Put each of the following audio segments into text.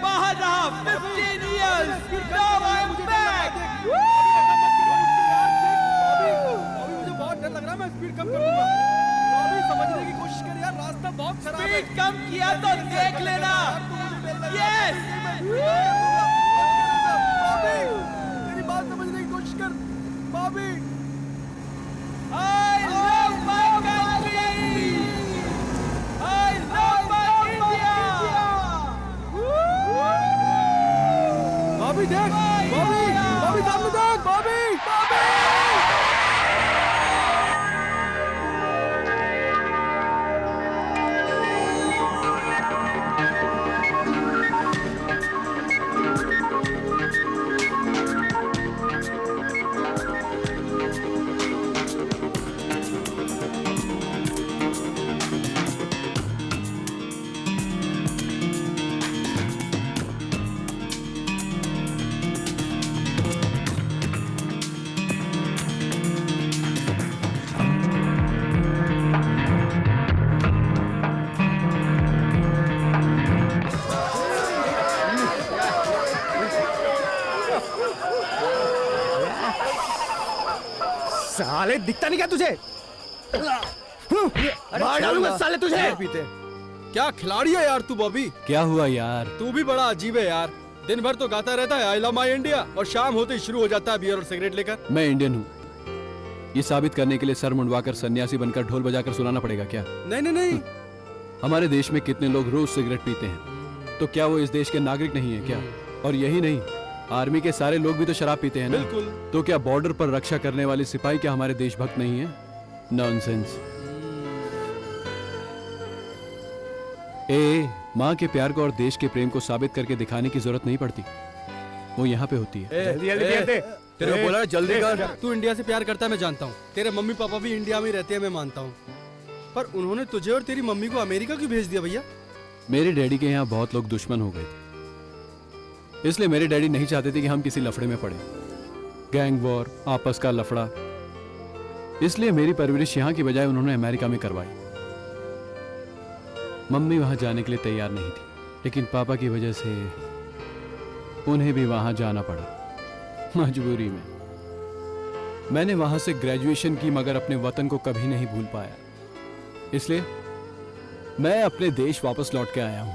बाहर रहा 15 years. Now I'm back. मुझे बहुत डर लग रहा है, मैं स्पीड कम कर दूंगा। अभी समझने की कोशिश कर यार, रास्ता बहुत खराब है। स्पीड कम किया तो देख लेना। Yes. मेरी बात समझने की कोशिश कर, Bobby. I love my country. I love my India. Bobby देख, बॉबी, बॉबी सामने देख, बॉबी, बॉबी। साले दिखता नहीं क्या तुझे? मार डालूंगा साले तुझे। पीते क्या खिलाड़ी है यार तू बॉबी। क्या हुआ यार? तू भी बड़ा अजीब है यार, दिन भर तो गाता रहता है आई लव माय इंडिया और शाम होते ही शुरू हो जाता है बियर और सिगरेट लेकर। मैं इंडियन हूँ, ये साबित करने के लिए सर मुंडवाकर सन्यासी बनकर ढोल बजाकर सुनाना पड़ेगा क्या? नहीं नहीं नहीं। हमारे देश में कितने लोग रोज सिगरेट पीते हैं, तो क्या वो इस देश के नागरिक नहीं है क्या? और यही नहीं, आर्मी के सारे लोग भी तो शराब पीते हैं ना? बिल्कुल। तो क्या बॉर्डर पर रक्षा करने वाले सिपाही क्या हमारे देशभक्त नहीं है? नॉनसेंस। ए, माँ के प्यार को और देश के प्रेम को साबित करके दिखाने की जरूरत नहीं पड़ती, वो यहाँ पे होती है। जल्दी तेरे को बोला जल्दी कर। तू इंडिया से प्यार करता है मैं जानता हूँ, तेरे मम्मी पापा भी इंडिया में रहते हैं मैं मानता हूँ, पर उन्होंने तुझे और तेरी मम्मी को अमेरिका क्यों भेज दिया भैया? मेरे डैडी के यहाँ बहुत लोग दुश्मन हो गए थे, इसलिए मेरे डैडी नहीं चाहते थे कि हम किसी लफड़े में पड़े। गैंग वॉर, आपस का लफड़ा, इसलिए मेरी परवरिश यहाँ की बजाय उन्होंने अमेरिका में करवाई। मम्मी वहां जाने के लिए तैयार नहीं थी, लेकिन पापा की वजह से उन्हें भी वहां जाना पड़ा, मजबूरी में। मैंने वहां से ग्रेजुएशन की, मगर अपने वतन को कभी नहीं भूल पाया, इसलिए मैं अपने देश वापस लौट के आया हूं।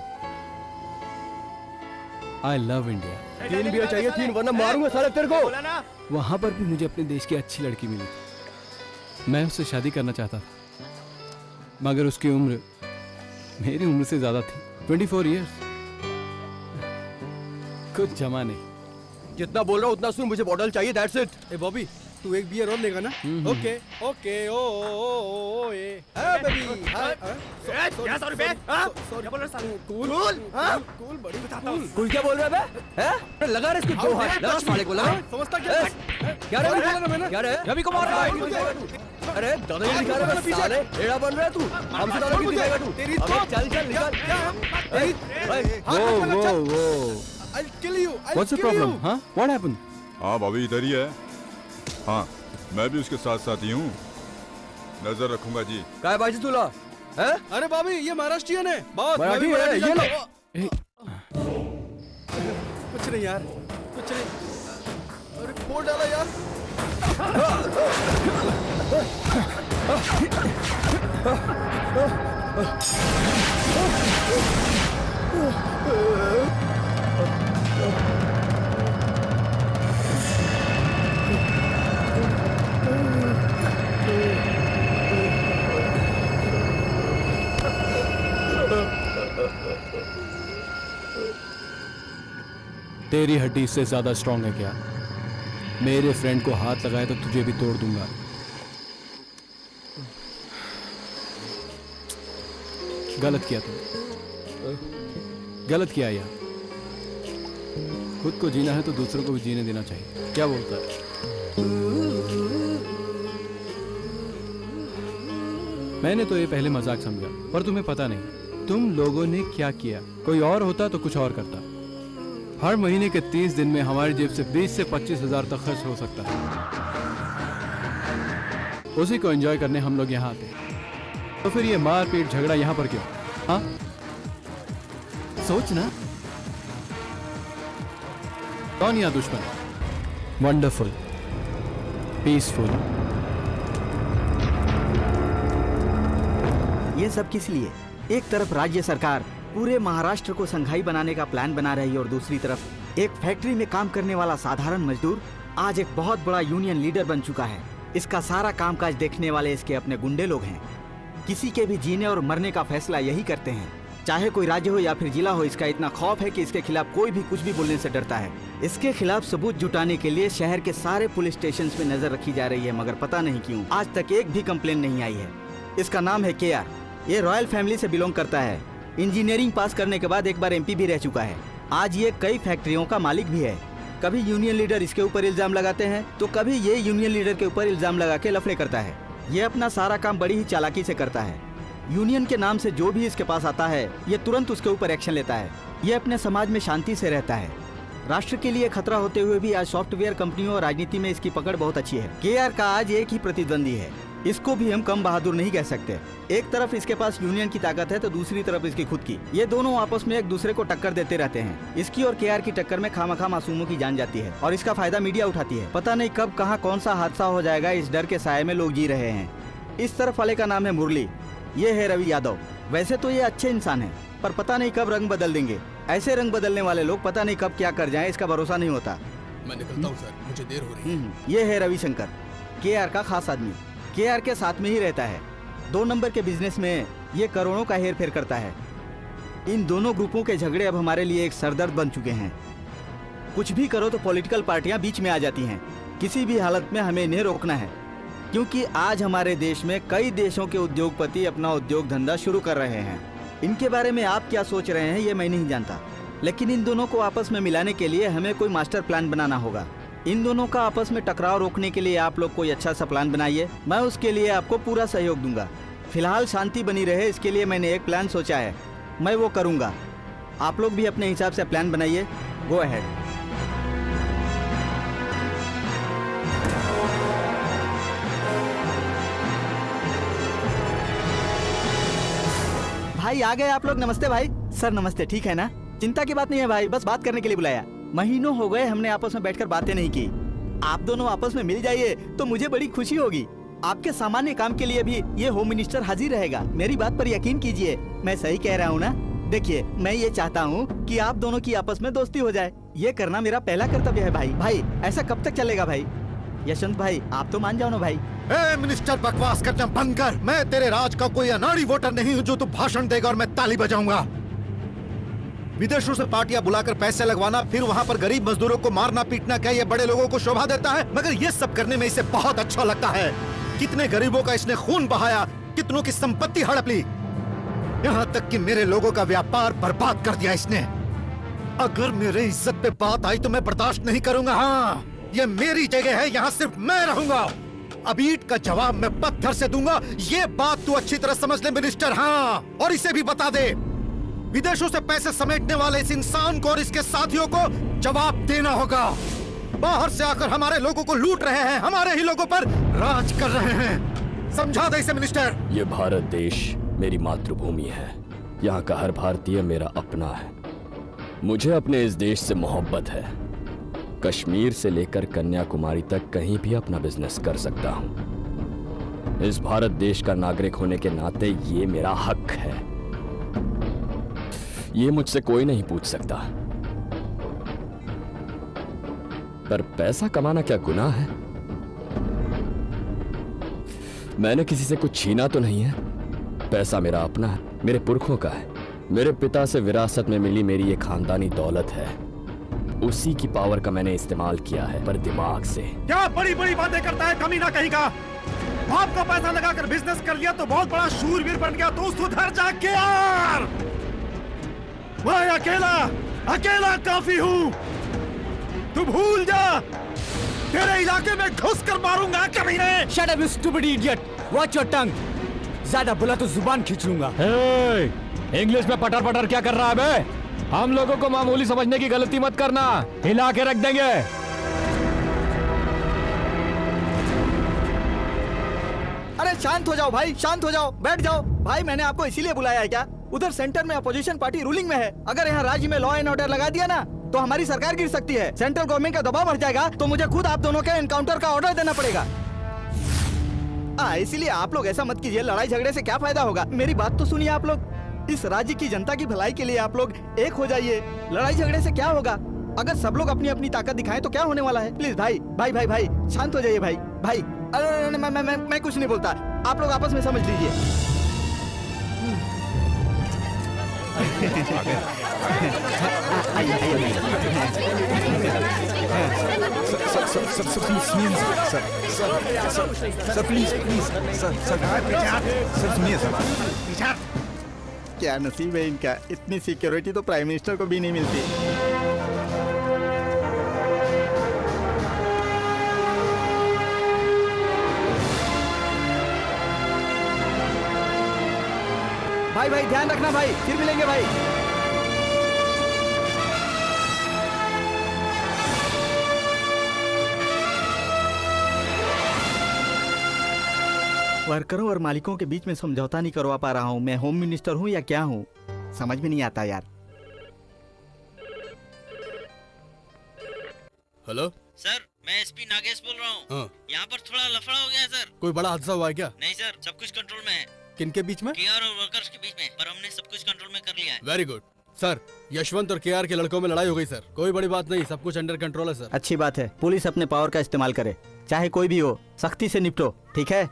I love India. 3 बियर चाहिए, 3 वरना मारूंगा साले तेरे को। वहां पर भी मुझे अपने देश की अच्छी लड़की मिली थी, मैं उससे शादी करना चाहता था, मगर उसकी उम्र मेरी उम्र से ज्यादा थी, 24 इयर्स। कुछ जमा नहीं। जितना बोल रहा हूँ उतना सुन, मुझे बॉटल चाहिए, दैट्स इट। ए बॉबी तू एक बियर और लेगा ना? ओके ओके ओ ए बेबी। क्या 100 रुपए? क्या बोल रहा साले? कूल कूल बड़ी बताता हूँ। कुल क्या बोल रहा है बे? हैं? लगा रहे इसको 2 हाथ, लगा साले को लगा। समझता क्या? क्या रे? बोला ना मैंने? क्या रे? रवि को मार रहा है। अरे दादागिरी दिखा रहा है साले, एड़ा बन रहा है तू। हमसे दादागिरी दिखाएगा तू। तेरी अबे चल चल निकल। वो I'll kill you. What's the problem? हाँ, व्हाट हैपेंड? हाँ भाभी इधर ही है। हाँ मैं भी उसके साथ साथ ही हूँ, नजर रखूंगा जी। काय बाजी तुला? हैं? अरे भाभी ये महाराष्ट्रियन है, बहुत मराठी है, ये जानता ले। हूँ। कुछ नहीं यार, कुछ नहीं। अरे फोड़ डाला यार। तेरी हड्डी इससे ज्यादा स्ट्रांग है क्या? मेरे फ्रेंड को हाथ लगाए तो तुझे भी तोड़ दूंगा। गलत किया तुम, गलत किया यार। खुद को जीना है तो दूसरों को भी जीने देना चाहिए। क्या बोलता है? मैंने तो ये पहले मजाक समझा, पर तुम्हें पता नहीं तुम लोगों ने क्या किया। कोई और होता तो कुछ और करता। हर महीने के 30 दिन में हमारी जेब से 20 से 25 हजार तक खर्च हो सकता है। उसी को एंजॉय करने हम लोग यहाँ आते हैं, तो फिर ये मारपीट झगड़ा यहाँ पर क्यों? हाँ सोच ना, कौन यहाँ दुश्मन? Wonderful, peaceful. ये सब किस लिए? एक तरफ राज्य सरकार पूरे महाराष्ट्र को संघाई बनाने का प्लान बना रही है और दूसरी तरफ एक फैक्ट्री में काम करने वाला साधारण मजदूर आज एक बहुत बड़ा यूनियन लीडर बन चुका है। इसका सारा कामकाज देखने वाले इसके अपने गुंडे लोग हैं। किसी के भी जीने और मरने का फैसला यही करते हैं। चाहे कोई राज्य हो या फिर जिला हो, इसका इतना खौफ है कि इसके खिलाफ कोई भी कुछ भी बोलने से डरता है। इसके खिलाफ सबूत जुटाने के लिए शहर के सारे पुलिस स्टेशन में नजर रखी जा रही है, मगर पता नहीं क्यों आज तक एक भी कंप्लेन नहीं आई है। इसका नाम है KR। ये रॉयल फैमिली से बिलोंग करता है। इंजीनियरिंग पास करने के बाद एक बार MP भी रह चुका है। आज ये कई फैक्ट्रियों का मालिक भी है। कभी यूनियन लीडर इसके ऊपर इल्जाम लगाते हैं तो कभी ये यूनियन लीडर के ऊपर इल्जाम लगा के लफड़े करता है। ये अपना सारा काम बड़ी ही चालाकी से करता है। यूनियन के नाम से जो भी इसके पास आता है ये तुरंत उसके ऊपर एक्शन लेता है। ये अपने समाज में शांति से रहता है। राष्ट्र के लिए खतरा होते हुए भी आज सॉफ्टवेयर कंपनियों और राजनीति में इसकी पकड़ बहुत अच्छी है। KR का आज एक ही प्रतिद्वंदी है। इसको भी हम कम बहादुर नहीं कह सकते। एक तरफ इसके पास यूनियन की ताकत है तो दूसरी तरफ इसकी खुद की। ये दोनों आपस में एक दूसरे को टक्कर देते रहते हैं। इसकी और KR की टक्कर में खामखा मासूमों की जान जाती है और इसका फायदा मीडिया उठाती है। पता नहीं कब कहां कौन सा हादसा हो जाएगा, इस डर के साये में लोग जी रहे हैं। इस तरफ वाले का नाम है मुरली, ये है रवि यादव। वैसे तो ये अच्छे इंसान है पर पता नहीं कब रंग बदल देंगे। ऐसे रंग बदलने वाले लोग पता नहीं कब क्या कर जाएं, इसका भरोसा नहीं होता। मैं निकलता हूँ सर, मुझे देर हो रही है। ये है रविशंकर, KR का खास आदमी। KR के साथ में ही रहता है। 2 नंबर के बिजनेस में ये करोड़ों का हेर फेर करता है। इन दोनों ग्रुपों के झगड़े अब हमारे लिए एक सरदर्द बन चुके हैं। कुछ भी करो तो पॉलिटिकल पार्टियां बीच में आ जाती हैं। किसी भी हालत में हमें इन्हें रोकना है, क्योंकि आज हमारे देश में कई देशों के उद्योगपति अपना उद्योग धंधा शुरू कर रहे हैं। इनके बारे में आप क्या सोच रहे हैं ये मैं नहीं जानता, लेकिन इन दोनों को आपस में मिलाने के लिए हमें कोई मास्टर प्लान बनाना होगा। इन दोनों का आपस में टकराव रोकने के लिए आप लोग कोई अच्छा सा प्लान बनाइए। मैं उसके लिए आपको पूरा सहयोग दूंगा। फिलहाल शांति बनी रहे इसके लिए मैंने एक प्लान सोचा है, मैं वो करूंगा। आप लोग भी अपने हिसाब से प्लान बनाइए। Go ahead. भाई आ गए आप लोग। नमस्ते भाई। सर नमस्ते। ठीक है ना? चिंता की बात नहीं है भाई, बस बात करने के लिए बुलाया। महीनों हो गए हमने आपस में बैठकर बातें नहीं की। आप दोनों आपस में मिल जाइए तो मुझे बड़ी खुशी होगी। आपके सामान्य काम के लिए भी ये होम मिनिस्टर हाजिर रहेगा। मेरी बात पर यकीन कीजिए, मैं सही कह रहा हूँ ना? देखिए, मैं ये चाहता हूँ कि आप दोनों की आपस में दोस्ती हो जाए। ये करना मेरा पहला कर्तव्य है भाई। भाई ऐसा कब तक चलेगा भाई? यशवंत भाई आप तो मान जाओ ना भाई। ए मिनिस्टर, बकवास करना बंद कर। मैं तेरे राज का कोई अनाड़ी वोटर नहीं हूँ जो तू भाषण देगा और मैं ताली बजाऊंगा। विदेशों से पार्टियां बुलाकर पैसे लगवाना, फिर वहाँ पर गरीब मजदूरों को मारना पीटना, क्या ये बड़े लोगों को शोभा देता है? मगर ये सब करने में इसे बहुत अच्छा लगता है। कितने गरीबों का इसने खून बहाया, कितनों की संपत्ति हड़प ली, यहाँ तक कि मेरे लोगों का व्यापार बर्बाद कर दिया इसने। अगर मेरे इज्जत पे बात आई तो मैं बर्दाश्त नहीं करूंगा। हाँ, ये मेरी जगह है, यहाँ सिर्फ मैं रहूंगा। अब ईंट का जवाब मैं पत्थर से दूंगा, ये बात तू अच्छी तरह समझ ले मिनिस्टर। हाँ, और इसे भी बता दे, विदेशों से पैसे समेटने वाले इस इंसान को और इसके साथियों को जवाब देना होगा। बाहर से आकर हमारे लोगों को लूट रहे हैं, हमारे ही लोगों पर राज कर रहे हैं। समझा दे इसे मिनिस्टर। ये भारत देश मेरी मातृभूमि है, यहाँ का हर भारतीय मेरा अपना है। मुझे अपने इस देश से मोहब्बत है। कश्मीर से लेकर कन्याकुमारी तक कहीं भी अपना बिजनेस कर सकता हूँ। इस भारत देश का नागरिक होने के नाते ये मेरा हक है। ये मुझसे कोई नहीं पूछ सकता। पर पैसा कमाना क्या गुनाह है? मैंने किसी से कुछ छीना तो नहीं है। पैसा मेरा अपना है, मेरे पुरखों का है। मेरे पिता से विरासत में मिली मेरी ये खानदानी दौलत है। उसी की पावर का मैंने इस्तेमाल किया है, पर दिमाग से। क्या बड़ी बड़ी बातें करता है कमीना कहीं का? बाप का पैसा लगाकर बिजनेस कर लिया तो बहुत बड़ा शूरवीर बन गया। तो सुधर जा के यार। मैं अकेला काफी हूँ। तू भूल जा, तेरे इलाके में घुस कर मारूंगा कमीने। Shut up, you stupid idiot! Watch your tongue. ज्यादा बोला तो जुबान खींच लूंगा। इंग्लिश में पटर पटर क्या कर रहा है बे? हम लोगों को मामूली समझने की गलती मत करना, हिला के रख देंगे। अरे शांत हो जाओ भाई, शांत हो जाओ, बैठ जाओ। भाई मैंने आपको इसीलिए बुलाया है क्या? उधर सेंटर में अपोजिशन पार्टी रूलिंग में है। अगर यहाँ राज्य में लॉ एंड ऑर्डर लगा दिया ना तो हमारी सरकार गिर सकती है, सेंट्रल गवर्नमेंट का दबाव बढ़ जाएगा, तो मुझे खुद आप दोनों के एनकाउंटर का ऑर्डर देना पड़ेगा। इसीलिए आप लोग ऐसा मत कीजिए, लड़ाई झगड़े से क्या फायदा होगा। मेरी बात तो सुनिए आप लोग, इस राज्य की जनता की भलाई के लिए आप लोग एक हो जाइए। लड़ाई झगड़े से क्या होगा? अगर सब लोग अपनी अपनी ताकत दिखाएं तो क्या होने वाला है? प्लीज भाई भाई भाई भाई शांत हो जाइए भाई भाई। अरे मैं कुछ नहीं बोलता, आप लोग आपस में समझ लीजिए। सर प्लीज प्लीज सर सुनिए सर। क्या नसीब है इनका, इतनी सिक्योरिटी तो प्राइम मिनिस्टर को भी नहीं मिलती। भाई भाई ध्यान रखना भाई, फिर मिलेंगे भाई। वर्करों और मालिकों के बीच में समझौता नहीं करवा पा रहा हूँ। मैं होम मिनिस्टर हूँ या क्या हूँ, समझ में नहीं आता यार। हेलो सर, मैं एसपी नागेश बोल रहा हूँ। हाँ। यहाँ पर थोड़ा लफड़ा हो गया है सर। कोई बड़ा हादसा हुआ है क्या? नहीं सर, सब कुछ कंट्रोल में है। किनके बीच में? केआर और वर्कर्स के बीच में, पर हमने सब कुछ कंट्रोल में कर लिया है। Very good sir. यशवंत और केआर के लड़कों में लड़ाई हो गई सर। कोई बड़ी बात नहीं, सब कुछ अंडर कंट्रोल है सर। अच्छी बात है, पुलिस अपने पावर का इस्तेमाल करे, चाहे कोई भी हो, सख्ती से निपटो, ठीक है?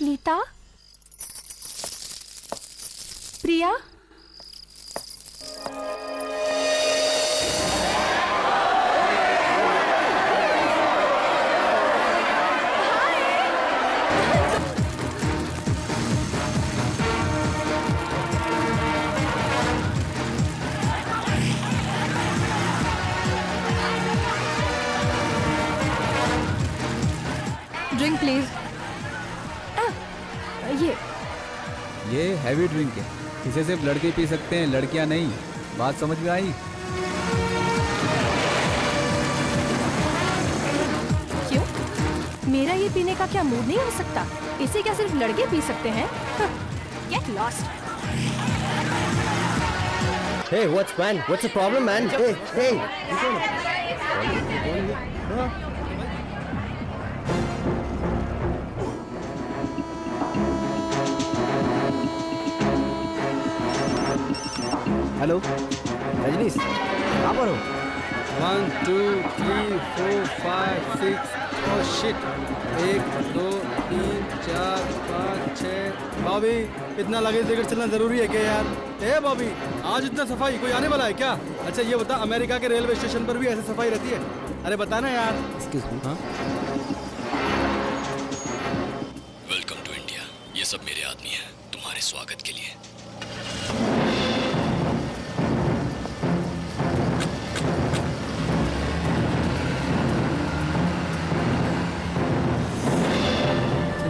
नीता, प्रिया, ड्रिंक प्लीज। ये हैवी ड्रिंक है, इसे सिर्फ लड़के पी सकते हैं, लड़कियां नहीं। बात समझ में आई? क्यों? मेरा ये पीने का क्या मूड नहीं हो सकता? इसे क्या सिर्फ लड़के पी सकते हैं? Get lost. Hey, what's man? What's the problem, man? Hey. Hello Rajneesh, कहाँ पर हो? 1 2 3 4 5 6 ओह शिट 1 2 3 4 5 6। बॉबी, इतना लगेज लेकर चलना जरूरी है क्या यार? ए बॉबी, आज इतना सफाई, कोई आने वाला है क्या? अच्छा ये बता, अमेरिका के रेलवे स्टेशन पर भी ऐसे सफाई रहती है? अरे बताना यार। Excuse me. हाँ वेलकम टू इंडिया। ये सब मेरे आदमी हैं तुम्हारे स्वागत के लिए।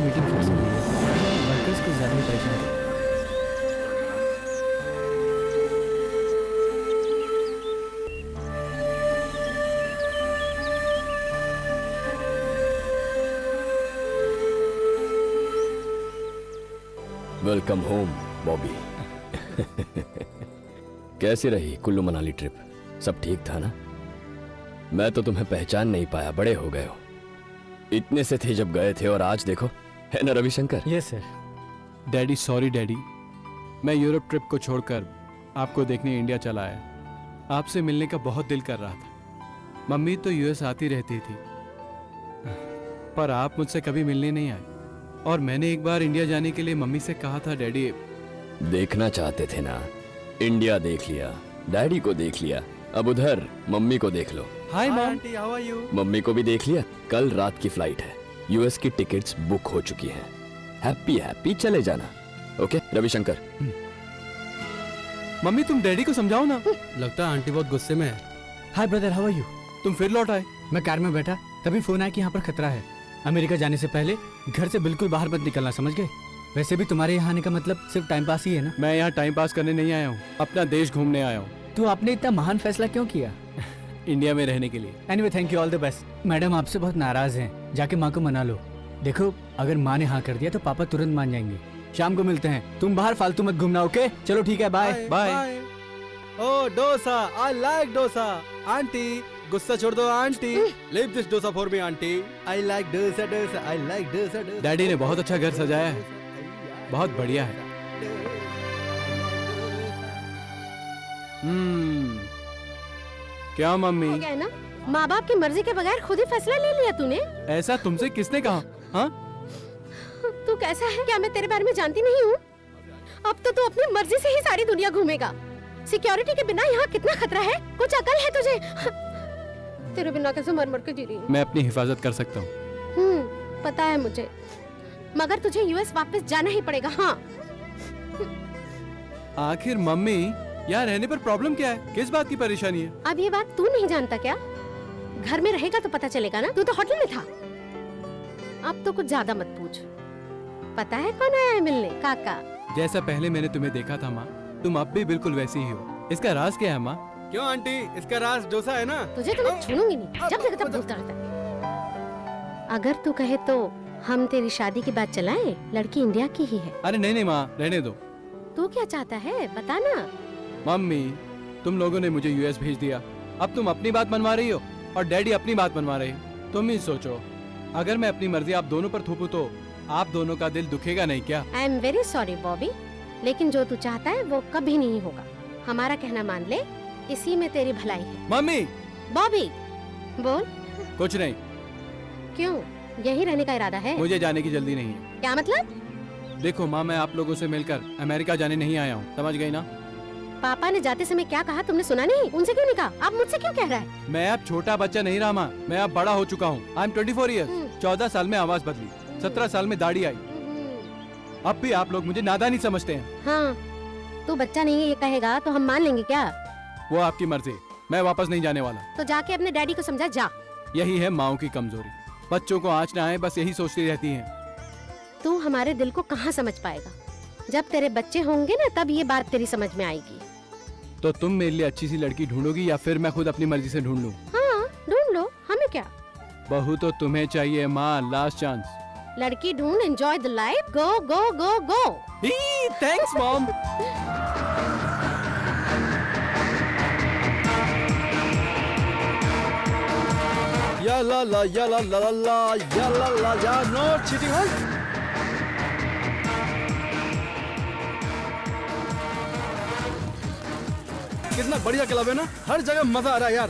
मीटिंग फिक्स हो गई है, वर्कर्स को ज़्यादा ही परेशान है। Welcome home Bobby. कैसी रही कुल्लू मनाली ट्रिप? सब ठीक था ना? मैं तो तुम्हें पहचान नहीं पाया, बड़े हो गए हो। इतने से थे जब गए थे और आज देखो, है ना Ravishankar? Yes sir. Daddy sorry daddy, मैं यूरोप ट्रिप को छोड़कर आपको देखने इंडिया चला आया। आपसे मिलने का बहुत दिल कर रहा था। मम्मी तो यूएस आती रहती थी, पर आप मुझसे कभी मिलने नहीं आए। और मैंने एक बार इंडिया जाने के लिए मम्मी से कहा था डैडी। देखना चाहते थे ना? इंडिया देख लिया, डैडी को देख लिया, अब उधर मम्मी को देख लो। Hi mom. Auntie how are you? Mummy को भी देख लिया। कल रात की फ्लाइट है, यूएस की टिकट्स बुक हो चुकी हैं। हैप्पी हैप्पी चले जाना। ओके रविशंकर। मम्मी तुम डैडी को समझाओ ना। लगता है आंटी बहुत गुस्से में है। Hi brother, how are you? तुम फिर लौट आए। मैं कार में बैठा तभी फोन आया कि यहाँ पर खतरा है। अमेरिका जाने से पहले घर से बिल्कुल बाहर मत निकलना, समझ गए? वैसे भी तुम्हारे यहाँ आने का मतलब सिर्फ टाइम पास ही है ना? मैं यहाँ टाइम पास करने नहीं आया हूँ, अपना देश घूमने आया हूँ। तो आपने इतना महान फैसला क्यों किया? इंडिया में रहने के लिए। Anyway thank you, all the best. Madam आपसे बहुत नाराज हैं, जाके माँ को मना लो। देखो अगर माँ ने हाँ कर दिया तो पापा तुरंत मान जाएंगे। शाम को मिलते हैं, तुम बाहर फालतू मत घूमना, ओके? चलो ठीक है, bye bye. Oh, dosa. I like dosa. Auntie, गुस्सा छोड़ दो auntie. Leave this dosa for me, auntie. I like dosa, dosa. I like dosa, dosa. Daddy ने बहुत अच्छा घर सजाया है, बहुत बढ़िया है। क्या मम्मी? हो गया है ना? माँ बाप की मर्जी के बगैर खुद ही फैसला ले लिया तूने। ऐसा तुमसे किसने कहा? हाँ? तू कैसा है? क्या मैं तेरे बारे में जानती नहीं हूँ? अब तो तू अपनी मर्जी से ही सारी दुनिया घूमेगा। सिक्योरिटी के बिना यहाँ कितना खतरा है, कुछ अकल है तुझे? तेरे बिना कैसे मर मर के जी रही हूँ। मैं अपनी हिफाजत कर सकता हूँ। पता है मुझे, मगर तुझे यूएस वापस जाना ही पड़ेगा। हाँ। आखिर मम्मी यहाँ रहने पर प्रॉब्लम क्या है? किस बात की परेशानी है? अब ये बात तू नहीं जानता क्या? घर में रहेगा तो पता चलेगा ना। तू तो होटल में था। अब तो कुछ ज्यादा मत पूछ। पता है कौन आया है मिलने? काका। जैसा पहले मैंने तुम्हें देखा था माँ, तुम अब भी बिल्कुल वैसी ही हो। इसका राज क्या है माँ? क्यों आंटी, इसका राज डोसा है ना? तुझे तो मैं छूनूंगी नहीं, जब देखो तब बोलता रहता है। अगर तू कहे तो हम तेरी शादी की बात चलाएं, लड़की इंडिया की ही है। अरे नहीं नहीं माँ, रहने दो। तू क्या चाहता है बता ना। मम्मी तुम लोगों ने मुझे यूएस भेज दिया, अब तुम अपनी बात मनवा रही हो और डैडी अपनी बात मनवा रहे हो। तुम ही सोचो, अगर मैं अपनी मर्जी आप दोनों पर थोपूं तो आप दोनों का दिल दुखेगा नहीं क्या? I am very sorry Bobby, लेकिन जो तू चाहता है वो कभी नहीं होगा। हमारा कहना मान ले, इसी में तेरी भलाई है। मम्मी। बॉबी बोल। कुछ नहीं। क्यों, यहीं रहने का इरादा है? मुझे जाने की जल्दी नहीं है। क्या मतलब? देखो माँ, मैं आप लोगों से मिलकर अमेरिका जाने नहीं आया हूँ, समझ गई ना? पापा ने जाते समय क्या कहा तुमने सुना नहीं? उनसे क्यों नहीं कहा? आप मुझसे क्यों कह रहा है? मैं अब छोटा बच्चा नहीं रहा माँ, मैं अब बड़ा हो चुका हूँ। I am 24 years. 14 साल में आवाज बदली, 17 साल में दाढ़ी आई। अब भी आप लोग मुझे नादानी समझते हैं। हाँ, तू बच्चा नहीं है ये कहेगा तो हम मान लेंगे क्या? वो आपकी मर्जी, मैं वापस नहीं जाने वाला। तो जाके अपने डैडी को समझा जा। यही है माओ की कमजोरी, बच्चों को आँच ना आए बस यही सोचती रहती हैं। तू हमारे दिल को कहाँ समझ पाएगा? जब तेरे बच्चे होंगे ना तब ये बात तेरी समझ में आएगी। तो तुम मेरे लिए अच्छी सी लड़की ढूंढोगी या फिर मैं खुद अपनी मर्जी से ढूंढ लूं? हाँ ढूंढ लो, हमें क्या। बहू तो तुम्हें चाहिए माँ, लास्ट चांस। लड़की ढूंढ, enjoy the life, go go go go. Thanks mom. या ला ला या ला ला ला या ला ला या नो चीटिंग। हाँ कितना बढ़िया क्लब है ना, हर जगह मजा आ रहा है यार।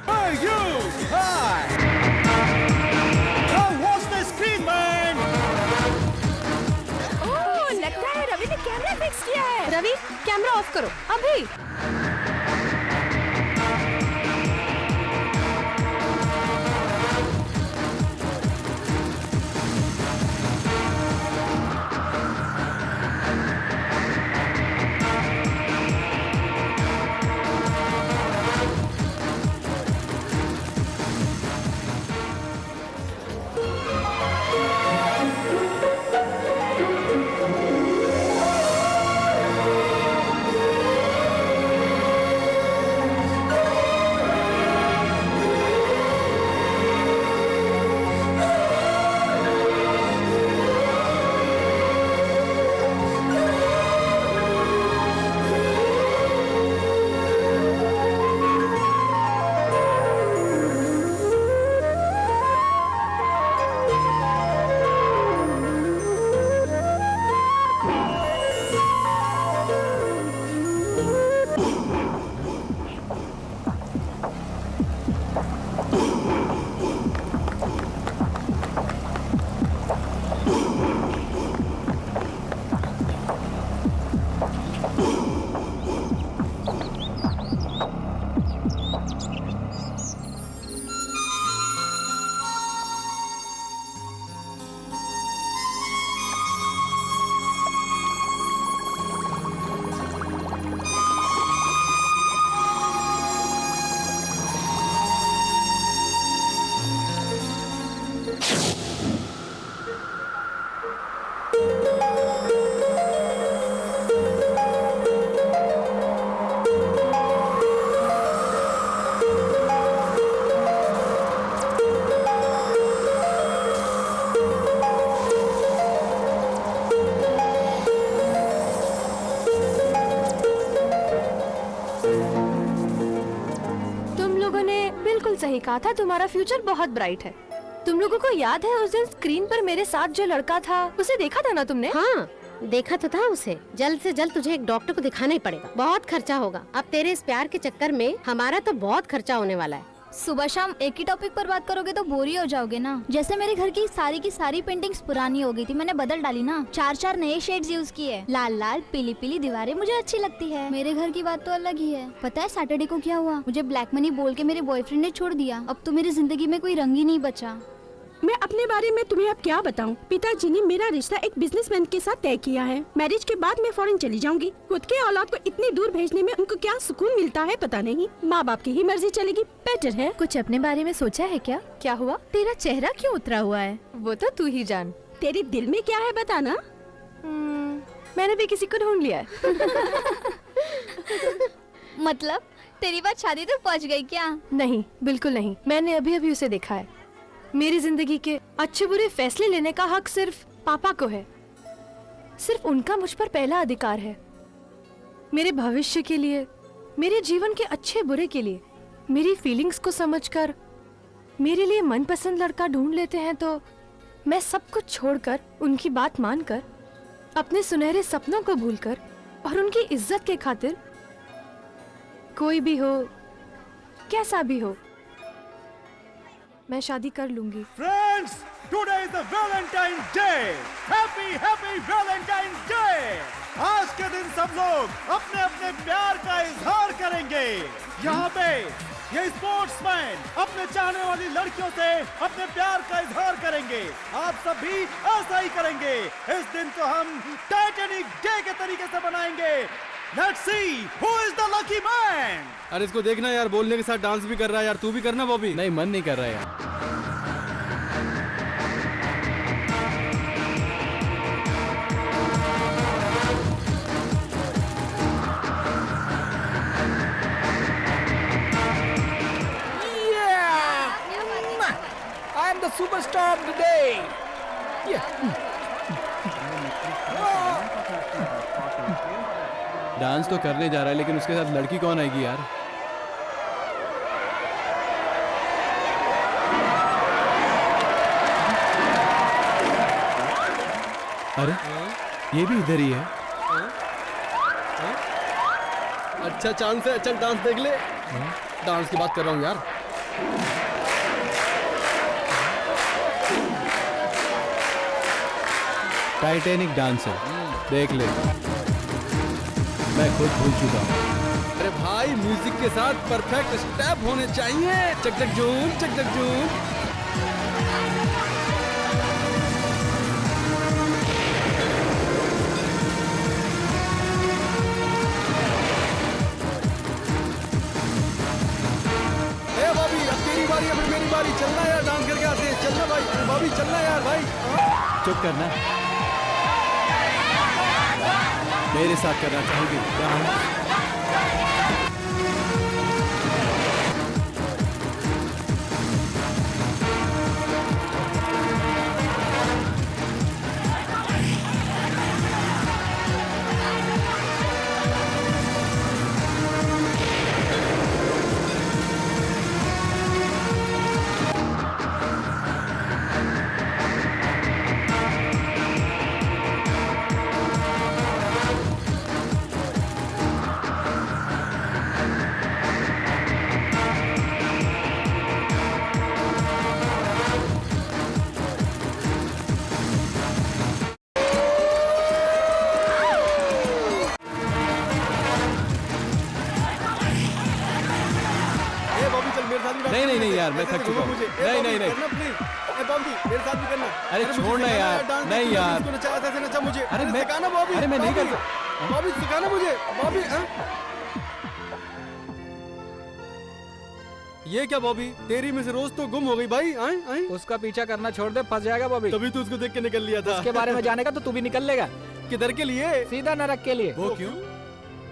Hey you! Hi! How was the screen man? ओह, लगता है रवि ने कैमरा फिक्स किया है। रवि कैमरा ऑफ करो अभी। तुम लोगों ने बिल्कुल सही कहा था, तुम्हारा फ्यूचर बहुत ब्राइट है। तुम लोगों को याद है उस दिन स्क्रीन पर मेरे साथ जो लड़का था, उसे देखा था ना तुमने? हाँ, देखा तो था उसे। जल्द से जल्द तुझे एक डॉक्टर को दिखाना ही पड़ेगा, बहुत खर्चा होगा। अब तेरे इस प्यार के चक्कर में हमारा तो बहुत खर्चा होने वाला है। सुबह शाम एक ही टॉपिक पर बात करोगे तो बोर ही हो जाओगे ना। जैसे मेरे घर की सारी पेंटिंग्स पुरानी हो गई थी, मैंने बदल डाली ना। 4 नए शेड्स यूज किए। लाल लाल पीली पीली दीवारें मुझे अच्छी लगती है। मेरे घर की बात तो अलग ही है। पता है सैटरडे को क्या हुआ? मुझे ब्लैक मनी बोल के मेरे बॉयफ्रेंड ने छोड़ दिया। अब तो मेरी जिंदगी में कोई रंग ही नहीं बचा। मैं अपने बारे में तुम्हें अब क्या बताऊं? पिताजी ने मेरा रिश्ता एक बिजनेसमैन के साथ तय किया है। मैरिज के बाद मैं फॉरेन चली जाऊंगी। खुद के औलाद को इतनी दूर भेजने में उनको क्या सुकून मिलता है पता नहीं। माँ बाप की ही मर्जी चलेगी, बेटर है। कुछ अपने बारे में सोचा है क्या? क्या हुआ? तेरा चेहरा क्यों उतरा हुआ है? वो तो तू ही जान। तेरे दिल में क्या है बताना। मैंने भी किसी को ढूंढ लिया है। मतलब तेरी बात शादी तक पहुंच गई क्या? नहीं, बिल्कुल नहीं। मैंने अभी अभी उसे देखा है। मेरी जिंदगी के अच्छे बुरे फैसले लेने का हक सिर्फ पापा को है। सिर्फ उनका मुझ पर पहला अधिकार है। मेरे भविष्य के लिए, मेरे जीवन के अच्छे बुरे के लिए, मेरी फीलिंग्स को समझकर मेरे लिए मनपसंद लड़का ढूंढ लेते हैं तो मैं सब कुछ छोड़कर, उनकी बात मानकर, अपने सुनहरे सपनों को भूलकर और उनकी इज्जत के खातिर कोई भी हो, कैसा भी हो, मैं शादी कर लूंगी। Friends, today is the Valentine's Day. Happy Valentine's Day. आज के दिन सब लोग अपने अपने प्यार का इजहार करेंगे। यहाँ पे ये स्पोर्ट्समैन अपने चाहने वाली लड़कियों से अपने प्यार का इजहार करेंगे। आप सब भी ऐसा ही करेंगे। इस दिन को हम टाइटैनिक डे के तरीके से बनाएंगे। Let's see who is the lucky man. अरे इसको देखना यार, बोलने के साथ डांस भी कर रहा है यार। तू भी करना बॉबी। नहीं, मन नहीं कर रहा यार। I am the superstar of the day. Dance तो करने जा रहा है, लेकिन उसके साथ लड़की कौन आएगी यार? अरे ये भी इधर ही है। अच्छा चांस है, चल डांस देख ले। डांस की बात कर रहा हूँ यार। टाइटैनिक डांसर, देख ले। मैं खुद भूल चुका हूँ। अरे भाई, म्यूजिक के साथ परफेक्ट स्टेप होने चाहिए। चक चक जूम, चक चक जूम। ए बॉबी, अब तेरी बारी, अब मेरी बारी। चलना यार, डांस करके आते हैं। चलना भाई, बॉबी चलना यार भाई। चुप करना। मेरे साथ करना चाहोगे डांस? नहीं यार, मैं थक चुका हूँ। नहीं बॉबी मेरे साथ भी करना। अरे छोड़ना यार। नहीं यार, नचा मुझे। अरे मैं सिखाना बॉबी। अरे मैं नहीं कर सकता। बॉबी सिखाना मुझे। बॉबी ये क्या बॉबी, तेरी मिस रोज तो गुम हो गई भाई। आए आए, उसका पीछा करना छोड़ दे, फंस जाएगा बॉबी। तभी तो उसको देख के निकल लिया था। उसके बारे में जानेगा तो तू भी निकल लेगा। किधर के लिए? सीधा नरक के लिए। वो क्यों?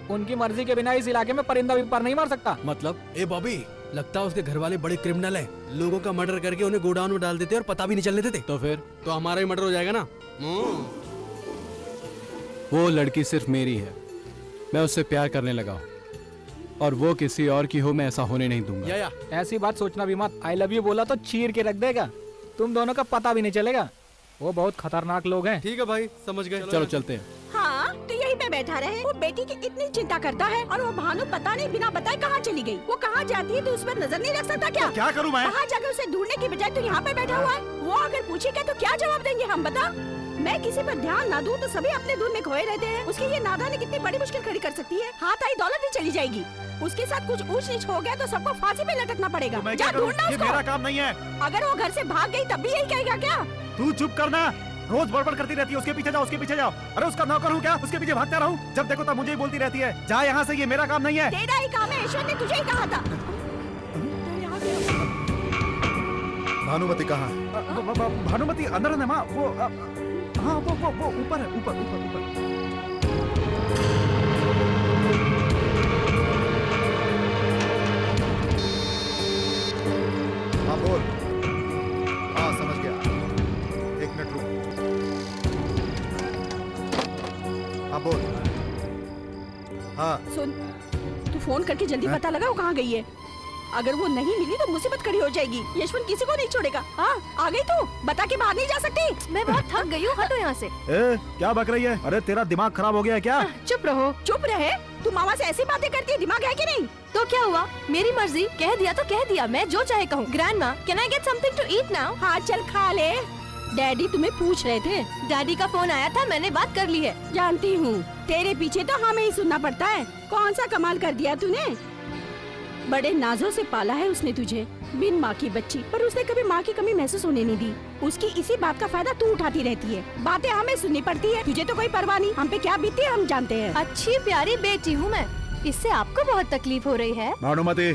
उनकी मर्जी के बिना इस इलाके में परिंदा भी पर नहीं मार सकता। मतलब? ए बॉबी, लगता है उसके घर वाले बड़े क्रिमिनल हैं। लोगों का मर्डर करके उन्हें गोडाउन में डाल देते और पता भी नहीं चलने देते। तो फिर तो हमारा ही मर्डर हो जाएगा ना। वो लड़की सिर्फ मेरी है, मैं उससे प्यार करने लगा हूँ, और वो किसी और की हो, मैं ऐसा होने नहीं दूंगा। या ऐसी बात सोचना भी मत। आई लव यू बोला तो चीर के रख देगा, तुम दोनों का पता भी नहीं चलेगा। वो बहुत खतरनाक लोग हैं। ठीक है भाई, समझ गए। चलो चलते हैं। हाँ, तो यहीं पे बैठा रहे। वो बेटी की इतनी चिंता करता है और वो भानु पता नहीं बिना बताए कहाँ चली गई। वो कहाँ जाती है तो उस पर नजर नहीं रख सकता क्या? क्या करूँ मैं? वहाँ जाकर उसे ढूंढने की बजाय तो यहाँ पे बैठा हुआ है। वो अगर पूछेगा तो क्या जवाब देंगे हम, बता? मैं किसी पर ध्यान ना दूं तो सभी अपने धुन में खोए रहते हैं। उसकी ये नादानी कितनी बड़ी मुश्किल खड़ी कर सकती है। हाथ आई दौलत भी चली जाएगी। उसके साथ कुछ ऊंच नीच हो गया तो सबको फांसी पे लटकना पड़ेगा। जा ढूंढना उसको। मेरा काम नहीं है। अगर वो घर से भाग गई तब भी यही कहेगा क्या? तू चुप करना, रोज बड़बड़ करती रहती है। उसके पीछे जाओ, उसके पीछे जाओ। अरे उसका नौकर हूँ क्या? उसके पीछे भागता रहूं? जब देखो तब मुझे ही बोलती रहती है। जा यहाँ से, ये मेरा काम नहीं है। तेरा ही काम है, ईश्वर ने तुझे ही कहा था। भानुमति कहाँ है? भानुमति अंदर है माँ। वो हाँ, वो ऊपर है, ऊपर ऊपर ऊपर। हाँ बोल। हाँ समझ गया, एक मिनट रुक। हाँ बोल। हाँ सुन, तू फोन करके जल्दी पता लगा वो कहाँ गई है। अगर वो नहीं मिली तो मुसीबत खड़ी हो जाएगी। यशवंत किसी को नहीं छोड़ेगा। हाँ, आ गई तू? बता के बाहर नहीं जा सकती। मैं बहुत थक गई हूँ, हटो यहाँ से। क्या बक रही है? अरे तेरा दिमाग खराब हो गया है क्या? चुप रहो। चुप रहे? तू मामा से ऐसी बातें करती है, दिमाग है कि नहीं? तो क्या हुआ, मेरी मर्जी, कह दिया तो कह दिया, मैं जो चाहे कहूँ। Grandma, can I get something to eat now? हाँ चल खा ले। डैडी तुम्हें पूछ रहे थे। डैडी का फोन आया था, मैंने बात कर ली है। जानती हूँ, तेरे पीछे तो हमें ही सुनना पड़ता है। कौन सा कमाल कर दिया तूने। बड़े नाजों से पाला है उसने तुझे, बिन माँ की बच्ची, पर उसने कभी माँ की कमी महसूस होने नहीं दी। उसकी इसी बात का फायदा तू उठाती रहती है। बातें हमें सुननी पड़ती है, तुझे तो कोई परवाह नहीं। हम पे क्या बीती है हम जानते हैं। अच्छी प्यारी बेटी हूँ मैं, इससे आपको बहुत तकलीफ हो रही है। भानुमति,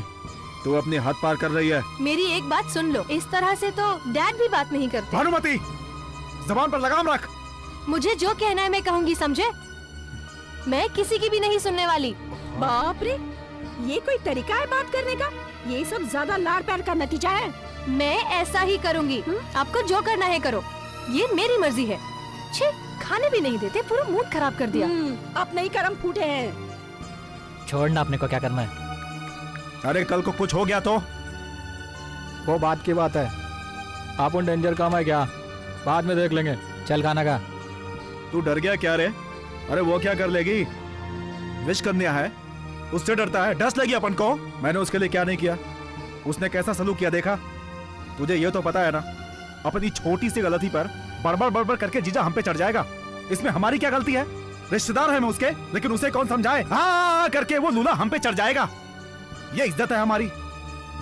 तू अपनी हद पार कर रही है। मेरी एक बात सुन लो, इस तरह से तो डैड भी बात नहीं करते। भानुमति, जबान पर लगाम रख। मुझे जो कहना है मैं कहूँगी, समझे? मैं किसी की भी नहीं सुनने वाली। बाप रे, ये कोई तरीका है बात करने का? ये सब ज्यादा लाड़ प्यार का नतीजा है। मैं ऐसा ही करूँगी। आपको जो करना है करो, ये मेरी मर्जी है। छे, खाने भी नहीं देते, पूरा मूड खराब कर दिया। अब नहीं कर्म फूटे हैं। छोड़ना, अपने को क्या करना है। अरे कल को कुछ हो गया तो? वो बात की बात है। आप उन डेंजर काम है क्या, बाद में देख लेंगे। चल खाना का। तू डर गया क्या रे? अरे वो क्या कर लेगी? विश कन्या है, उससे डरता है? डस लगी अपन को। मैंने उसके लिए क्या नहीं किया, उसने कैसा सलूक किया देखा? तुझे ये तो पता है ना, अपनी छोटी सी गलती पर बड़बड़ बड़बड़ करके जीजा हम पे चढ़ जाएगा। इसमें हमारी क्या गलती है? रिश्तेदार है मैं उसके, लेकिन उसे कौन समझाए? हाँ करके वो लूला हम पे चढ़ जाएगा। ये इज्जत है हमारी।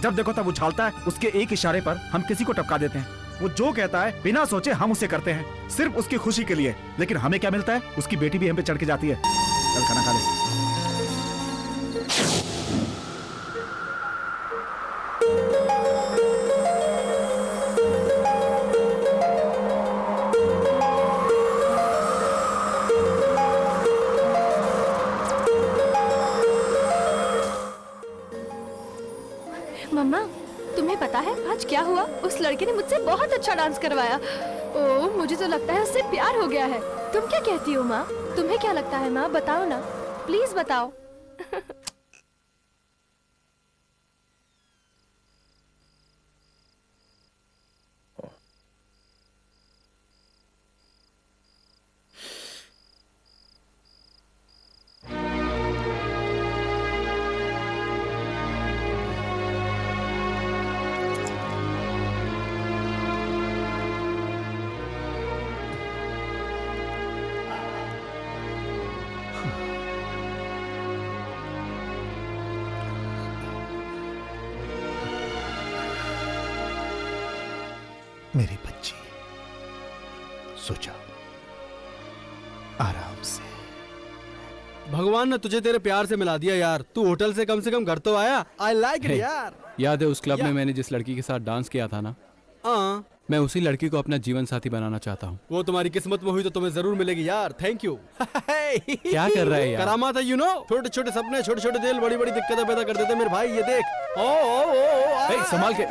जब देखो तब उछालता है, उसके एक इशारे पर हम किसी को टपका देते हैं। वो जो कहता है बिना सोचे हम उसे करते हैं, सिर्फ उसकी खुशी के लिए। लेकिन हमें क्या मिलता है? उसकी बेटी भी हम पे चढ़ के जाती है। चल खाना खा ले। मम्मा, तुम्हें पता है आज क्या हुआ? उस लड़के ने मुझसे बहुत अच्छा डांस करवाया। ओह, मुझे तो लगता है उससे प्यार हो गया है। तुम क्या कहती हो माँ? तुम्हें क्या लगता है माँ? बताओ ना, प्लीज बताओ। मेरी बच्ची, सो जाओ आराम से। भगवान ने तुझे तेरे प्यार से मिला दिया यार। तू होटल से कम घर तो आया। आई लाइक इट Hey, यार। याद है उस क्लब में मैंने जिस लड़की के साथ डांस किया था ना, हाँ, मैं उसी लड़की को अपना जीवन साथी बनाना चाहता हूँ। वो तुम्हारी किस्मत में हुई तो तुम्हें जरूर मिलेगी यार। Thank you. क्या कर रहा है यार? करामात है, यू नो। छोटे छोटे सपने, छोटे छोटे दिल बड़ी बड़ी दिक्कतें पैदा कर देते मेरे भाई। ये देख। ओ Hey, संभाल के।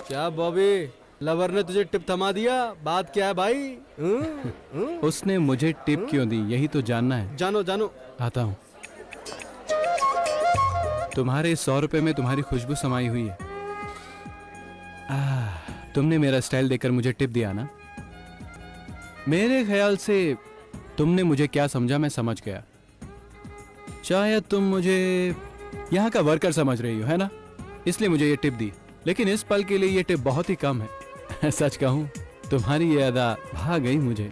क्या बॉबी, लवर ने तुझे टिप थमा दिया? बात क्या है भाई? उसने मुझे टिप क्यों दी, यही तो जानना है। जानो जानो। आता हूँ। तुम्हारे 100 रुपए में तुम्हारी खुशबू समाई हुई है। तुमने मेरा स्टाइल देखकर मुझे टिप दिया ना। मेरे ख्याल से तुमने मुझे क्या समझा मैं समझ गया। शायद तुम मुझे यहाँ का वर्कर समझ रही हो, है ना? इसलिए मुझे ये टिप दी। लेकिन इस पल के लिए ये टिप बहुत ही कम है। सच कहूँ तुम्हारी ये अदा भा गई मुझे।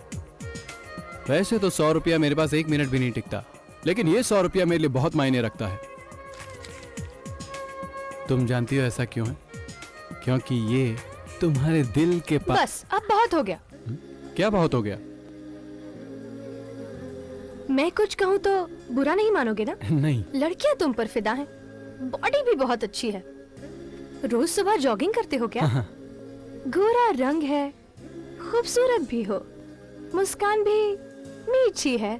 वैसे तो 100 रुपया मेरे पास 1 मिनट भी नहीं टिकता, लेकिन ये 100 रुपया मेरे लिए बहुत मायने रखता है। तुम जानती हो ऐसा क्यों है? क्योंकि ये तुम्हारे दिल के पास। बस अब बहुत हो गया। क्या बहुत हो गया? मैं कुछ कहूँ तो बुरा नहीं मानोगे ना? नहीं। लड़कियाँ तुम पर फिदा हैं। बॉडी भी बहुत अच्छी है। रोज सुबह जॉगिंग करते हो क्या? गोरा रंग है, खूबसूरत भी हो, मुस्कान भी मीठी है,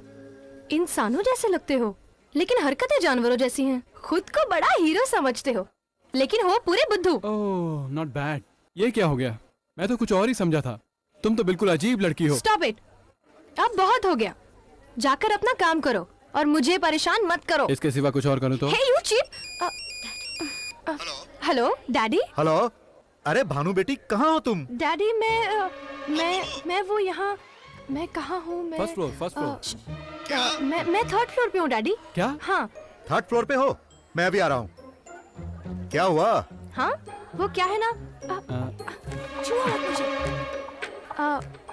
इंसानों जैसे लगते हो, लेकिन हरकतें जानवरों जैसी हैं। खुद को बड़ा हीरो समझते हो, लेकिन हो पूरे बुद्धू। ओह, नॉट बैड। ये क्या हो गया? मैं तो कुछ और ही समझा था। तुम तो बिल्कुल अजीब लड़की हो। Stop it. अब बहुत हो गया। जाकर अपना काम करो और मुझे परेशान मत करो। इसके सिवा कुछ और करूँ तो? Hey you cheap. Hello daddy. Hello. अरे भानु बेटी, कहाँ हो तुम? डैडी मैं वो यहाँ। मैं कहाँ हूँ? मैं फर्स्ट फ्लोर। मैं 3rd फ्लोर पे हूँ डैडी। क्या? हाँ। 3rd फ्लोर पे हो? मैं अभी आ रहा हूँ। क्या हुआ? हाँ वो क्या है ना, छुओ मत मुझे।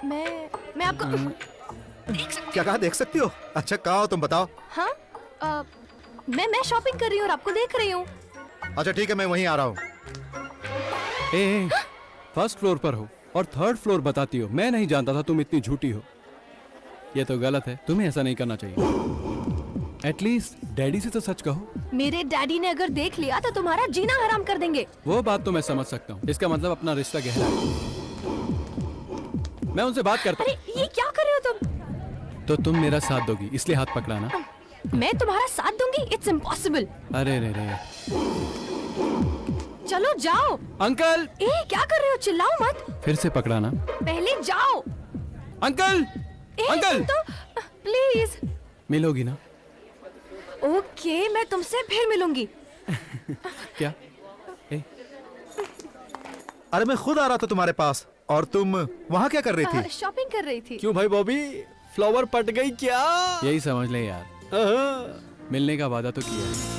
मैं आपको क्या कहा? देख सकती हो? अच्छा कहाँ हो तुम, बताओ। हाँ मैं शॉपिंग कर रही हूँ और आपको देख रही हूँ। अच्छा ठीक है, मैं वहीं आ रहा हूँ। फर्स्ट फ्लोर पर हो और 3rd फ्लोर बताती हो। मैं नहीं जानता था तुम इतनी झूठी हो। ये तो गलत है, तुम्हें ऐसा नहीं करना चाहिए। एटलीस्ट डैडी से तो सच कहो। मेरे डैडी ने अगर देख लिया तो तुम्हारा जीना हराम कर देंगे। वो बात तो मैं समझ सकता हूँ। इसका मतलब अपना रिश्ता गहरा है। मैं उनसे बात करता हूँ। अरे ये क्या कर रहे हो तुम? तो तुम मेरा साथ दोगी, इसलिए हाथ पकड़ाना। मैं तुम्हारा साथ दूंगी? It's impossible. अरे रे। चलो जाओ। अंकल! क्या कर रहे हो? चिल्लाओ मत। फिर से पकड़ाना। पहले जाओ। अंकल! अंकल! तो प्लीज। मिलोगी ना? ओके, मैं तुमसे फिर मिलूंगी। क्या? अरे मैं खुद आ रहा था तुम्हारे पास, और तुम वहाँ क्या कर रही थी? शॉपिंग कर रही थी। क्यों भाई बॉबी, फ्लावर पट गई क्या? यही समझ ले यार। मिलने का वादा तो किया है।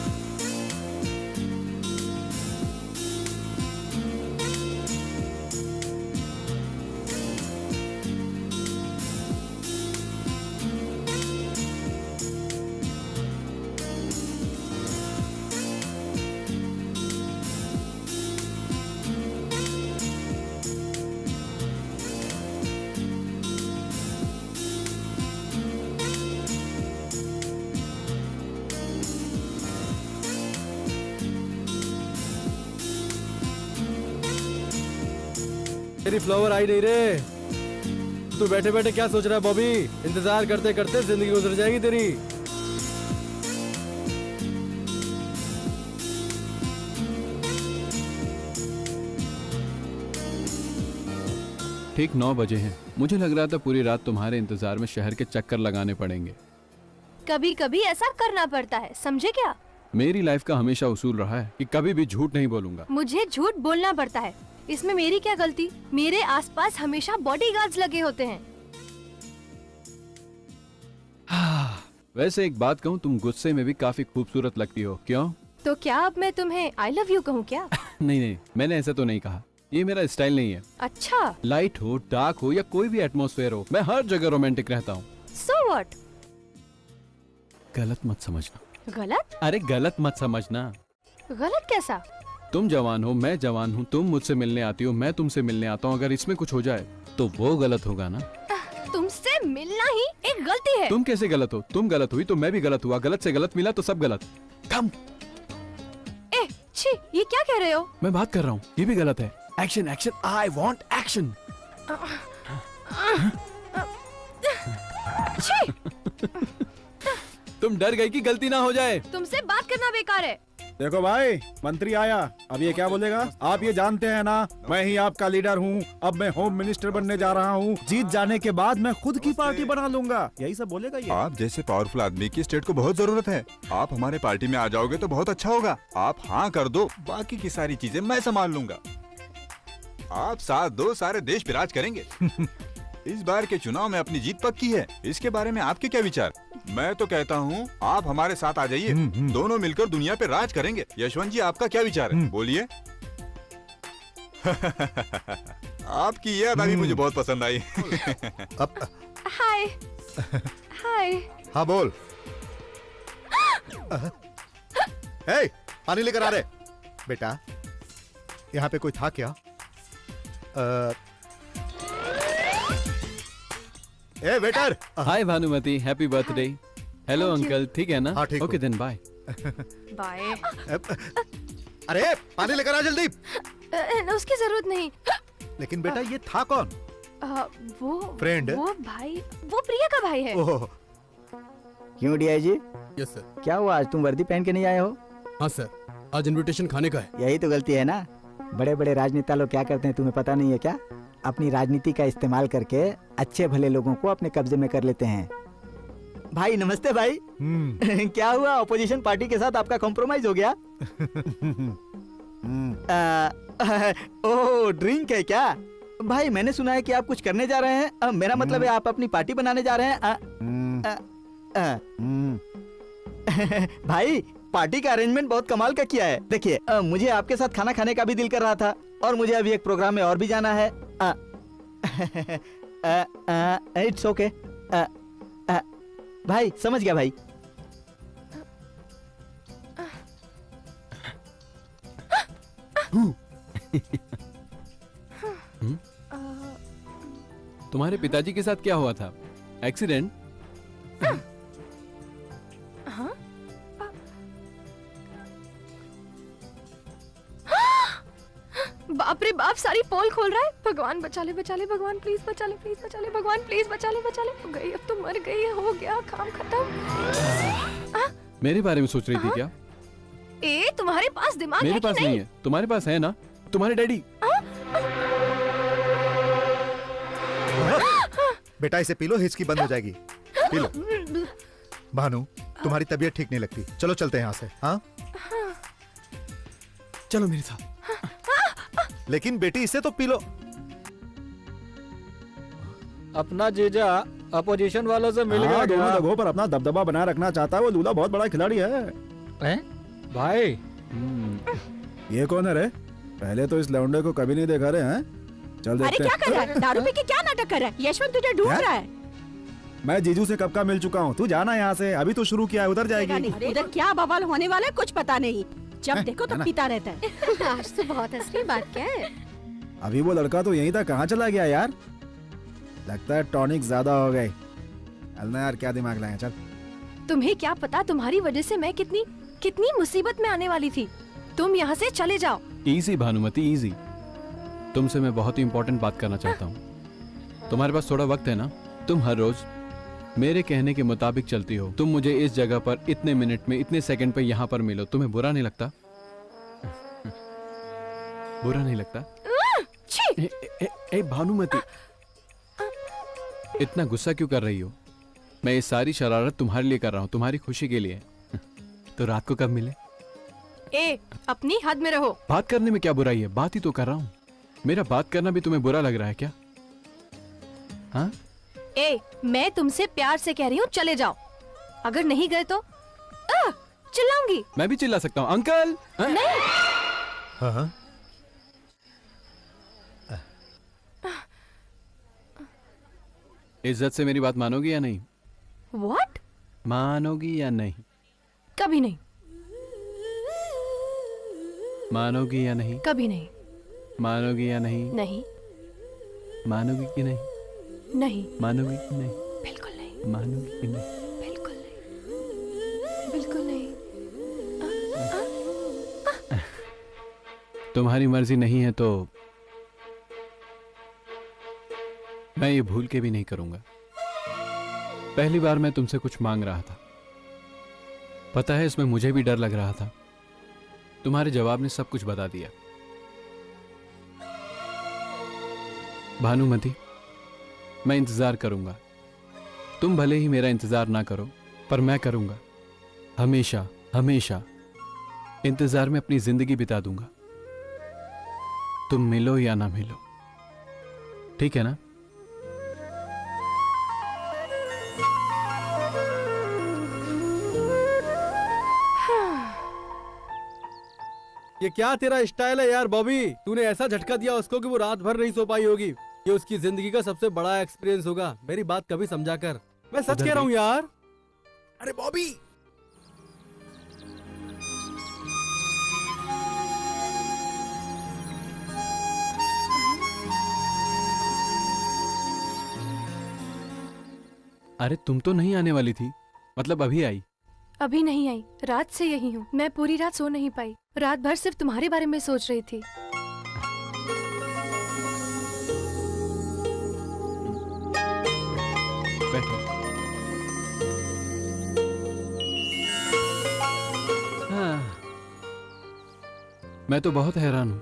तेरी फ्लावर आई नहीं रे। तू बैठे बैठे क्या सोच रहा है बॉबी? इंतजार करते करते जिंदगी गुजर जाएगी तेरी। ठीक 9 बजे हैं। मुझे लग रहा था पूरी रात तुम्हारे इंतजार में शहर के चक्कर लगाने पड़ेंगे। कभी कभी ऐसा करना पड़ता है, समझे क्या? मेरी लाइफ का हमेशा उसूल रहा है कि कभी भी झूठ नहीं बोलूंगा। मुझे झूठ बोलना पड़ता है, इसमें मेरी क्या गलती? मेरे आसपास हमेशा बॉडीगार्ड्स लगे होते हैं। वैसे एक बात कहूँ, तुम गुस्से में भी काफी खूबसूरत लगती हो। क्यों? तो क्या अब मैं तुम्हें आई लव यू कहूँ क्या? नहीं, मैंने ऐसा तो नहीं कहा। ये मेरा स्टाइल नहीं है। अच्छा, लाइट हो, डार्क हो या कोई भी एटमॉस्फेयर हो, मैं हर जगह रोमांटिक रहता हूँ। So what? गलत मत समझना। गलत? अरे गलत मत समझना। गलत कैसा? तुम जवान हो, मैं जवान हूँ, तुम मुझसे मिलने आती हो, मैं तुमसे मिलने आता हूँ। अगर इसमें कुछ हो जाए तो वो गलत होगा ना। तुमसे मिलना ही एक गलती है। तुम कैसे गलत हो? तुम गलत हुई तो मैं भी गलत हुआ। गलत से गलत मिला तो सब गलत। कम। ए, छी, ये क्या कह रहे हो? मैं बात कर रहा हूँ, ये भी गलत है। Action action, I want action. तुम डर गई कि गलती ना हो जाए। तुमसे बात करना बेकार है। देखो भाई, मंत्री आया, अब ये क्या बोलेगा? आप ये जानते हैं ना, मैं ही आपका लीडर हूँ। अब मैं होम मिनिस्टर बनने जा रहा हूँ। जीत जाने के बाद मैं खुद की पार्टी बना लूंगा, यही सब बोलेगा ये। आप जैसे पावरफुल आदमी की स्टेट को बहुत जरूरत है। आप हमारे पार्टी में आ जाओगे तो बहुत अच्छा होगा। आप हाँ कर दो, बाकी की सारी चीजें मैं संभाल लूंगा। आप साथ दो, सारे देश पे राज करेंगे। इस बार के चुनाव में अपनी जीत पक्की है। इसके बारे में आपके क्या विचार? मैं तो कहता हूँ आप हमारे साथ आ जाइए, दोनों मिलकर दुनिया पे राज करेंगे। यशवंत जी, आपका क्या विचार है? बोलिए। आपकी ये अदा भी मुझे बहुत पसंद आई। हाय। हाय। हाँ बोल। हे, पानी लेकर आ रहे। बेटा, यहाँ पे कोई था क्या? ए waiter. Hi Bhanumati, happy birthday. Hello uncle, ठीक है ना? हाँ, ठीक ओके हूँ। Then bye. बाय। अरे पानी लेकर आ जल्दी। उसकी जरूरत नहीं। लेकिन बेटा, ये था कौन? वो फ्रेंड? वो भाई, वो प्रिया का भाई है। ओह, क्यों डीआई जी, यस सर। क्या हुआ? आज तुम वर्दी पहन के नहीं आए हो? हाँ सर, आज इनविटेशन खाने का है। यही तो गलती है ना। बड़े बड़े राजनेता लोग क्या करते हैं, तुम्हें पता नहीं है क्या? अपनी राजनीति का इस्तेमाल करके अच्छे भले लोगों को अपने कब्जे में कर लेते हैं। भाई नमस्ते भाई। क्या हुआ, ऑपोजिशन पार्टी के साथ आपका कॉम्प्रोमाइज हो गया? ओह, ड्रिंक है क्या? भाई मैंने सुना है कि आप कुछ करने जा रहे हैं। मेरा मतलब है आप अपनी पार्टी बनाने जा रहे हैं। भाई पार्टी का अरेंजमेंट बहुत कमाल का किया है। देखिए, मुझे आपके साथ खाना खाने का भी दिल कर रहा था और मुझे अभी एक प्रोग्राम में और भी जाना है। It's okay. भाई समझ गया भाई। तुम्हारे पिताजी के साथ क्या हुआ था? एक्सीडेंट? बाप रे बाप, सारी पोल खोल रहा है। भगवान बचा ले, बचा ले, भगवान प्लीज बचा ले, प्लीज बचा ले, भगवान प्लीज बचा ले, बचा ले। हो गई, अब तो मर गई, हो गया काम खत्म। मेरे बारे में सोच रही थी क्या? ए, तुम्हारे पास दिमाग है मेरे कि पास नहीं है, तुम्हारे पास है ना? तुम्हारे डैडी। बेटा इसे पी लो, हिचकी बंद हो जाएगी। P low. भानु, तुम्हारी तबीयत ठीक नहीं लगती, चलो चलते हैं यहाँ से। हाँ, चलो मेरे साथ। लेकिन बेटी इसे तो पी लो। अपना जीजा अपोजिशन वालों से मिल गया। दोनों जगहों पर अपना दबदबा बनाए रखना चाहता है। वो लूला बहुत बड़ा खिलाड़ी है। भाई ये कौन है रे? पहले तो इस लौंडे को कभी नहीं देखा रे हैं। चल अरे देखते क्या कर रहा है? दारू पी के क्या नाटक कर रहा है? यशवंत तुझे ढूंढ क्या? रहा है। मैं जीजू से कब का मिल चुका हूँ। तू जाना यहाँ से, अभी तो शुरू किया है, उधर जाएगी। उधर क्या बवाल होने वाला है कुछ पता नहीं। जब देखो तो पीता रहता है। आज तो बहुत असली बात क्या है? अभी वो लड़का तो यहीं था, कहाँ चला गया यार? लगता है टॉनिक ज्यादा हो गई। अलना यार, क्या दिमाग लाए। चल। तुम्हें क्या पता, तुम्हारी वजह से मैं कितनी मुसीबत में आने वाली थी। तुम यहाँ से चले जाओ। Easy Bhanumati, easy. तुमसे मैं बहुत ही इंपॉर्टेंट बात करना चाहता हूँ। तुम्हारे पास थोड़ा वक्त है ना? तुम हर रोज मेरे कहने के मुताबिक चलती हो। तुम मुझे इस जगह पर इतने मिनट में, इतने सेकंड पे यहाँ पर मिलो। तुम्हें बुरा नहीं लगता? बुरा नहीं लगता? छी! ए भानुमति, इतना गुस्सा क्यों कर रही हो? मैं ये सारी शरारत तुम्हारे लिए कर रहा हूँ, तुम्हारी खुशी के लिए। तो रात को कब मिले? ए, अपनी हद में रहो। बात करने में क्या बुराई है? बात ही तो कर रहा हूँ। मेरा बात करना भी तुम्हें बुरा लग रहा है क्या? हाँ? ए, मैं तुमसे प्यार से कह रही हूँ, चले जाओ। अगर नहीं गए तो चिल्लाऊंगी। मैं भी चिल्ला सकता हूँ। अंकल! नहीं। हाँ? इज्जत से मेरी बात मानोगी या नहीं? What? मानोगी या नहीं? कभी नहीं। मानोगी या नहीं? कभी नहीं। मानोगी या नहीं? नहीं। मानोगी कि नहीं? नहीं। मानोगी कि नहीं? बिल्कुल नहीं। मानोगी कि नहीं? बिल्कुल नहीं। बिल्कुल नहीं। तुम्हारी मर्जी नहीं है तो मैं ये भूल के भी नहीं करूंगा। पहली बार मैं तुमसे कुछ मांग रहा था, पता है इसमें मुझे भी डर लग रहा था। तुम्हारे जवाब ने सब कुछ बता दिया। भानुमति, मैं इंतजार करूंगा। तुम भले ही मेरा इंतजार ना करो, पर मैं करूंगा। हमेशा हमेशा इंतजार में अपनी जिंदगी बिता दूंगा। तुम मिलो या ना मिलो, ठीक है ना? ये क्या तेरा स्टाइल है यार बॉबी? तूने ऐसा झटका दिया उसको कि वो रात भर नहीं सो पाई होगी। ये उसकी जिंदगी का सबसे बड़ा एक्सपीरियंस होगा। मेरी बात कभी समझा कर। मैं सच कह रहा हूँ यार। अरे बॉबी, अरे तुम तो नहीं आने वाली थी, मतलब अभी आई? अभी नहीं आई, रात से यही हूँ। मैं पूरी रात सो नहीं पाई। रात भर सिर्फ तुम्हारे बारे में सोच रही थी। बैठो। हाँ, मैं तो बहुत हैरान हूं।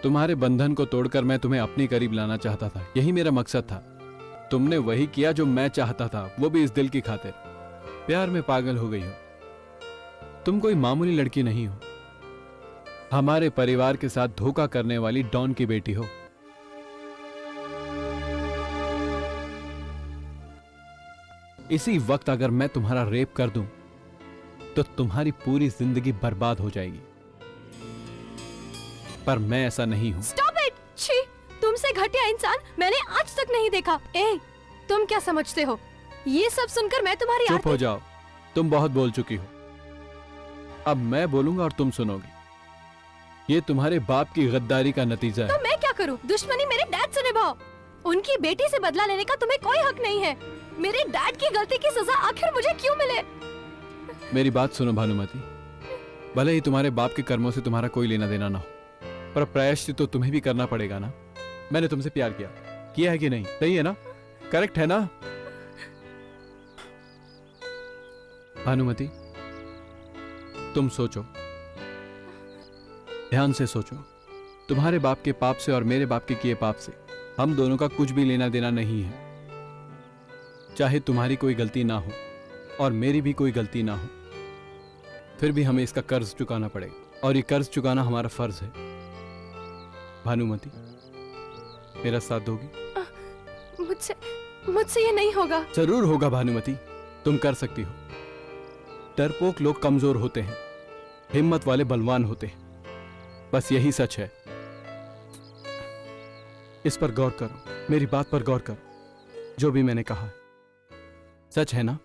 तुम्हारे बंधन को तोड़कर मैं तुम्हें अपने करीब लाना चाहता था, यही मेरा मकसद था। तुमने वही किया जो मैं चाहता था, वो भी इस दिल की खातिर। प्यार में पागल हो गई हो। तुम कोई मामूली लड़की नहीं हो, हमारे परिवार के साथ धोखा करने वाली डॉन की बेटी हो। इसी वक्त अगर मैं तुम्हारा रेप कर दूं, तो तुम्हारी पूरी जिंदगी बर्बाद हो जाएगी। पर मैं ऐसा नहीं हूं। Stop it! छी! तुमसे घटिया इंसान मैंने आज तक नहीं देखा। ए, तुम क्या समझते हो? ये सब सुनकर मैं तुम्हारी चुप हो जाओ, तुम बहुत बोल चुकी हो। अब मैं बोलूंगा और तुम सुनोगी। ये तुम्हारे बाप की गद्दारी का नतीजा है। तो मैं क्या करूं? दुश्मनी मेरे डैड से निभाओ। उनकी बेटी से बदला लेने का तुम्हें कोई हक नहीं है। मेरे डैड की गलती की सजा आखिर मुझे क्यों मिले? मेरी बात सुनो भानुमति, भले ही तुम्हारे बाप के कर्मों से तुम्हारा कोई लेना देना ना हो, पर प्रायश्चित तो तुम्हें भी करना पड़ेगा ना। मैंने तुमसे प्यार किया है कि नहीं? सही है ना? करेक्ट है ना? भानुमति, तुम सोचो, ध्यान से सोचो। तुम्हारे बाप के पाप से और मेरे बाप के किए पाप से हम दोनों का कुछ भी लेना देना नहीं है। चाहे तुम्हारी कोई गलती ना हो और मेरी भी कोई गलती ना हो, फिर भी हमें इसका कर्ज चुकाना पड़ेगा, और ये कर्ज चुकाना हमारा फर्ज है। भानुमति, मेरा साथ दोगी? मुझसे ये नहीं होगा। जरूर होगा भानुमति, तुम कर सकती हो। डरपोक लोग कमजोर होते हैं, हिम्मत वाले बलवान होते हैं, बस यही सच है। इस पर गौर करो, मेरी बात पर गौर करो। जो भी मैंने कहा है सच है ना?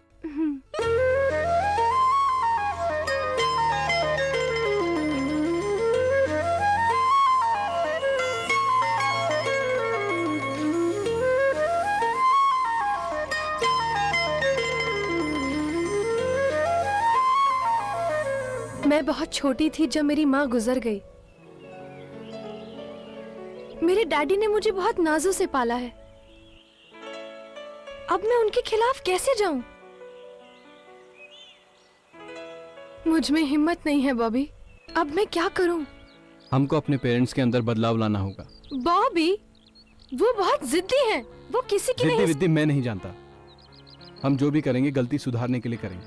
मैं बहुत छोटी थी जब मेरी माँ गुजर गई। मेरे डैडी ने मुझे बहुत नाजों से पाला है। अब मैं उनके खिलाफ कैसे जाऊं? मुझ में हिम्मत नहीं है बॉबी। अब मैं क्या करूं? हमको अपने पेरेंट्स के अंदर बदलाव लाना होगा। बॉबी, वो बहुत जिद्दी है, वो किसी की जिद्दी नहीं। विद्दी मैं नहीं जानता। हम जो भी करेंगे गलती सुधारने के लिए करेंगे।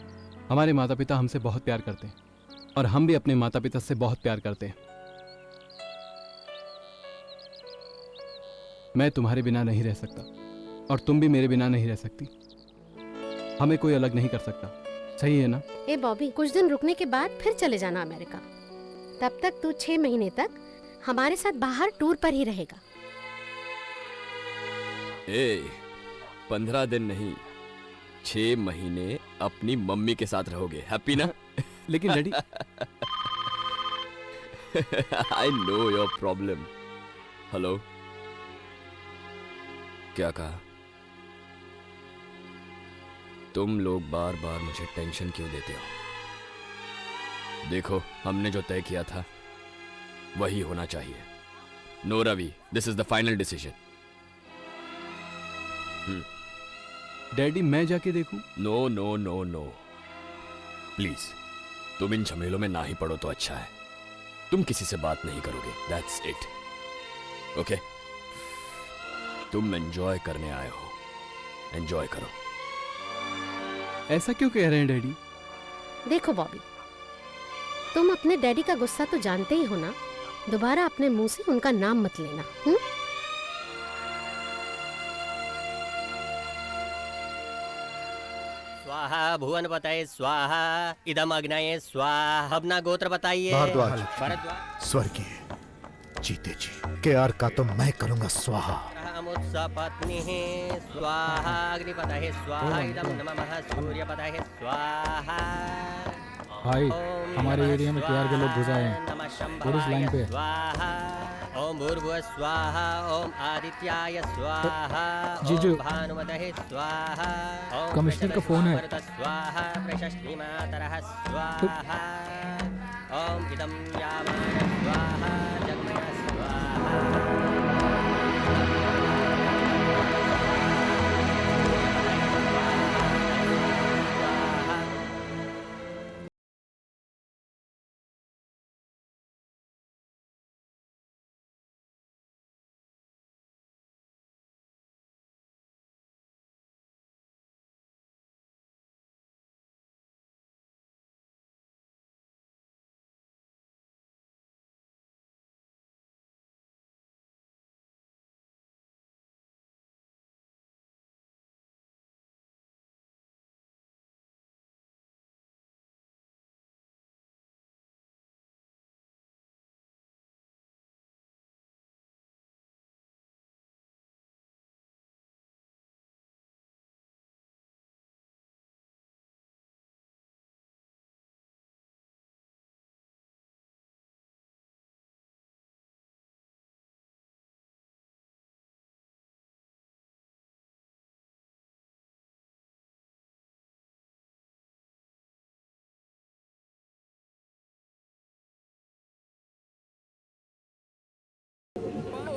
हमारे माता पिता हमसे बहुत प्यार करते हैं और हम भी अपने माता पिता से बहुत प्यार करते हैं। मैं तुम्हारे बिना नहीं रह सकता और तुम भी मेरे बिना नहीं रह सकती। हमें कोई अलग नहीं कर सकता, सही है ना? ए बॉबी, कुछ दिन रुकने के बाद फिर चले जाना अमेरिका। तब तक तू 6 महीने तक हमारे साथ बाहर टूर पर ही रहेगा। 15 दिन नहीं, 6 महीने अपनी मम्मी के साथ रहोगे। हैप्पी ना? लेकिन daddy I know your problem. Hello, क्या कहा? तुम लोग बार बार मुझे टेंशन क्यों देते हो? देखो, हमने जो तय किया था वही होना चाहिए। No Ravi, this is the final decision. Daddy मैं जाके देखूं? No no no no, please तुम इन झमेलों में ना ही पड़ो तो अच्छा है। तुम किसी से बात नहीं करोगे, दैट्स इट। ओके, तुम एंजॉय करने आए हो, एंजॉय करो। ऐसा क्यों कह रहे हैं डैडी? देखो बॉबी, तुम अपने डैडी का गुस्सा तो जानते ही हो ना। दोबारा अपने मुंह से उनका नाम मत लेना। स्वाहा भुवन बताए स्वाहा, इदम अग्नये स्वाहा। अपना गोत्र बताइए। भारद्वाज। भारद्वाज। स्वर्गीय जीते जी केआर का तो मैं करूंगा स्वाहा। पत्नी स्वाहा, अग्निपतये स्वाहा, इदम नमः सूर्यपतये स्वाहा। भाई, हमारे एरिया में केआर के लोग घुस आए हैं, पुलिस लाइन पे। स्वाहा, ओम भूर्भुवः स्वाहा, ओम आदित्याय स्वाहा, जीजू, ओम भानुमतये स्वाहा, ओम कमिश्नर का फोन है। स्वाहा, प्रशस्ति मातरः स्वाहा, ओम इदं यामान स्वाहा, जगमय स्वाहा।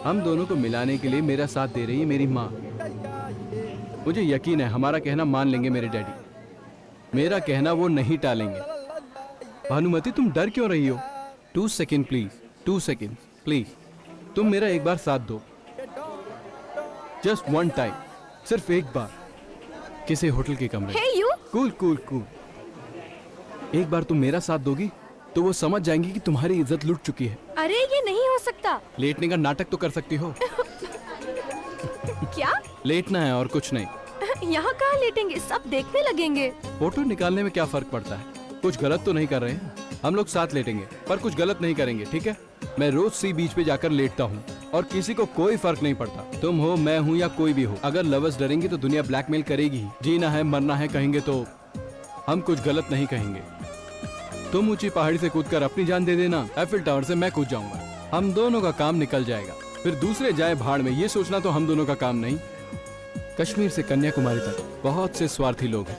हम दोनों को मिलाने के लिए मेरा साथ दे रही है मेरी माँ। मुझे यकीन है हमारा कहना मान लेंगे मेरे डैडी। मेरा कहना वो नहीं टालेंगे। भानुमति, तुम डर क्यों रही हो? 2 सेकेंड प्लीज, 2 सेकेंड प्लीज। तुम मेरा एक बार साथ दो, जस्ट 1 टाइम, सिर्फ एक बार, किसी होटल के कमरे में। Hey, you? Cool cool cool. एक बार तुम मेरा साथ दोगी तो वो समझ जाएंगी कि तुम्हारी इज्जत लुट चुकी है। अरे ये नहीं हो सकता। लेटने का नाटक तो कर सकती हो। क्या? लेटना है और कुछ नहीं। यहाँ कहाँ लेटेंगे, सब देखने लगेंगे। फोटो निकालने में क्या फर्क पड़ता है? कुछ गलत तो नहीं कर रहे हैं। हम लोग साथ लेटेंगे पर कुछ गलत नहीं करेंगे, ठीक है? मैं रोज सी बीच पे जाकर लेटता हूँ और किसी को कोई फर्क नहीं पड़ता। तुम हो, मैं हूँ या कोई भी हो। अगर लवर्स डरेंगे तो दुनिया ब्लैकमेल करेगी। जीना है मरना है कहेंगे तो हम कुछ गलत नहीं कहेंगे। तुम ऊंची पहाड़ी से कूदकर अपनी जान दे देना, एफिल टावर से मैं कूद जाऊंगा। हम दोनों का काम निकल जाएगा। फिर दूसरे जाए भाड़ में, ये सोचना तो हम दोनों का काम नहीं। कश्मीर से कन्याकुमारी तक बहुत से स्वार्थी लोग हैं।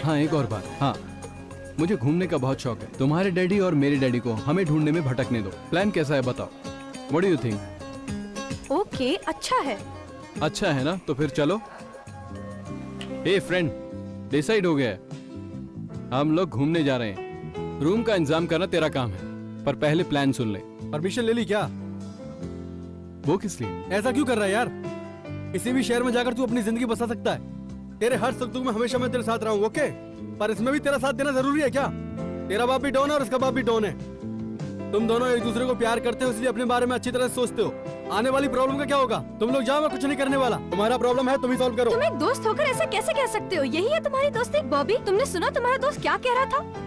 हाँ, एक और बात। हाँ, मुझे घूमने का बहुत शौक है। तुम्हारे डैडी और मेरे डैडी को हमें ढूंढने में भटकने दो। प्लान कैसा है बताओ? What do you think? Okay, अच्छा है। अच्छा है ना? तो फिर चलो। ए फ्रेंड, डिसाइड हो गया है, हम लोग घूमने जा रहे हैं। रूम का इंतजाम करना तेरा काम है, पर पहले प्लान सुन ले। परमिशन ले ली क्या? वो किस लिए? ऐसा क्यों कर रहा है यार? किसी भी शहर में जाकर तू अपनी जिंदगी बसा सकता है। तेरे हर सुख दुख में हमेशा मैं तेरे साथ रहा हूँ, ओके? पर इसमें भी तेरा साथ देना जरूरी है क्या? तेरा बाप भी डॉन है और उसका बाप भी डॉन है। तुम दोनों एक दूसरे को प्यार करते हो, इसलिए अपने बारे में अच्छी तरह से सोचते हो। आने वाली प्रॉब्लम का क्या होगा? तुम लोग जाओ, मैं कुछ नहीं करने वाला। तुम्हारा प्रॉब्लम है, तुम ही सॉल्व करो। तुम एक दोस्त होकर ऐसा कैसे कह सकते हो? यही है तुम्हारी दोस्ती? बॉबी, तुमने सुना तुम्हारा दोस्त क्या कह रहा था?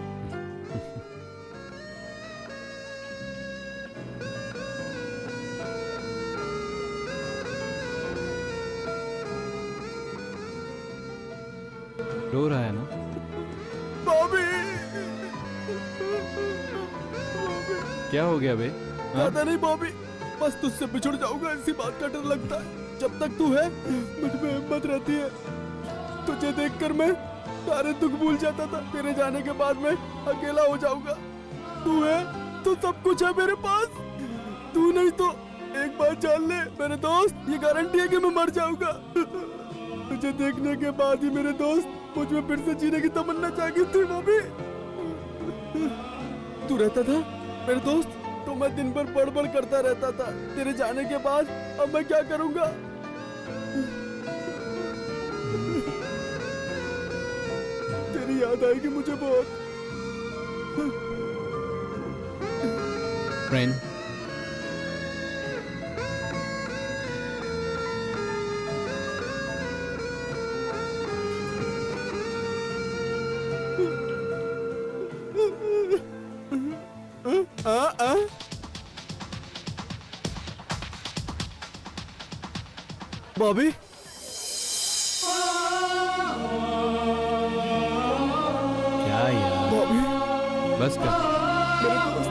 रो रहा है ना? बॉबी, क्या हो गया बे? पता नहीं बॉबी, बस तुझसे बिछुड़ जाऊंगा इसी बात का डर लगता है। जब तक तू है मुझ में हिम्मत रहती है। तुझे देखकर मैं सारे दुख भूल जाता था। तेरे जाने के बाद मैं अकेला हो जाऊंगा। तू है तो सब कुछ है मेरे पास। तू नहीं तो एक बात जान ले मेरे दोस्त, ये गारंटी है कि मैं मर जाऊंगा। तुझे देखने के बाद ही मेरे दोस्त मुझ में फिर से जीने की तमन्ना जागी थी। बॉबी, तू रहता था मेरे दोस्त, तो मैं दिन भर बड़बड़ करता रहता था। तेरे जाने के बाद अब मैं क्या करूंगा? तेरी याद आएगी मुझे बहुत। फ्रेंड, बॉबी, क्या यार? बॉबी, बस कर। मेरे दोस्त,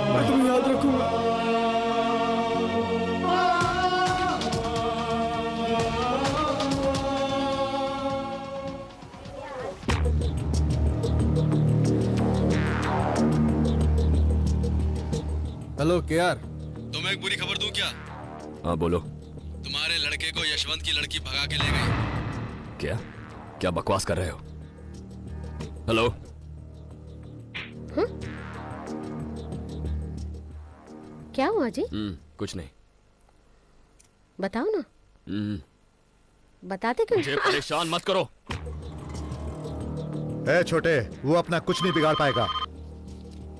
मैं तुम्हें याद रखूंगा। हेलो केआर, तुम्हें एक बुरी खबर दूं क्या? हाँ बोलो। तुम्हारे लड़के को यशवंत की लड़की भगा के ले गई। क्या क्या बकवास कर रहे हो? हेलो, क्या हुआ जी? कुछ नहीं। बताओ ना। बताते क्यों? मुझे परेशान मत करो। ए छोटे, वो अपना कुछ नहीं बिगाड़ पाएगा।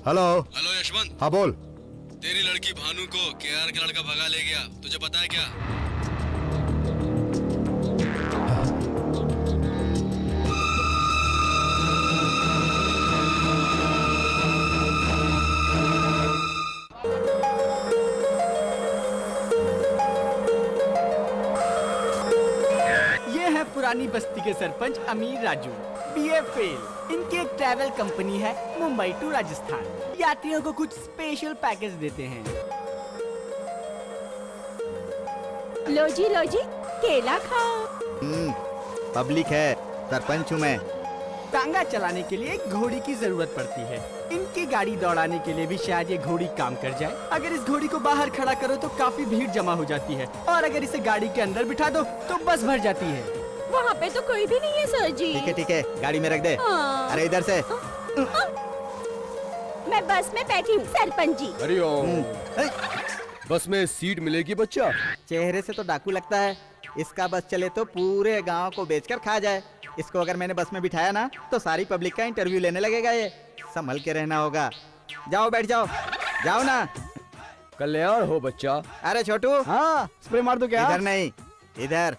हेलो हेलो यशवंत, हाँ बोल। तेरी लड़की भानु को केआर का लड़का भगा ले गया, तुझे पता है क्या? ये है पुरानी बस्ती के सरपंच अमीर राजू, बीए फेल। इनकी एक ट्रैवल कंपनी है मुंबई टू राजस्थान। यात्रियों को कुछ स्पेशल पैकेज देते हैं। लो जी, केला खाओ। पब्लिक है, सरपंच हूँ मैं। टांगा चलाने के लिए एक घोड़ी की जरूरत पड़ती है। इनकी गाड़ी दौड़ाने के लिए भी शायद ये घोड़ी काम कर जाए। अगर इस घोड़ी को बाहर खड़ा करो तो काफी भीड़ जमा हो जाती है, और अगर इसे गाड़ी के अंदर बिठा दो तो बस भर जाती है। वहाँ पे तो कोई भी नहीं है सर जी। ठीक है, गाड़ी में रख दे। अरे इधर से। मैं बस में बैठी हूँ सरपंच जी। अरे बस में सीट मिलेगी बच्चा? चेहरे से तो डाकू लगता है। इसका बस चले तो पूरे गांव को बेचकर खा जाए। इसको अगर मैंने बस में बिठाया ना तो सारी पब्लिक का इंटरव्यू लेने लगेगा। ये संभल के रहना होगा। जाओ बैठ जाओ, जाओ ना। कल्याण हो बच्चा। अरे छोटू, हाँ, स्प्रे मार दो क्या? इधर नहीं, इधर।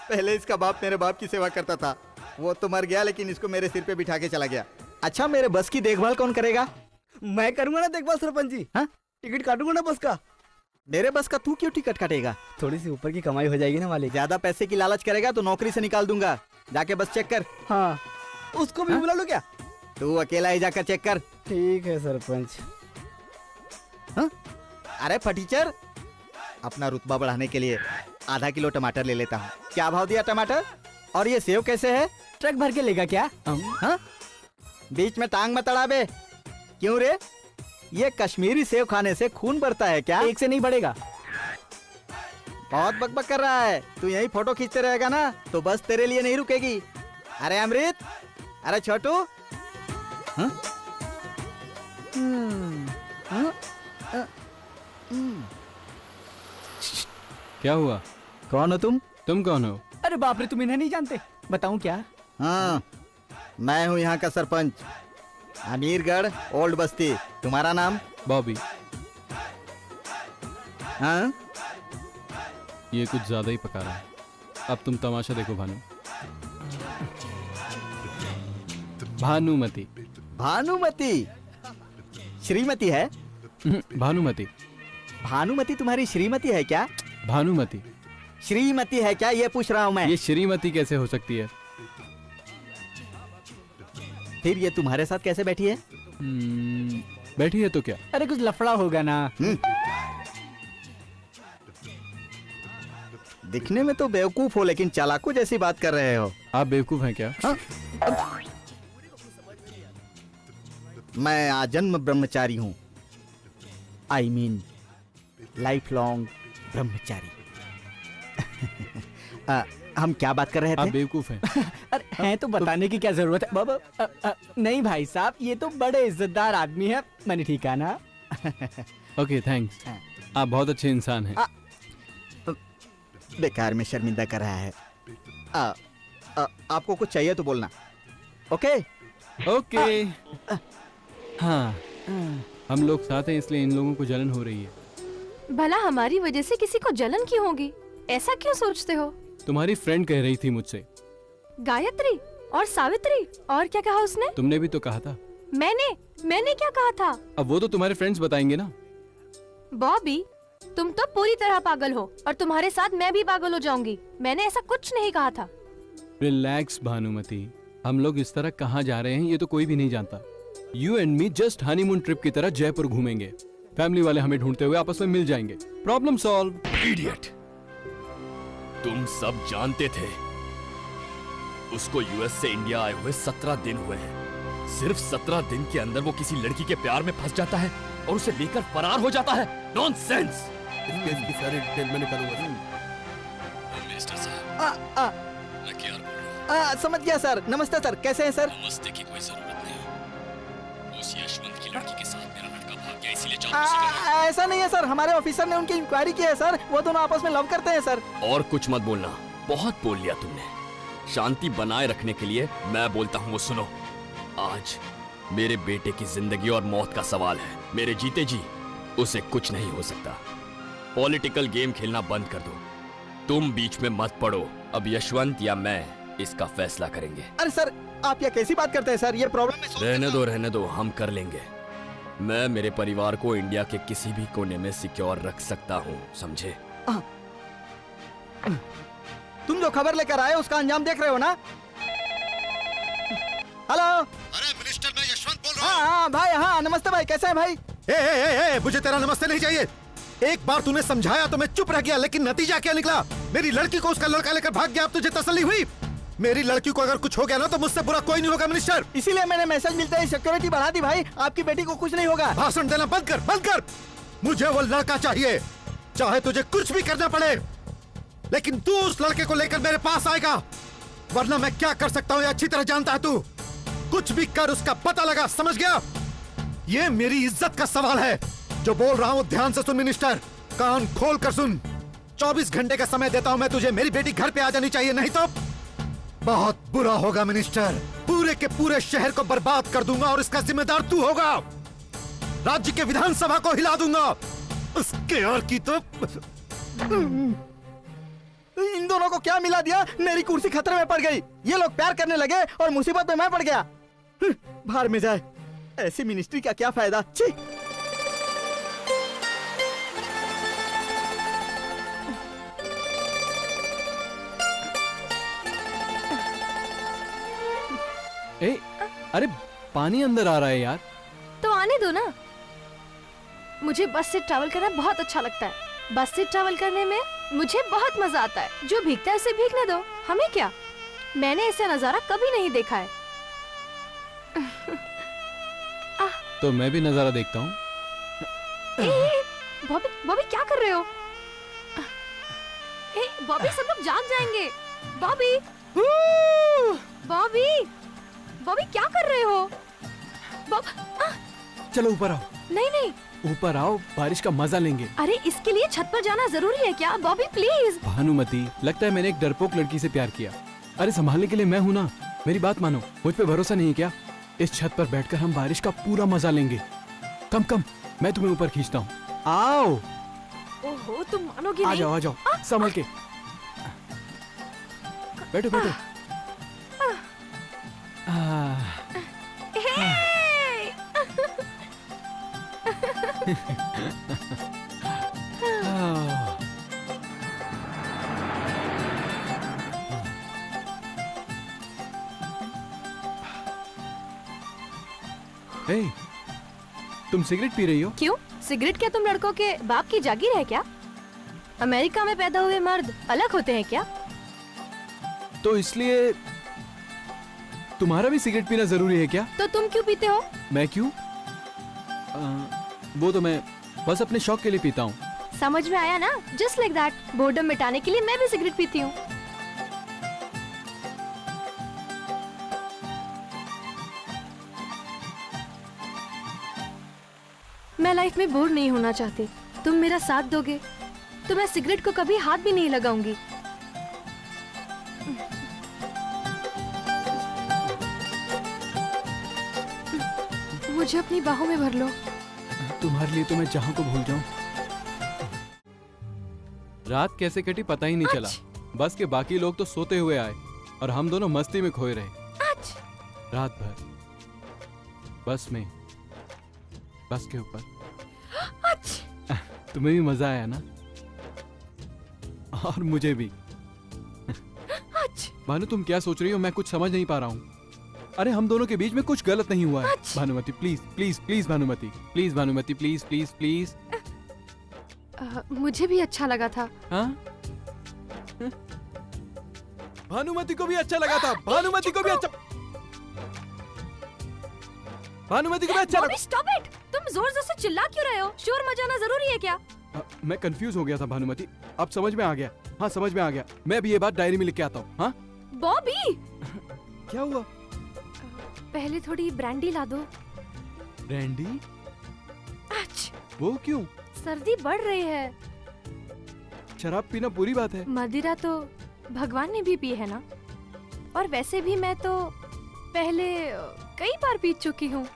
पहले इसका बाप मेरे बाप की सेवा करता था। वो तो मर गया, लेकिन इसको मेरे सिर पे बिठा के चला गया। अच्छा, मेरे बस की देखभाल कौन करेगा? मैं करूँगा ना देखभाल सरपंच जी। हाँ? टिकट काटूंगा ना बस का। मेरे बस का तू क्यों टिकट काटेगा? थोड़ी सी ऊपर की कमाई हो जाएगी ना मालिक। ज्यादा पैसे की लालच करेगा तो नौकरी से निकाल दूंगा। जाके बस चेक कर। हाँ, उसको भी बुला लो क्या? तू अकेला ही जाकर चेक कर। ठीक है सरपंच। हाँ? अरे फटीचर, अपना रुतबा बढ़ाने के लिए आधा किलो टमाटर ले लेता हूँ। क्या भाव दिया टमाटर? और ये सेव कैसे है? ट्रक भर के लेगा क्या? हाँ? बीच में टांग मत अड़ा बे। क्यों रे? ये कश्मीरी सेव खाने से खून बढ़ता है क्या? एक से नहीं बढ़ेगा। बहुत बकबक कर रहा है। तू यही फोटो खींचते रहेगा ना तो बस तेरे लिए नहीं रुकेगी। अरे अमृत, अरे छोटू, हाँ? क्या हुआ? कौन हो तुम कौन हो? अरे बाप रे, तुम इन्हें नहीं जानते? बताऊं क्या? हाँ, मैं हूँ यहाँ का सरपंच, अमीरगढ़ ओल्ड बस्ती। तुम्हारा नाम? बॉबी। हाँ, ये कुछ ज्यादा ही पका रहा है। अब तुम तमाशा देखो भानु। भानुमति। भानुमति श्रीमती है? भानुमति। भानुमति तुम्हारी श्रीमती है क्या? भानुमति। श्रीमती है क्या, ये पूछ रहा हूँ मैं। ये श्रीमती कैसे हो सकती है? फिर ये तुम्हारे साथ कैसे बैठी है? बैठी है तो क्या? अरे कुछ लफड़ा होगा ना। दिखने में तो बेवकूफ हो, लेकिन चालाकू जैसी बात कर रहे हो। आप बेवकूफ हैं क्या? हाँ? मैं आजन्म ब्रह्मचारी हूँ। आई मीन लाइफ लॉन्ग ब्रह्मचारी। हम क्या बात कर रहे थे? आप बेवकूफ हैं। अरे हैं तो बताने की क्या जरूरत है बाबा? नहीं भाई साहब, ये तो बड़े इज्जतदार आदमी है। मैंने ठीक है ना? Okay thanks. आप बहुत अच्छे इंसान हैं। बेकार में शर्मिंदा कर रहा है। आपको कुछ चाहिए तो बोलना। Okay okay. हाँ, हम लोग साथ हैं, इसलिए इन लोगों को जलन हो रही है। भला हमारी वजह से किसी को जलन क्यों होगी? ऐसा क्यों सोचते हो? तुम्हारी फ्रेंड कह रही थी मुझसे। गायत्री और सावित्री, और क्या कहा उसने? तुमने भी तो कहा था। मैंने क्या कहा था? अब वो तो तुम्हारे फ्रेंड्स बताएंगे ना। बॉबी, तुम तो पूरी तरह पागल हो, और तुम्हारे साथ मैं भी पागल हो जाऊंगी। मैंने ऐसा कुछ नहीं कहा था। रिलैक्स भानुमति, हम लोग इस तरह कहाँ जा रहे हैं ये तो कोई भी नहीं जानता। You and me just honeymoon trip की तरह जयपुर घूमेंगे। फैमिली वाले हमें ढूंढते हुए आपस में मिल जाएंगे। Problem solve. इडियट, तुम सब जानते थे उसको यूएस से इंडिया आए हुए 17 दिन हुए हैं। सिर्फ 17 दिन के अंदर वो किसी लड़की के प्यार में फंस जाता है और उसे लेकर फरार हो जाता है। नॉनसेंस। इसकी सारी डिटेल मैं निकालूंगा। मिनिस्टर साहब, मैं केआर बोल रहा हूं। समझ गया सर। नमस्ते सर, कैसे हैं सर? नमस्ते की कोई जरूरत नहीं। उस यशवंत की लड़की के साथ मेरा लड़का भाग गया, इसीलिए जासूसी कर रहा हूं। ऐसा नहीं है सर, हमारे ऑफिसर ने उनकी इंक्वायरी की है सर। वो दोनों आपस में लव करते हैं सर। और कुछ मत बोलना, बहुत बोल लिया तुमने। शांति बनाए रखने के लिए मैं बोलता हूँ वो सुनो। आज मेरे बेटे की जिंदगी और मौत का सवाल है। मेरे जीते जी उसे कुछ नहीं हो सकता। पॉलिटिकल गेम खेलना बंद कर दो, तुम बीच में मत पड़ो। अब यशवंत या मैं इसका फैसला करेंगे। अरे सर, आप ये कैसी बात करते हैं सर? ये प्रॉब्लम है। रहने दो, हम कर लेंगे। मैं मेरे परिवार को इंडिया के किसी भी कोने में सिक्योर रख सकता हूँ, समझे? तुम जो खबर लेकर आए उसका अंजाम देख रहे हो ना? हेलो। अरे मिनिस्टर, मैं यशवंत बोल रहा हूँ। हाँ भाई, हाँ नमस्ते भाई, कैसे हैं भाई? मुझे तेरा नमस्ते नहीं चाहिए। एक बार तूने समझाया तो मैं चुप रह गया, लेकिन नतीजा क्या निकला? मेरी लड़की को उसका लड़का लेकर भाग गया। अब तुझे तसल्ली हुई? मेरी लड़की को अगर कुछ हो गया ना तो मुझसे बुरा कोई नहीं होगा मिनिस्टर। इसीलिए मैंने मैसेज मिलते ही सिक्योरिटी बढ़ा दी भाई। आपकी बेटी को कुछ नहीं होगा। भाषण देना बंद कर, बंद कर। मुझे वो लड़का चाहिए, चाहे तुझे कुछ भी करना पड़े, लेकिन तू उस लड़के को लेकर मेरे पास आएगा, वरना मैं क्या कर सकता हूँ ये अच्छी तरह जानता है तू। कुछ भी कर, उसका पता लगा, समझ गया? ये मेरी इज्जत का सवाल है। जो बोल रहा हूँ ध्यान से सुन मिनिस्टर, कान खोल कर सुन। 24 घंटे का समय देता हूँ मैं तुझे। मेरी बेटी घर पे आ जानी चाहिए, नहीं तो बहुत बुरा होगा मिनिस्टर। पूरे के पूरे शहर को बर्बाद कर दूंगा और इसका जिम्मेदार तू होगा। राज्य के विधानसभा को हिला दूंगा। उसके और की तो इन दोनों को क्या मिला दिया? मेरी कुर्सी खतरे में पड़ गई। ये लोग प्यार करने लगे और मुसीबत में मैं पड़ गया। बाहर में जाए, ऐसी मिनिस्ट्री का क्या फायदा? छी। अरे पानी अंदर आ रहा है यार। तो आने दो ना। मुझे बस से ट्रैवल करना बहुत अच्छा लगता है। बस से ट्रैवल करने में मुझे बहुत मजा आता है। जो भीगता है उसे भीगने दो, हमें क्या। मैंने ऐसा नजारा कभी नहीं देखा है। तो मैं भी नजारा देखता हूँ। बॉबी, बॉबी क्या कर रहे हो? बॉबी, सब लोग जान जाएंगे। बॉबी, बॉबी, बॉबी क्या कर रहे हो? चलो ऊपर आओ, नहीं नहीं, ऊपर आओ, बारिश का मजा लेंगे। अरे इसके लिए छत पर जाना जरूरी है क्या? बॉबी प्लीज। भानुमति, लगता है मैंने एक डरपोक लड़की से प्यार किया। अरे संभालने के लिए मैं हूँ ना, मेरी बात मानो, मुझ पे भरोसा नहीं है क्या? इस छत पर बैठकर हम बारिश का पूरा मजा लेंगे। कम कम, मैं तुम्हें ऊपर खींचता हूँ, आओ। ओहो, तुम मानोगे आ नहीं। जाओ आ जाओ, संभल के बैठो बैठो। हे, तुम सिगरेट पी रही हो? क्यों? सिगरेट क्या तुम लड़कों के बाप की जागीर है क्या? अमेरिका में पैदा हुए मर्द अलग होते हैं क्या? तो इसलिए तुम्हारा भी सिगरेट पीना जरूरी है क्या? तो तुम क्यों पीते हो? मैं क्यों? वो तो मैं बस अपने शौक के लिए पीता हूँ। समझ में आया ना? Just like that. बोर्डम मिटाने के लिए मैं भी सिगरेट पीती हूँ। मैं लाइफ में बोर नहीं होना चाहती। तुम मेरा साथ दोगे तो मैं सिगरेट को कभी हाथ भी नहीं लगाऊंगी। मुझे अपनी बाहों में भर लो। तुम्हारे लिए तो मैं जहाँ को भूल जाऊं। रात कैसे कटी पता ही नहीं चला। बस के बाकी लोग तो सोते हुए आए और हम दोनों मस्ती में खोए रहे। रात भर बस में, बस के ऊपर। तुम्हें भी मजा आया ना? और मुझे भी। भानु, तुम क्या सोच रही हो? मैं कुछ समझ नहीं पा रहा हूँ। अरे हम दोनों के बीच में कुछ गलत नहीं हुआ है। Bhanumati please please please, Bhanumati please, Bhanumati please please please. मुझे भी अच्छा लगा था। हाँ? भानुमति को भी अच्छा लगा था। भानुमति को भी अच्छा, भानुमति को भी अच्छा लगा। Stop it! तुम जोर जोर से चिल्ला क्यों रहे हो? शोर मचाना जरूरी है क्या? मैं कंफ्यूज हो गया था भानुमति, अब समझ में आ गया। हाँ समझ में आ गया। मैं भी ये बात डायरी में लिख के आता हूँ। हाँ बॉबी, क्या हुआ? पहले थोड़ी ब्रांडी ला दो। ब्रांडी? वो क्यों? सर्दी बढ़ रही है। शराब पीना बुरी बात है। मदिरा तो भगवान ने भी पी है ना। और वैसे भी मैं तो पहले कई बार पी चुकी हूँ।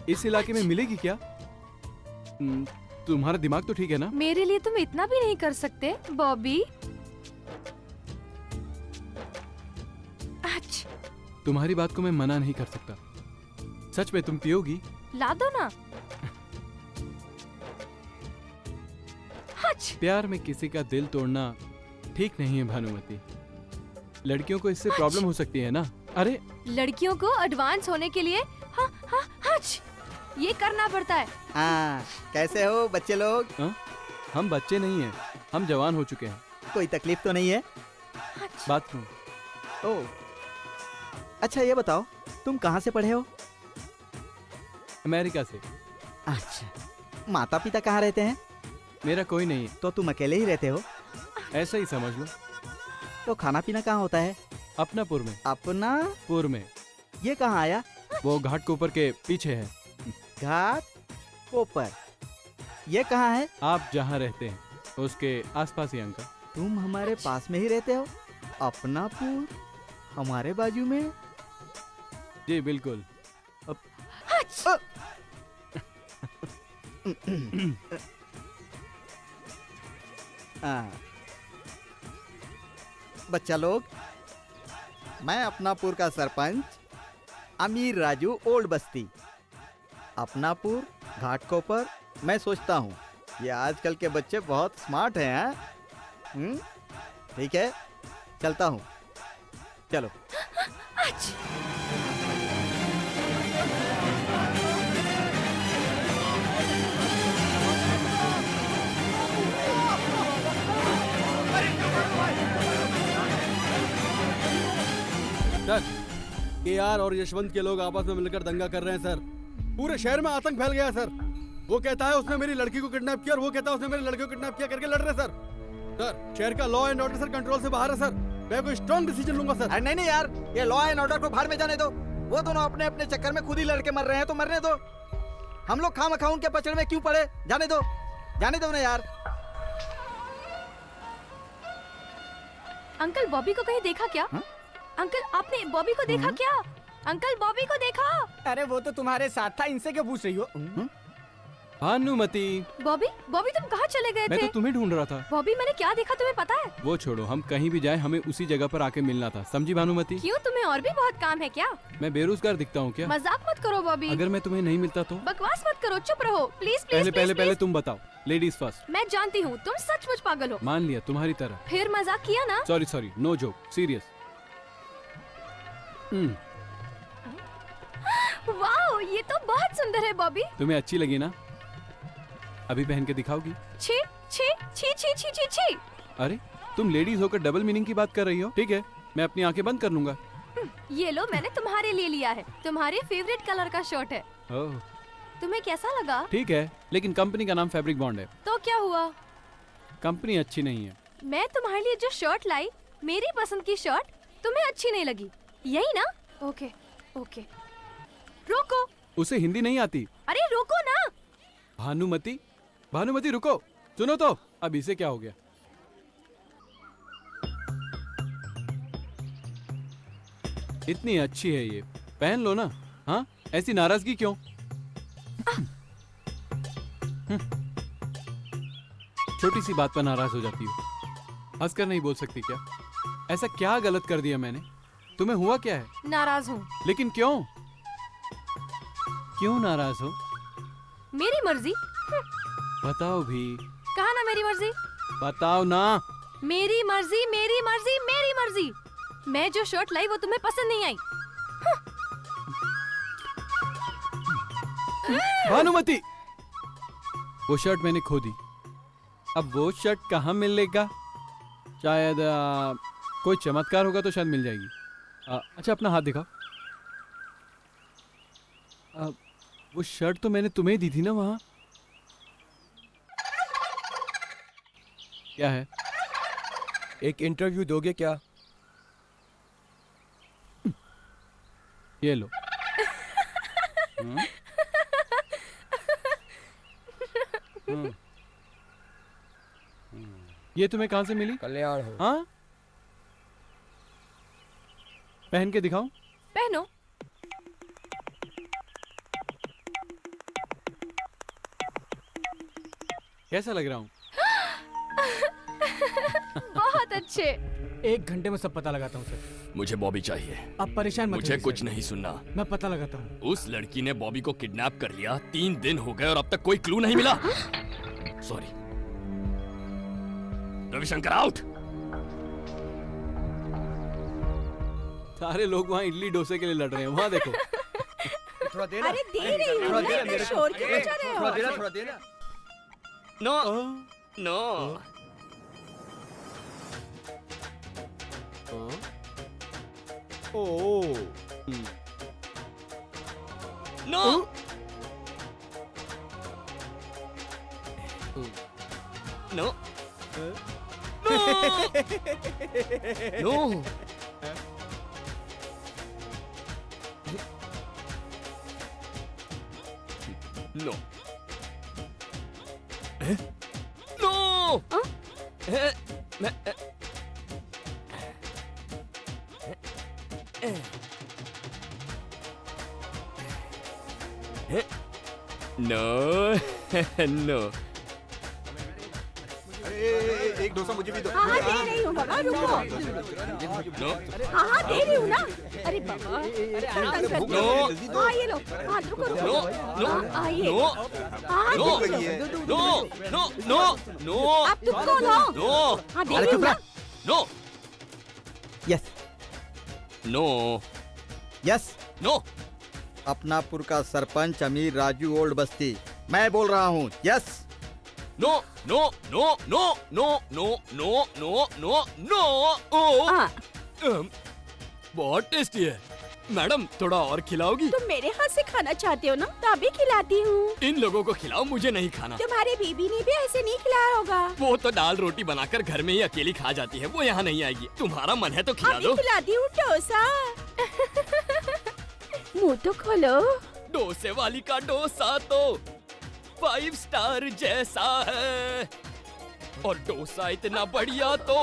इस इलाके में मिलेगी क्या? तुम्हारा दिमाग तो ठीक है ना? मेरे लिए तुम इतना भी नहीं कर सकते बॉबी। तुम्हारी बात को मैं मना नहीं कर सकता। सच में तुम पियोगी? ला दो ना। प्यार में किसी का दिल तोड़ना ठीक नहीं है भानुमति। लड़कियों को इससे प्रॉब्लम हो सकती है ना। अरे लड़कियों को एडवांस होने के लिए ये करना पड़ता है। कैसे हो बच्चे लोग? हम बच्चे नहीं हैं, हम जवान हो चुके हैं। कोई तकलीफ तो नहीं है? बात सुनो। ओह, अच्छा ये बताओ, तुम कहाँ से पढ़े हो? अमेरिका से। अच्छा, माता पिता कहाँ रहते हैं? मेरा कोई नहीं है। तो तुम अकेले ही रहते हो? ऐसा ही समझ लो। तो खाना पीना कहाँ होता है? अपनापुर में। अपनापुर में? ये कहाँ आया? वो घाट कोपर के पीछे है। घाट कोपर ये कहाँ है? आप जहाँ रहते हैं उसके आसपास ही अंकल। तुम हमारे पास में ही रहते हो? अपनापुर हमारे बाजू में? जी बिल्कुल। बच्चा लोग, मैं अपनापुर का सरपंच अमीर राजू ओल्ड बस्ती। अपनापुर घाटकोपर। मैं सोचता हूँ ये आजकल के बच्चे बहुत स्मार्ट हैं। ठीक है, चलता हूँ। चलो। सर, केआर और यशवंत के लोग आपस में मिलकर दंगा कर रहे हैं सर। पूरे शहर में आतंक फैल गया है सर। वो कहता है उसने मेरी लड़की को किडनैप किया और वो कहता है उसने मेरी लड़की को किडनैप किया करके लड़ रहे सर। सर, शहर का law and order sir control से बाहर है सर। मैं कोई स्ट्रॉन्ग डिसीजन लूंगा सर। नहीं नहीं यार, ये लॉ एंड ऑर्डर को बाहर में जाने दो। वो दोनों अपने अपने चक्कर में खुद ही लड़के मर रहे हैं तो मरने दो। हम लोग खामखा उनके पचड़ में क्यों पड़े? जाने दो ना यार। अंकल बॉबी को कहीं देखा क्या? अंकल आपने बॉबी को देखा क्या? अंकल बॉबी को देखा? अरे वो तो तुम्हारे साथ था, इनसे क्यों पूछ रही हो? भानुमति, बॉबी तुम कहाँ चले गए मैं थे? तो तुम्हें ढूंढ रहा था। बॉबी मैंने क्या देखा तुम्हें पता है? वो छोड़ो, हम कहीं भी जाए हमें उसी जगह पर आके मिलना था, समझी भानुमति? क्यों तुम्हें और भी बहुत काम है क्या? मैं बेरोजगार दिखता हूँ क्या? मजाक मत करो बॉबी। अगर मैं तुम्हें नहीं मिलता तो? बकवास मत करो, चुप रहो प्लीज प्लीज। पहले तुम बताओ, लेडीज फर्स्ट। मैं जानती हूँ तुम सचमुच पागल हो। मान लिया, तुम्हारी तरह। फिर मजाक किया ना? Sorry, no joke, serious. Wow, ये तो बहुत सुंदर है बॉबी। तुम्हें अच्छी लगी ना? अभी पहन के दिखाओगी? छी छी छी छी छी छी छी। अरे तुम लेडीज होकर डबल मीनिंग की बात कर रही हो। ठीक है, मैं अपनी आंखें बंद कर लूंगा। ये लो, मैंने तुम्हारे लिए लिया है, तुम्हारे फेवरेट कलर का शर्ट है। ओह, तुम्हें कैसा लगा? ठीक है, लेकिन कंपनी का नाम फैब्रिक बॉन्ड है। तो क्या हुआ? कंपनी अच्छी नहीं है। मैं तुम्हारे लिए जो शर्ट लाई, मेरी पसंद की शर्ट, तुम्हें अच्छी नहीं लगी, यही ना? ओके ओके, रोको। उसे हिंदी नहीं आती। अरे रोको ना। भानुमति रुको, सुनो तो, अब इसे क्या हो गया? इतनी अच्छी है ये, पहन लो ना। हाँ, ऐसी नाराजगी क्यों? छोटी सी बात पर नाराज हो जाती हो, हंसकर नहीं बोल सकती क्या? ऐसा क्या गलत कर दिया मैंने? तुम्हें हुआ क्या है? नाराज हूँ। लेकिन क्यों नाराज हो? मेरी मर्जी। बताओ भी। कहा ना मेरी मर्जी? बताओ ना। मेरी मर्जी मेरी मर्जी मेरी मर्जी। मैं जो शर्ट लाई वो तुम्हें पसंद नहीं आई। भानुमति, वो शर्ट मैंने खो दी। अब वो शर्ट कहाँ मिलेगा? शायद कोई चमत्कार होगा तो शायद मिल जाएगी। अच्छा, अपना हाथ दिखाओ। वो शर्ट तो मैंने तुम्हें दी थी ना वहां। क्या है? एक इंटरव्यू दोगे क्या? ये लो। ये तुम्हें कहां से मिली? कल्याण हो। हाँ, पहन के दिखाऊं? पहनो। कैसा लग रहा हूँ? बहुत अच्छे। 1 घंटे में सब पता लगाता हूँ सर। मुझे बॉबी चाहिए। आप परेशान मत मुझे होइए कुछ सर। नहीं सुनना। मैं पता लगाता हूँ। उस लड़की ने बॉबी को किडनैप कर लिया। 3 दिन हो गए और अब तक कोई क्लू नहीं मिला। सॉरी। रविशंकर आउट। सारे लोग वहाँ इडली डोसे के लिए लड़ रहे हैं, वहाँ देखो। थोड़ा देना। अरे दे रही हूँ, थोड़ा देना इतना मेरे को। शोर क्यों मचा रहे हो? थोड़ा देना। No no. Oh, no no no. No no. मैं नो नो। एक डोसा मुझे भी दो। हाँ दे रही हूँ बाबा, रुको। नो हाँ दे रही हूँ ना। अरे बाबा, नो। हाँ ये लो। हाँ रुको नो नो आइए। नो हाँ नो दे दो। No no no no. आप तुमको लो। नो हाँ दे रही हूँ ना। No yes no yes. No. Apnapur का सरपंच अमीर राजू ओल्ड बस्ती, मैं बोल रहा हूँ। Yes. No no no no no no no no no no. हाँ। बहुत टेस्टी है मैडम, थोड़ा और खिलाओगी? तुम मेरे हाथ से खाना चाहते हो ना, तो अभी खिलाती हूँ। इन लोगों को खिलाओ, मुझे नहीं खाना। तुम्हारे बीबी ने भी ऐसे नहीं खिलाया होगा। वो तो दाल रोटी बनाकर घर में ही अकेली खा जाती है, वो यहाँ नहीं आएगी। तुम्हारा मन है तो खिला अभी दो। खिलाती हूँ डोसा। मुँह तो खोलो। डोसे वाली का डोसा तो 5 स्टार जैसा है, और डोसा इतना बढ़िया तो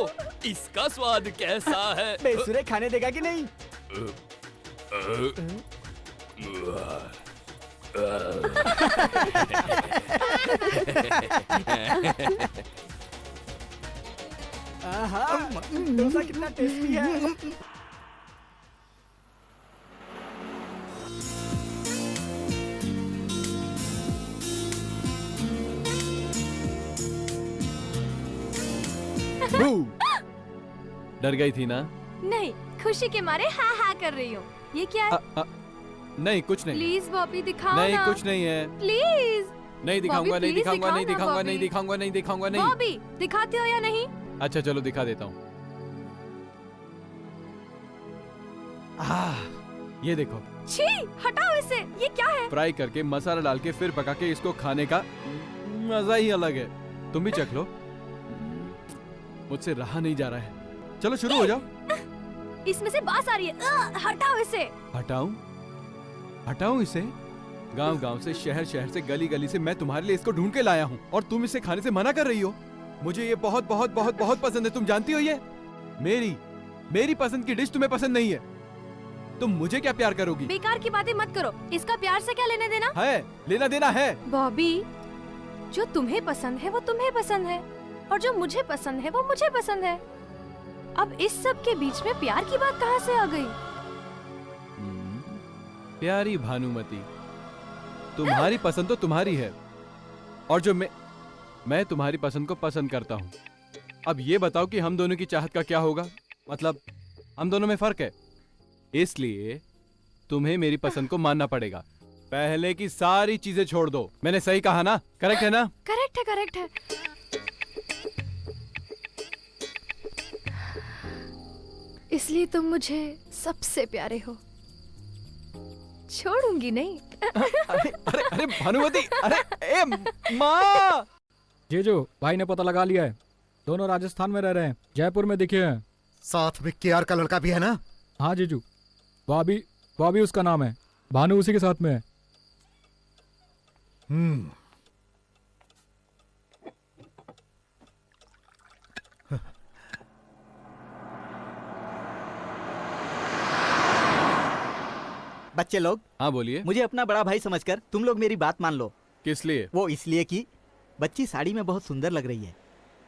इसका स्वाद कैसा है। बेसुरे खाने देगा कि नहीं? आहा, डोसा कितना टेस्टी है। डर गई थी ना? नहीं, खुशी के मारे हाँ हाँ कर रही हूँ। ये क्या है? नहीं कुछ नहीं। प्लीज बॉबी दिखाओ नहीं ना। कुछ नहीं है। प्लीज नहीं दिखाऊंगा, नहीं प्लीज दिखाऊंगा, नहीं दिखाओ ना, दिखाऊंगा, नहीं बॉबी। दिखाऊंगा, नहीं दिखाऊंगा, नहीं। बॉबी दिखाते हो या नहीं? अच्छा चलो दिखा देता हूँ। ये देखो, छी, हटाओ इसे। ये क्या है? फ्राई करके मसाला डाल के फिर पका के इसको खाने का मजा ही अलग है। तुम भी चख लो, मुझसे रहा नहीं जा रहा है। चलो शुरू हो जाओ। इसमें से बास आ रही है। हटाओ इसे। हटाऊं? हटाऊं इसे? गांव-गांव से, शहर-शहर से, गली-गली से मैं तुम्हारे लिए इसको ढूंढ के लाया हूँ और तुम इसे खाने से मना कर रही हो। मुझे ये बहुत बहुत बहुत बहुत पसंद है, तुम जानती हो ये। मेरी पसंद की डिश तुम्हें पसंद नहीं है। तुम मुझे क्या प्यार करोगी? बेकार की बातें मत करो। इसका प्यार से क्या लेने देना? है, लेना देना है। बॉबी, जो तुम्हें पसंद है वो तुम्हें पसंद है, और जो मुझे पसंद है वो मुझे पसंद है। अब इस सब के बीच में प्यार की बात कहाँ से आ गई? प्यारी भानुमति, तुम्हारी पसंद तो तुम्हारी है, और जो मैं तुम्हारी पसंद को पसंद करता हूँ। अब ये बताओ कि हम दोनों की चाहत का क्या होगा? मतलब हम दोनों में फर्क है, इसलिए तुम्हें मेरी पसंद को मानना पड़ेगा। पहले की सारी चीजें छोड़ दो। मैंने सही कहा ना? करेक्ट है ना? करेक्ट है, करेक्ट है। इसलिए तुम मुझे सबसे प्यारे हो। छोड़ूंगी नहीं। अरे अरे अरे भानुमति, अरे ए माँ। जीजू, भाई ने पता लगा लिया है। दोनों राजस्थान में रह रहे हैं, जयपुर में दिखे हैं। साथ में केआर का लड़का भी है ना? हाँ जीजू, बॉबी उसका नाम है। भानु उसी के साथ में है। बच्चे लोग, हाँ बोलिए। मुझे अपना बड़ा भाई समझकर तुम लोग मेरी बात मान लो। किस लिए? वो इसलिए कि बच्ची साड़ी में बहुत सुंदर लग रही है।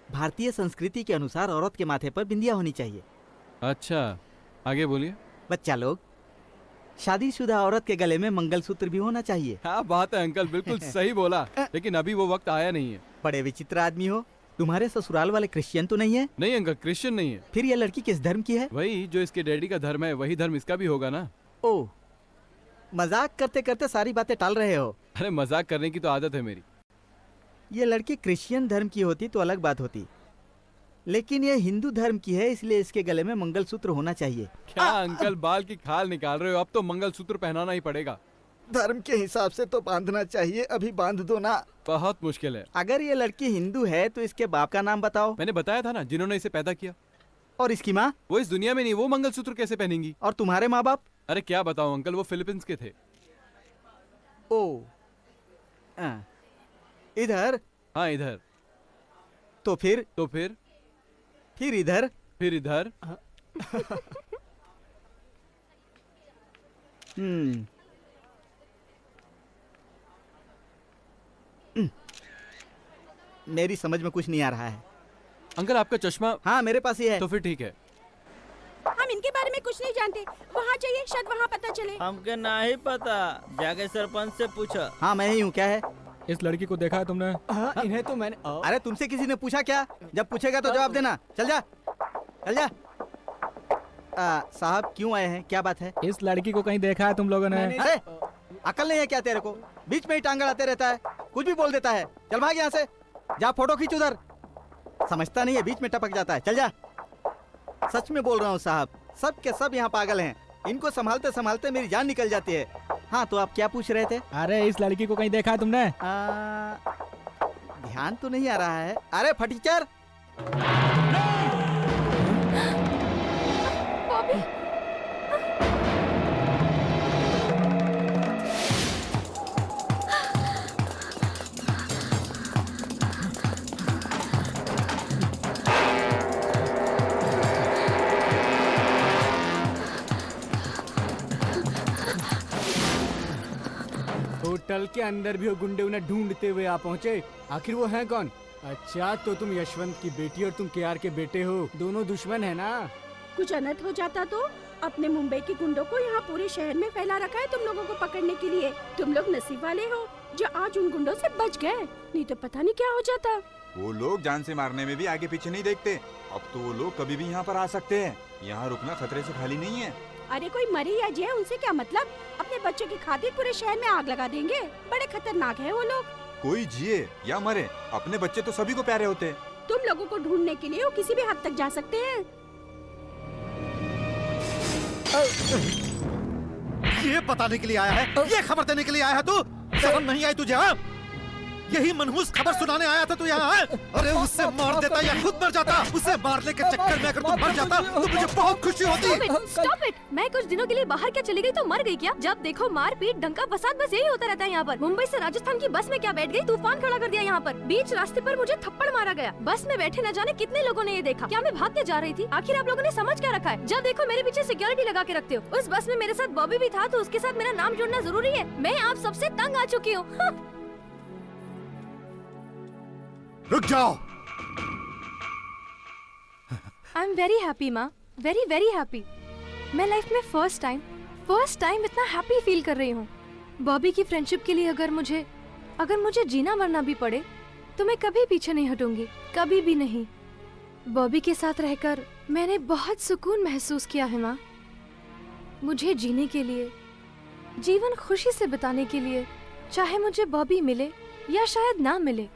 भारतीय संस्कृति के अनुसार औरत के माथे पर बिंदिया होनी चाहिए। अच्छा, आगे बोलिए। बच्चा लोग, शादीशुदा औरत के गले में मंगलसूत्र भी होना चाहिए। हाँ बात है अंकल, बिल्कुल सही बोला, लेकिन अभी वो वक्त आया नहीं है। बड़े विचित्र आदमी हो। तुम्हारे ससुराल वाले क्रिश्चियन तो नहीं है? नहीं अंकल, क्रिश्चियन नहीं है। फिर ये लड़की किस धर्म की है? वही जो इसके डैडी का धर्म है, वही धर्म इसका भी होगा ना। ओह, मजाक करते करते सारी बातें टाल रहे हो। अरे मजाक करने की तो आदत है मेरी। ये लड़की क्रिश्चियन धर्म की होती तो अलग बात होती, लेकिन ये हिंदू धर्म की है, इसलिए इसके गले में मंगलसूत्र होना चाहिए। क्या अंकल बाल की खाल निकाल रहे हो? अब तो मंगलसूत्र पहनाना ही पड़ेगा। धर्म के हिसाब से तो बांधना चाहिए, अभी बांध दो ना। बहुत मुश्किल है। अगर ये लड़की हिंदू है तो इसके बाप का नाम बताओ। मैंने बताया था ना, जिन्होंने इसे पैदा किया। और इसकी माँ? वो इस दुनिया में नहीं, वो मंगलसूत्र कैसे पहनेंगी? और तुम्हारे माँ बाप? अरे क्या बताऊं अंकल, वो फिलीपींस के थे। ओ, इधर? हाँ इधर। तो फिर इधर? फिर इधर। मेरी समझ में कुछ नहीं आ रहा है। अंकल आपका चश्मा? हाँ मेरे पास ही है। तो फिर ठीक है। हम इनके बारे में कुछ नहीं जानते। वहाँ चाहिए, शायद वहाँ पता चले। हमके नहीं पता, जाके सरपंच से पूछो। हाँ मैं ही हूँ। क्या है? इस लड़की को देखा है तुमने? इन्हें तो मैंने अरे तुमसे किसी ने पूछा क्या? जब पूछेगा तो जवाब देना। चल जा, चल जा। साहब क्यों आए हैं, क्या बात है? इस लड़की को कहीं देखा है तुम लोगों ने? अरे अकल नहीं है क्या तेरे को? बीच में ही टांग अड़ाते रहता है, कुछ भी बोल देता है। चल भाग यहाँ से, जा फोटो खींच उधर। समझता नहीं है, बीच में टपक जाता है। चल जा। सच में बोल रहा हूँ साहब, सब के सब यहाँ पागल हैं। इनको संभालते संभालते मेरी जान निकल जाती है। हाँ तो आप क्या पूछ रहे थे? अरे इस लड़की को कहीं देखा है तुमने? ध्यान तो नहीं आ रहा है। अरे फटीचर, बॉबी, होटल के अंदर भी वो गुंडे उन्हें ढूंढते हुए आ पहुँचे। आखिर वो हैं कौन? अच्छा, तो तुम यशवंत की बेटी और तुम केआर के बेटे हो, दोनों दुश्मन है ना? कुछ अनर्थ हो जाता तो? अपने मुंबई के गुंडों को यहाँ पूरे शहर में फैला रखा है तुम लोगों को पकड़ने के लिए। तुम लोग नसीब वाले हो जो आज उन गुंडों से बच गए, नहीं तो पता नहीं क्या हो जाता। वो लोग जान से मारने में भी आगे पीछे नहीं देखते। अब तो वो लोग कभी भी यहाँ पर आ सकते हैं। यहाँ रुकना खतरे से खाली नहीं है। अरे कोई मरे या जिए उनसे क्या मतलब? अपने बच्चों की खातिर पूरे शहर में आग लगा देंगे। बड़े खतरनाक है वो लोग। कोई जिए या मरे, अपने बच्चे तो सभी को प्यारे होते हैं। तुम लोगों को ढूंढने के लिए वो किसी भी हद तक जा सकते हैं। ये बताने के लिए आया है, ये खबर देने के लिए आया है तू? समझ नहीं आई तुझे? हाँ? यही मनहूस खबर सुनाने आया था तू यहाँ? अरे उससे मार देता या खुद मर जाता। उसे मारने के चक्कर में अगर तू मर जाता तो मुझे बहुत खुशी होती। Stop it! मैं कुछ दिनों के लिए बाहर क्या चली गई तो मर गई क्या? जब देखो मार पीट डंका फसाद बस यही होता रहता है यहाँ पर। मुंबई से राजस्थान की बस में क्या बैठ गई, तूफान खड़ा कर दिया यहाँ पर। बीच रास्ते पर मुझे थप्पड़ मारा गया। बस में बैठे न जाने कितने लोगों ने ये देखा। क्या मैं भाग के जा रही थी? आखिर आप लोगों ने समझ क्या रखा है? जब देखो मेरे पीछे सिक्योरिटी लगा के रखते हो। उस बस में मेरे साथ बॉबी भी था तो उसके साथ मेरा नाम जोड़ना जरूरी है? मैं आप सबसे तंग आ चुकी हूँ। रुक जाओ। आई एम वेरी हैप्पी माँ, वेरी वेरी हैप्पी। मैं लाइफ में फर्स्ट टाइम इतना हैप्पी फील कर रही हूँ। बॉबी की फ्रेंडशिप के लिए अगर मुझे जीना मरना भी पड़े तो मैं कभी पीछे नहीं हटूंगी, कभी भी नहीं। बॉबी के साथ रहकर मैंने बहुत सुकून महसूस किया है माँ। मुझे जीने के लिए, जीवन खुशी से बिताने के लिए, चाहे मुझे बॉबी मिले या शायद ना मिले,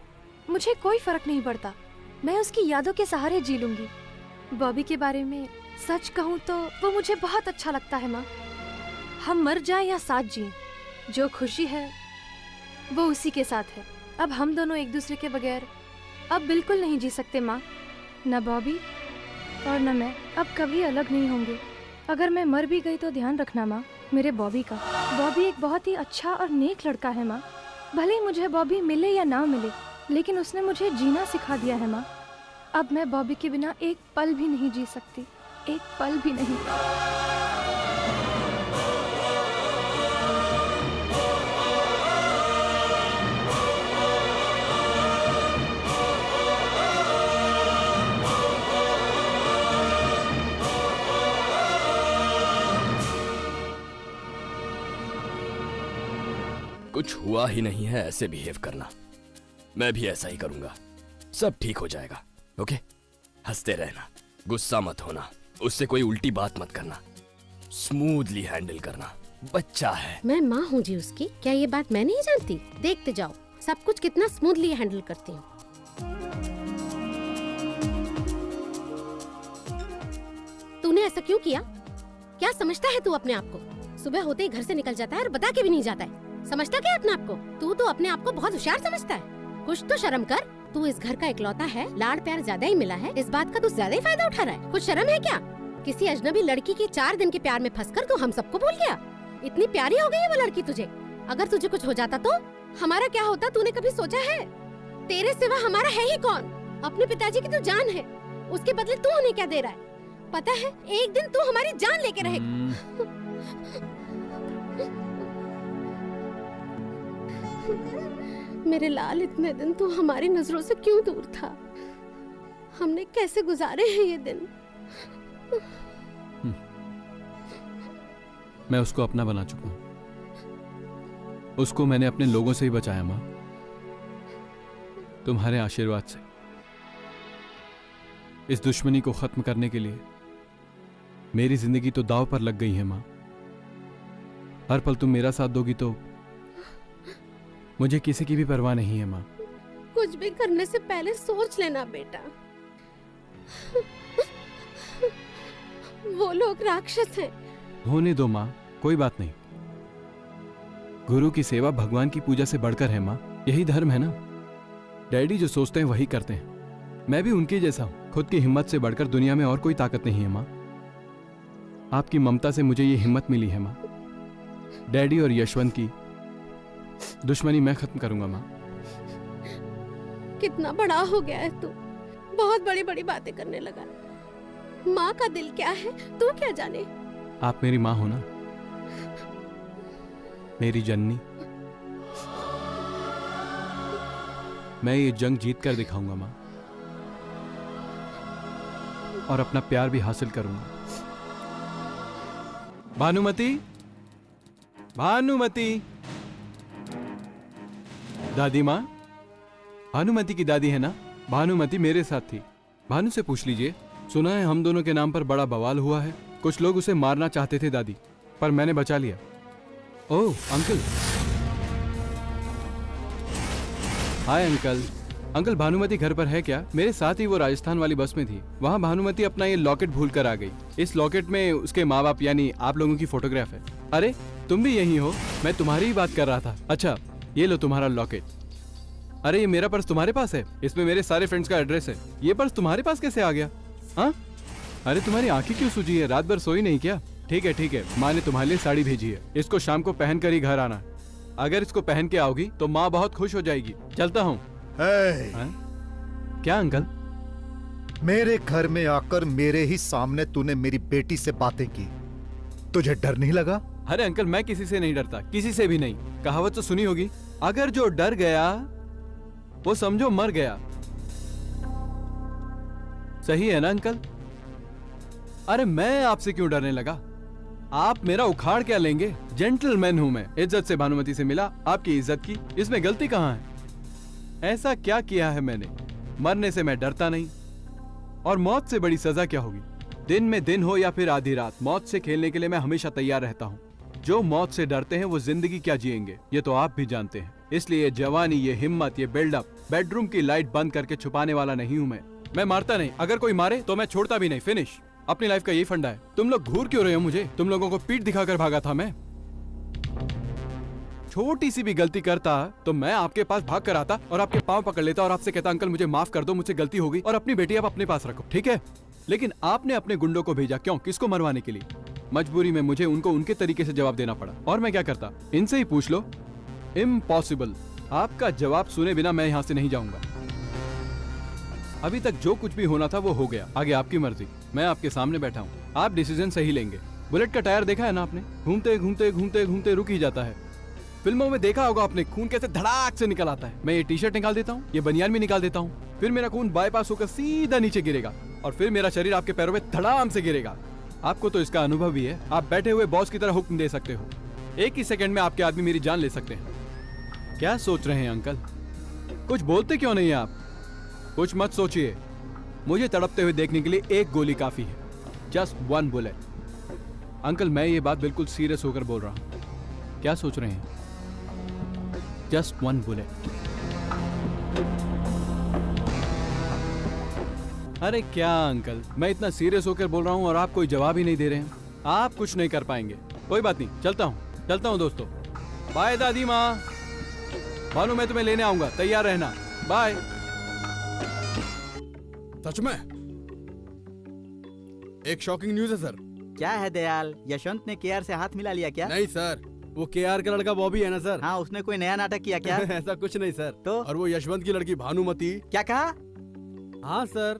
मुझे कोई फर्क नहीं पड़ता। मैं उसकी यादों के सहारे जी लूंगी। बॉबी के बारे में सच कहूँ तो वो मुझे बहुत अच्छा लगता है माँ। हम मर जाएं या साथ जिएं, जो खुशी है वो उसी के साथ है। अब हम दोनों एक दूसरे के बगैर अब बिल्कुल नहीं जी सकते माँ। न बॉबी और न मैं अब कभी अलग नहीं होंगे। अगर मैं मर भी गई तो ध्यान रखना माँ मेरे बॉबी का। बॉबी एक बहुत ही अच्छा और नेक लड़का है माँ। भले ही मुझे बॉबी मिले या ना मिले, लेकिन उसने मुझे जीना सिखा दिया है माँ। अब मैं बॉबी के बिना एक पल भी नहीं जी सकती, एक पल भी नहीं। कुछ हुआ ही नहीं है ऐसे बिहेव करना। मैं भी ऐसा ही करूंगा, सब ठीक हो जाएगा। ओके? हंसते रहना, गुस्सा मत होना, उससे कोई उल्टी बात मत करना, स्मूथली हैंडल करना। बच्चा है। मैं माँ हूँ जी उसकी, क्या ये बात मैं नहीं जानती? देखते जाओ सब कुछ कितना स्मूथली हैंडल करती हूँ। तूने ऐसा क्यों किया? क्या समझता है तू अपने आप को? सुबह होते ही घर से निकल जाता है और बता के भी नहीं जाता है। समझता क्या अपने आप को? तू तो अपने आप को बहुत होशियार समझता है। कुछ तो शर्म कर। तू इस घर का इकलौता है, लाड़ प्यार ज्यादा ही मिला है, इस बात का तू ज्यादा ही फायदा उठा रहा है। कुछ शर्म है क्या? किसी अजनबी लड़की के 4 दिन के प्यार में फंसकर तू हम सबको भूल गया। इतनी प्यारी हो गई है वो लड़की तुझे। अगर तुझे कुछ हो जाता तो हमारा क्या होता, तूने कभी सोचा है? तेरे सिवा हमारा है ही कौन? अपने पिताजी की तू जान है, उसके बदले तू उन्हें क्या दे रहा है? पता है एक दिन तू हमारी जान लेके रहेगा। मेरे लाल, इतने दिन तू हमारी नजरों से क्यों दूर था? हमने कैसे गुजारे हैं ये दिन? मैं उसको अपना बना चुका हूं। उसको मैंने अपने लोगों से ही बचाया माँ, तुम्हारे आशीर्वाद से। इस दुश्मनी को खत्म करने के लिए मेरी जिंदगी तो दांव पर लग गई है माँ। हर पल तुम मेरा साथ दोगी तो मुझे किसी की भी परवाह नहीं है माँ। कुछ भी करने से पहले सोच लेना बेटा। वो लोग राक्षस हैं। होने दो माँ, कोई बात नहीं। गुरु की सेवा भगवान की पूजा से बढ़कर है माँ, यही धर्म है ना। डैडी जो सोचते हैं वही करते हैं। मैं भी उनकी जैसा हूँ। खुद की हिम्मत से बढ़कर दुनिया में और कोई ताकत नहीं है माँ। आपकी ममता से मुझे ये हिम्मत मिली है माँ। डैडी और यशवंत की दुश्मनी मैं खत्म करूंगा माँ। कितना बड़ा हो गया है तू, बहुत बड़ी बड़ी बातें करने लगा। माँ का दिल क्या है तू क्या जाने। आप मेरी माँ हो ना, मेरी जननी। मैं ये जंग जीत कर दिखाऊंगा माँ, और अपना प्यार भी हासिल करूंगा। भानुमति, भानुमति, दादी माँ, भानुमति की दादी है ना? भानुमति मेरे साथ थी। भानु से पूछ लीजिए। सुना है हम दोनों के नाम पर बड़ा बवाल हुआ है। कुछ लोग उसे मारना चाहते थे दादी, पर मैंने बचा लिया। Oh uncle. Hi uncle. Uncle Bhanumati घर पर है क्या? मेरे साथ ही वो राजस्थान वाली बस में थी। वहाँ भानुमति अपना ये लॉकेट भूल कर आ गई। इस लॉकेट में उसके माँ बाप यानी आप लोगों की फोटोग्राफ है। अरे तुम भी यही हो? मैं तुम्हारी ही बात कर रहा था। अच्छा ये लो तुम्हारा लॉकेट। अरे ये मेरा पर्स तुम्हारे पास है? इसमें मेरे सारे फ्रेंड्स का एड्रेस है। ये पर्स तुम्हारे पास कैसे आ गया? हाँ? अरे तुम्हारी आंखें क्यों सूजी है? रात भर सोई नहीं क्या? ठीक है, माँ ने तुम्हारे लिए साड़ी भेजी है। इसको शाम को पहन कर ही घर आना। अगर इसको पहन के आओगी तो माँ बहुत खुश हो जाएगी। चलता हूँ। क्या अंकल? मेरे घर में आकर मेरे ही सामने तूने मेरी बेटी से बातें की, तुझे डर नहीं लगा? अरे अंकल मैं किसी से नहीं डरता, किसी से भी नहीं। कहावत तो सुनी होगी, अगर जो डर गया वो समझो मर गया। सही है ना अंकल? अरे मैं आपसे क्यों डरने लगा? आप मेरा उखाड़ क्या लेंगे? जेंटलमैन हूं मैं। इज्जत से भानुमति से मिला, आपकी इज्जत की। इसमें गलती कहां है? ऐसा क्या किया है मैंने? मरने से मैं डरता नहीं। और मौत से बड़ी सजा क्या होगी? दिन में दिन हो या फिर आधी रात, मौत से खेलने के लिए मैं हमेशा तैयार रहता हूँ। जो मौत से डरते हैं वो जिंदगी क्या जिएंगे, ये तो आप भी जानते हैं। इसलिए जवानी, ये हिम्मत, ये बिल्डअप, बेडरूम की लाइट बंद करके छुपाने वाला नहीं हूँ मैं मारता नहीं। अगर कोई मारे तो मैं छोड़ता भी नहीं। फिनिश। अपनी लाइफ का यही फंडा है। तुम लोग घूर क्यों रहे हो मुझे? तुम लोगों को पीठ दिखाकर भागा था मैं। छोटी सी भी गलती करता तो मैं आपके पास भाग कर आता और आपके पांव पकड़ लेता और आपसे कहता अंकल मुझे माफ कर दो, मुझसे गलती हो गई, और अपनी बेटी आप अपने पास रखो, ठीक है? लेकिन आपने अपने गुंडों को भेजा। क्यों? किसको मरवाने के लिए? मजबूरी में मुझे उनको उनके तरीके से जवाब देना पड़ा। और मैं क्या करता? इनसे ही पूछ लो। इम्पॉसिबल। आपका जवाब सुने बिना मैं यहाँ से नहीं जाऊंगा। अभी तक जो कुछ भी होना था वो हो गया, आगे आपकी मर्जी। मैं आपके सामने बैठा हूँ, आप डिसीजन सही लेंगे। बुलेट का टायर देखा है ना आपने? घूमते घूमते घूमते घूमते रुक ही जाता है। फिल्मों में देखा होगा आपने, खून कैसे धड़ाक से निकल आता है। मैं ये टी शर्ट निकाल देता हूँ, ये बनियान भी निकाल देता हूँ, फिर मेरा खून बाईपास होकर सीधा नीचे गिरेगा और फिर मेरा शरीर आपके पैरों में धड़ाम से गिरेगा। आपको तो इसका अनुभव भी है। आप बैठे हुए बॉस की तरह हुक्म दे सकते हो। एक ही सेकंड में आपके आदमी मेरी जान ले सकते हैं। क्या सोच रहे हैं अंकल? कुछ बोलते क्यों नहीं आप? कुछ मत सोचिए। मुझे तड़पते हुए देखने के लिए एक गोली काफी है। Just one bullet. अंकल मैं ये बात बिल्कुल सीरियस होकर बोल रहा हूं। क्या सोच रहे हैं? Just one bullet. अरे क्या अंकल, मैं इतना सीरियस होकर बोल रहा हूं और आप कोई जवाब ही नहीं दे रहे हैं। आप कुछ नहीं कर पाएंगे। कोई बात नहीं, चलता हूं दोस्तों। बाय दादी माँ। भानु मैं तुम्हें लेने आऊंगा, तैयार रहना। बाय। सच में एक शॉकिंग न्यूज है सर। क्या है दयाल? यशवंत ने केआर से हाथ मिला लिया क्या? नहीं सर, वो केआर का लड़का बॉबी है ना सर। हाँ, उसने कोई नया नाटक किया क्या? ऐसा कुछ नहीं सर। तो? और वो यशवंत की लड़की भानुमति। क्या कहा? हाँ सर,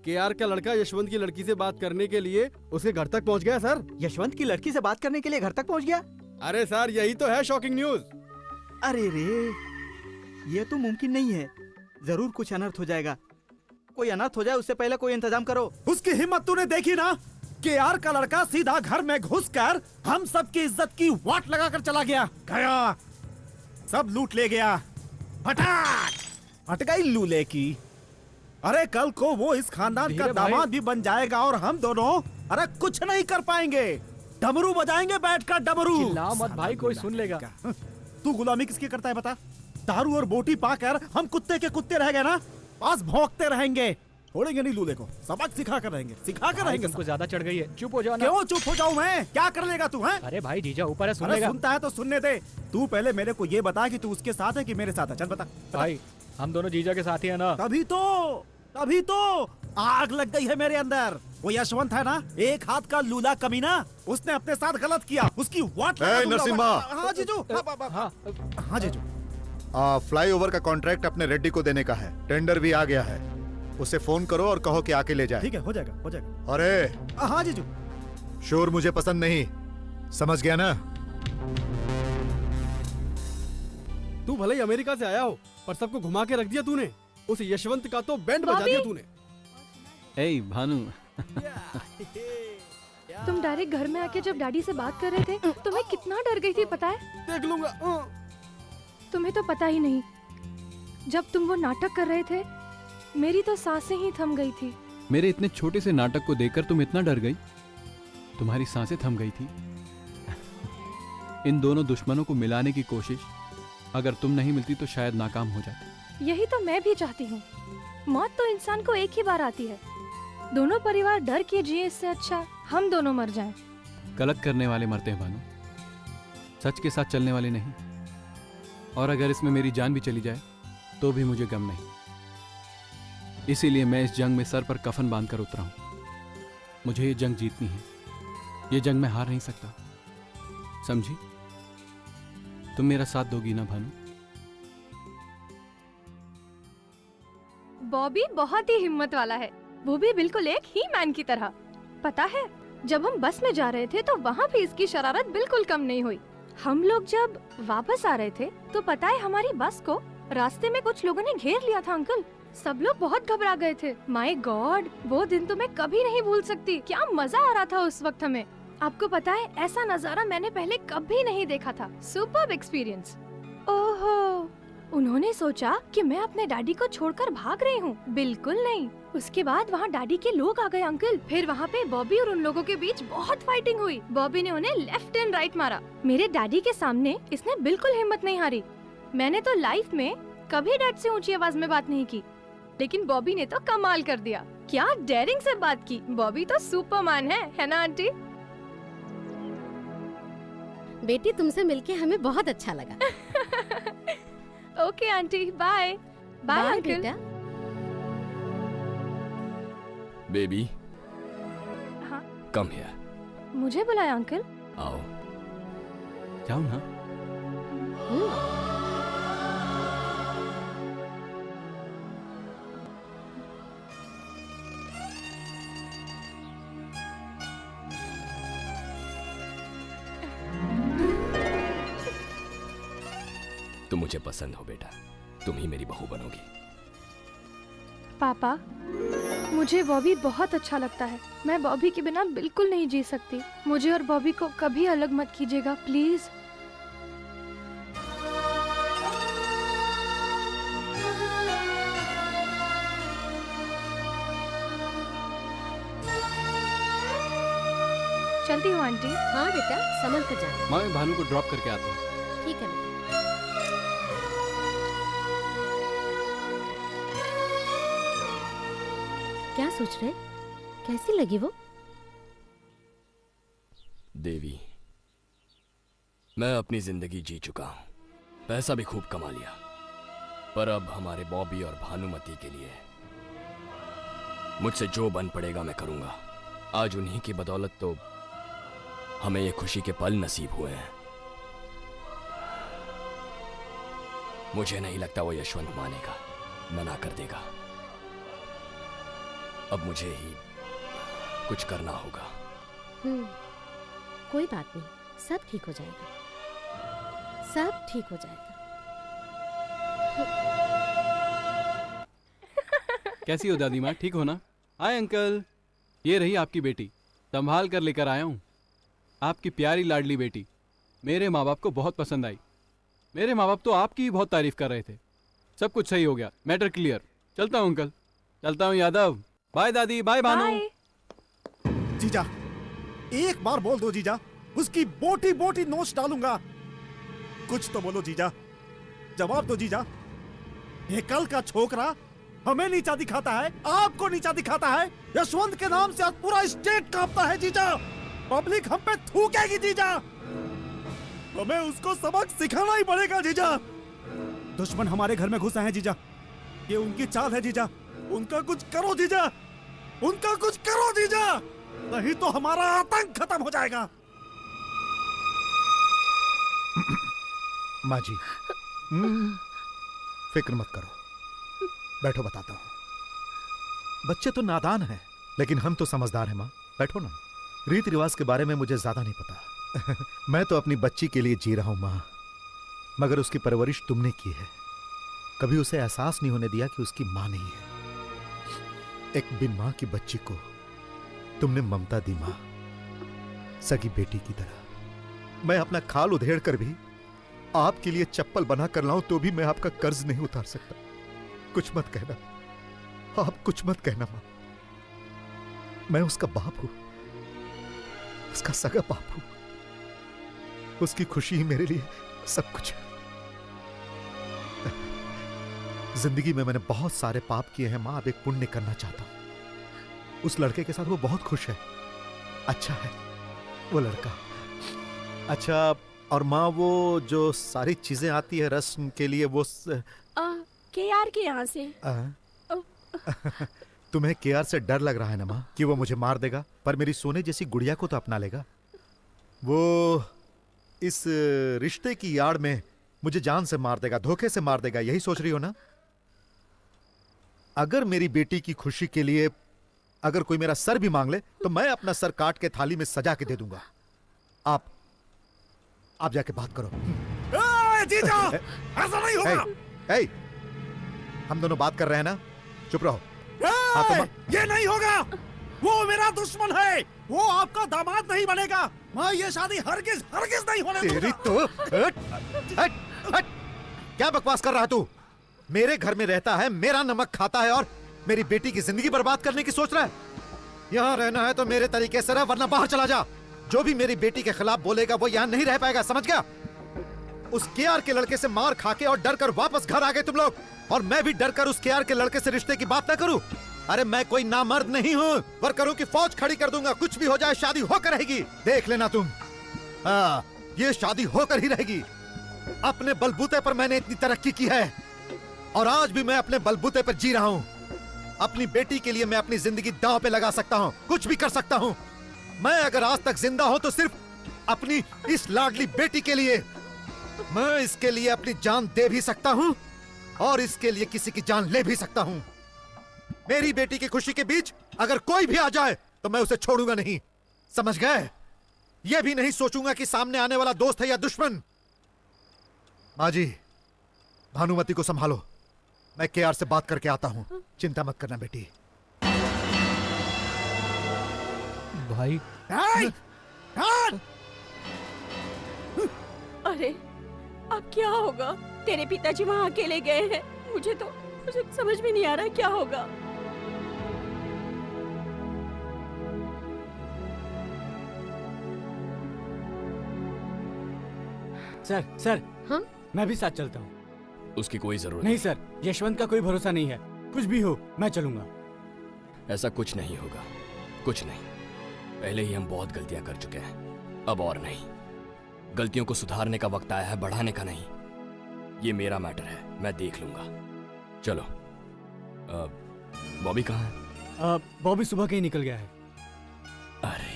केआर का लड़का यशवंत की लड़की से बात करने के लिए उसके घर तक पहुंच गया सर। यशवंत की लड़की से बात करने के लिए घर तक पहुंच गया? अरे सर यही तो है शॉकिंग न्यूज। अरे रे, ये तो मुमकिन नहीं है। जरूर कुछ अनर्थ हो जाएगा। कोई अनर्थ हो जाए उससे पहले कोई इंतजाम करो। उसकी हिम्मत तूने देखी ना? केआर का लड़का सीधा घर में घुसकर हम सब की इज्जत की वाट लगाकर चला गया। सब लूट ले गया। अटकाई लूले की। अरे कल को वो इस खानदान का दामाद भी बन जाएगा और हम दोनों अरे कुछ नहीं कर पाएंगे। डमरू बजाएंगे बैठकर डमरू। चिल्लाओ मत भाई, कोई सुन लेगा। तू गुलामी किसकी करता है बता? दारू और बोटी पाकर हम कुत्ते के कुत्ते रह गए ना, पास भौंकते रहेंगे। छोड़ेंगे नहीं लूले को, सबक सिखा कर रहेंगे, सिखा कर रहेंगे। तुमको ज्यादा चढ़ गई है, चुप हो जाओ ना। क्यों चुप हो जाऊं मैं? क्या कर लेगा तू? है अरे भाई जीजा ऊपर है, सुन अरे लेगा। सुनता है तो सुनने दे। तू पहले मेरे को ये बता कि तू उसके साथ है कि मेरे साथ है? चल बता। भाई हम दोनों जीजा के साथ ही है ना। तभी तो आग लग गई है मेरे अंदर। वो यशवंत है ना, एक हाथ का लूला कमीना, उसने अपने साथ गलत किया। उसकी वाट नरसिम्हा। हाँ जीजू। हाँ जीजू। फ्लाईओवर का कॉन्ट्रैक्ट अपने रेड्डी को देने का है। टेंडर भी आ गया है। उसे फोन करो और कहो कि आके ले जाए। ठीक है, हो जाएगा, हो जाएगा। अरे हाँ जीजू। शोर मुझे पसंद नहीं, समझ गया ना? तू भले ही अमेरिका से आया हो, पर सबको घुमा के रख दिया तूने। उस यशवंत का तो बैंड बजा दिया तूने। ए भानु, तुम डायरेक्ट घर में आके जब डैडी से बात कर रहे थे तो मैं कितना डर गई थी पता है। देख लूंगा। तुम्हें तो पता ही नहीं, जब तुम वो नाटक कर रहे थे मेरी तो सांसें ही थम गई थी। मेरे इतने छोटे से नाटक को देखकर तुम इतना डर गई? तुम्हारी सांसें थम गई थी। इन दोनों दुश्मनों को मिलाने की कोशिश अगर तुम नहीं मिलती तो शायद नाकाम हो जाती। यही तो मैं भी चाहती हूँ। मौत तो इंसान को एक ही बार आती है। दोनों परिवार डर के जिए, इससे अच्छा हम दोनों मर जाएं। गलत करने वाले मरते हैं भानु, सच के साथ चलने वाले नहीं। और अगर इसमें मेरी जान भी चली जाए तो भी मुझे गम नहीं। इसीलिए मैं इस जंग में सर पर कफन बांधकर उतरा हूं। मुझे ये जंग जीतनी है। ये जंग मैं हार नहीं सकता, समझी? तुम मेरा साथ दोगी ना भानु? बॉबी बहुत ही हिम्मत वाला है, वो भी बिल्कुल एक ही मैन की तरह। पता है, जब हम बस में जा रहे थे तो वहाँ भी इसकी शरारत बिल्कुल कम नहीं हुई। हम लोग जब वापस आ रहे थे तो पता है हमारी बस को रास्ते में कुछ लोगों ने घेर लिया था अंकल। सब लोग बहुत घबरा गए थे। माय गॉड, वो दिन तो मैं कभी नहीं भूल सकती। क्या मजा आ रहा था उस वक्त हमें। आपको पता है, ऐसा नजारा मैंने पहले कभी नहीं देखा था। Superb experience. ओहो, उन्होंने सोचा कि मैं अपने डैडी को छोड़कर भाग रही हूँ। बिल्कुल नहीं। उसके बाद वहाँ डैडी के लोग आ गए अंकल। फिर वहाँ पे बॉबी और उन लोगों के बीच बहुत फाइटिंग हुई। बॉबी ने उन्हें लेफ्ट एंड राइट मारा। मेरे डैडी के सामने इसने बिल्कुल हिम्मत नहीं हारी। मैंने तो लाइफ में कभी डैड से ऊंची आवाज में बात नहीं की, लेकिन बॉबी ने तो कमाल कर दिया। क्या डेयरिंग से बात की। बॉबी तो सुपरमैन है ना आंटी? बेटी, तुमसे मिलके हमें बहुत अच्छा लगा। Okay auntie, bye bye uncle. बेटा। बेबी, हाँ? Come here. मुझे बुलाया अंकल? आओ। जाओ ना। तुम मुझे पसंद हो बेटा, तुम ही मेरी बहू बनोगी। पापा, मुझे बॉबी बहुत अच्छा लगता है। मैं बॉबी के बिना बिल्कुल नहीं जी सकती। मुझे और बॉबी को कभी अलग मत कीजिएगा प्लीज। चलती हूँ आंटी। हाँ बेटा, संभल कर जाना। माँ, मैं भानु को ड्रॉप करके आता हूँ। ठीक है बेटा। क्या सोच रहे? कैसी लगी वो? देवी, मैं अपनी जिंदगी जी चुका हूं, पैसा भी खूब कमा लिया, पर अब हमारे बॉबी और भानुमति के लिए मुझसे जो बन पड़ेगा मैं करूंगा। आज उन्हीं की बदौलत तो हमें ये खुशी के पल नसीब हुए हैं। मुझे नहीं लगता वो यशवंत मानेगा, मना कर देगा। अब मुझे ही कुछ करना होगा। कोई बात नहीं, सब ठीक हो जाएगा। सब ठीक हो जाएगा। कैसी हो दादी माँ, ठीक हो ना? आए अंकल, ये रही आपकी बेटी, संभाल कर लेकर आया हूँ। आपकी प्यारी लाडली बेटी मेरे माँ बाप को बहुत पसंद आई। मेरे माँ बाप तो आपकी ही बहुत तारीफ कर रहे थे। सब कुछ सही हो गया, मैटर क्लियर। चलता हूँ अंकल, चलता हूँ यादव। बाय दादी, बाय भानु। जीजा, एक बार बोल दो जीजा, उसकी बोटी बोटी नोच डालूंगा। कुछ तो बोलो जीजा, जवाब दो जीजा। ये कल का छोकरा हमें नीचा दिखाता है, आपको नीचा दिखाता है। यशवंत के नाम से आज पूरा स्टेट कांपता है जीजा। पब्लिक हम पे थूकेगी जीजा। हमें उसको सबक सिखाना ही पड़ेगा जीजा। दुश्मन हमारे घर में घुसा है जीजा, ये उनकी चाल है जीजा। उनका कुछ करो जीजा, उनका कुछ करो जीजा, नहीं तो हमारा आतंक खत्म हो जाएगा। माँ जी, फिक्र मत करो, बैठो बताता हूँ। बच्चे तो नादान हैं, लेकिन हम तो समझदार हैं माँ। बैठो ना। रीति रिवाज के बारे में मुझे ज्यादा नहीं पता। मैं तो अपनी बच्ची के लिए जी रहा हूँ माँ। मगर उसकी परवरिश तुमने की है। कभी उसे एहसास नहीं होने दिया कि उसकी मां नहीं है। एक बिन मां की बच्ची को तुमने ममता दी मां, सगी बेटी की तरह। मैं अपना खाल उधेड़ कर भी आपके लिए चप्पल बना कर लाऊं तो भी मैं आपका कर्ज नहीं उतार सकता। कुछ मत कहना, आप कुछ मत कहना मां। मैं उसका बाप हूं, उसका सगा बाप हूं। उसकी खुशी ही मेरे लिए सब कुछ है। जिंदगी में मैंने बहुत सारे पाप किए हैं मां, अब एक पुण्य करना चाहता हूं। उस लड़के के साथ वो बहुत खुश है, अच्छा है वो लड़का। अच्छा, और माँ वो जो सारी चीजें आती है रस्म के लिए वो केआर के यहाँ से। तुम्हें केआर से डर लग रहा है ना माँ कि वो मुझे मार देगा, पर मेरी सोने जैसी गुड़िया को तो अपना लेगा। वो इस रिश्ते की आड़ में मुझे जान से मार देगा, धोखे से मार देगा, यही सोच रही हो ना? अगर मेरी बेटी की खुशी के लिए अगर कोई मेरा सर भी मांग ले तो मैं अपना सर काट के थाली में सजा के दे दूंगा। आप जाके बात करो। जीजा, ऐसा नहीं होगा। हम दोनों बात कर रहे हैं ना, चुप रहो। ये नहीं होगा, वो मेरा दुश्मन है, वो आपका दामाद नहीं बनेगा। मैं ये शादी हरगिज हरगिज नहीं होने दूंगा। तेरी तो हट। क्या बकवास कर रहा है तू? मेरे घर में रहता है, मेरा नमक खाता है और मेरी बेटी की जिंदगी बर्बाद करने की सोच रहा है। यहाँ रहना है तो मेरे तरीके से रह, वरना बाहर चला जा। जो भी मेरी बेटी के खिलाफ बोलेगा वो यहाँ नहीं रह पाएगा, समझ गया? उस केआर के लड़के से मार खाके और डर कर वापस घर आ गए तुम लोग, और मैं भी डर कर उस केआर के लड़के से रिश्ते की बात न करूं। अरे मैं कोई नामर्द नहीं हूँ, पर करूं कि फौज खड़ी कर दूंगा। कुछ भी हो जाए शादी होकर रहेगी, देख लेना तुम। हाँ, ये शादी होकर ही रहेगी। अपने बलबूते पर मैंने इतनी तरक्की की है और आज भी मैं अपने बलबूते पर जी रहा हूँ। अपनी बेटी के लिए मैं अपनी जिंदगी दांव पे लगा सकता हूँ, कुछ भी कर सकता हूँ। मैं अगर आज तक जिंदा हूं तो सिर्फ अपनी इस लाडली बेटी के लिए। मैं इसके लिए अपनी जान दे भी सकता हूं और इसके लिए किसी की जान ले भी सकता हूं। मेरी बेटी की खुशी के बीच अगर कोई भी आ जाए तो मैं उसे छोड़ूंगा नहीं, समझ गए? यह भी नहीं सोचूंगा कि सामने आने वाला दोस्त है या दुश्मन। माँ जी, भानुमति को संभालो, मैं केआर से बात करके आता हूं। चिंता मत करना बेटी। भाई अरे अब क्या होगा? तेरे पिताजी वहाँ अकेले गए हैं। मुझे समझ में नहीं आ रहा क्या होगा। सर हाँ? मैं भी साथ चलता हूँ। उसकी कोई जरूरत नहीं सर, यशवंत का कोई भरोसा नहीं है। कुछ भी हो मैं चलूंगा। ऐसा कुछ नहीं होगा, कुछ नहीं। पहले ही हम बहुत गलतियां कर चुके हैं, अब और नहीं। गलतियों को सुधारने का वक्त आया है, बढ़ाने का नहीं। ये मेरा मैटर है, मैं देख लूंगा। चलो। बॉबी कहाँ है? बॉबी सुबह के ही निकल गया है। अरे,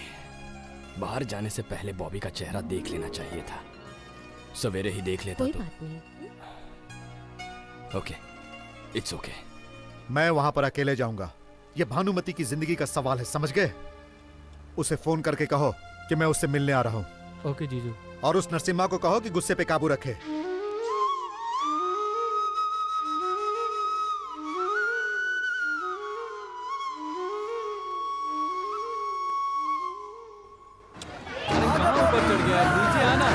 बाहर जाने से पहले बॉबी का चेहरा देख लेना चाहिए था। सवेरे ही देख लेता कोई तो। बात नहीं। Okay, it's okay. मैं वहां पर अकेले जाऊंगा। यह भानुमति की जिंदगी का सवाल है, समझ गए? उसे फोन करके कहो कि मैं उससे मिलने आ रहा हूं। ओके जीजू। और उस नरसिम्हा को कहो कि गुस्से पे काबू रखे। ऊपर चढ़ गया, नीचे आना।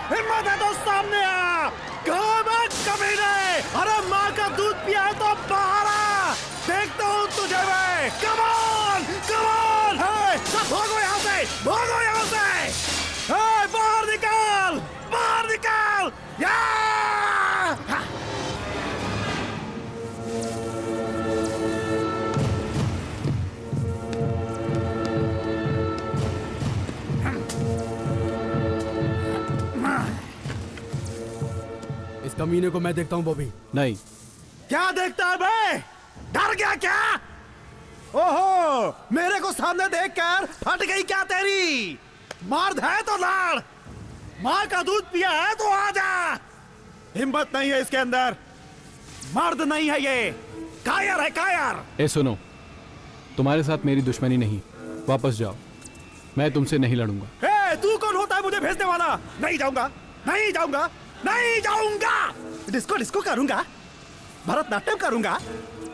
हिम्मत है तो सामने आ। कहाँ मैं कमीने? अरे माँ का दूध पिया है तो बाहर आ, देखता हूँ तुझे मैं। Come on, come on. सब भागो यहाँ से, भागो यहाँ से। बाहर निकाल, बाहर निकाल। या कमीने को मैं देखता हूँ बॉबी। नहीं। क्या देखता है बे? डर गया क्या? ओहो, मेरे को सामने देख कर फट गई क्या तेरी? मर्द है तो लाड़। माँ का दूध पिया है तो आ जा। हिम्मत नहीं है इसके अंदर, मर्द नहीं है ये, कायर है कायर। ए सुनो, तुम्हारे साथ मेरी दुश्मनी नहीं, वापस जाओ, मैं तुमसे नहीं लड़ूंगा। ए, तू कौन होता है मुझे भेजने वाला? नहीं जाऊंगा, नहीं जाऊंगा, नहीं जाऊंगा। डिस्को डिस्को करूंगा, भरतनाट्यम करूंगा।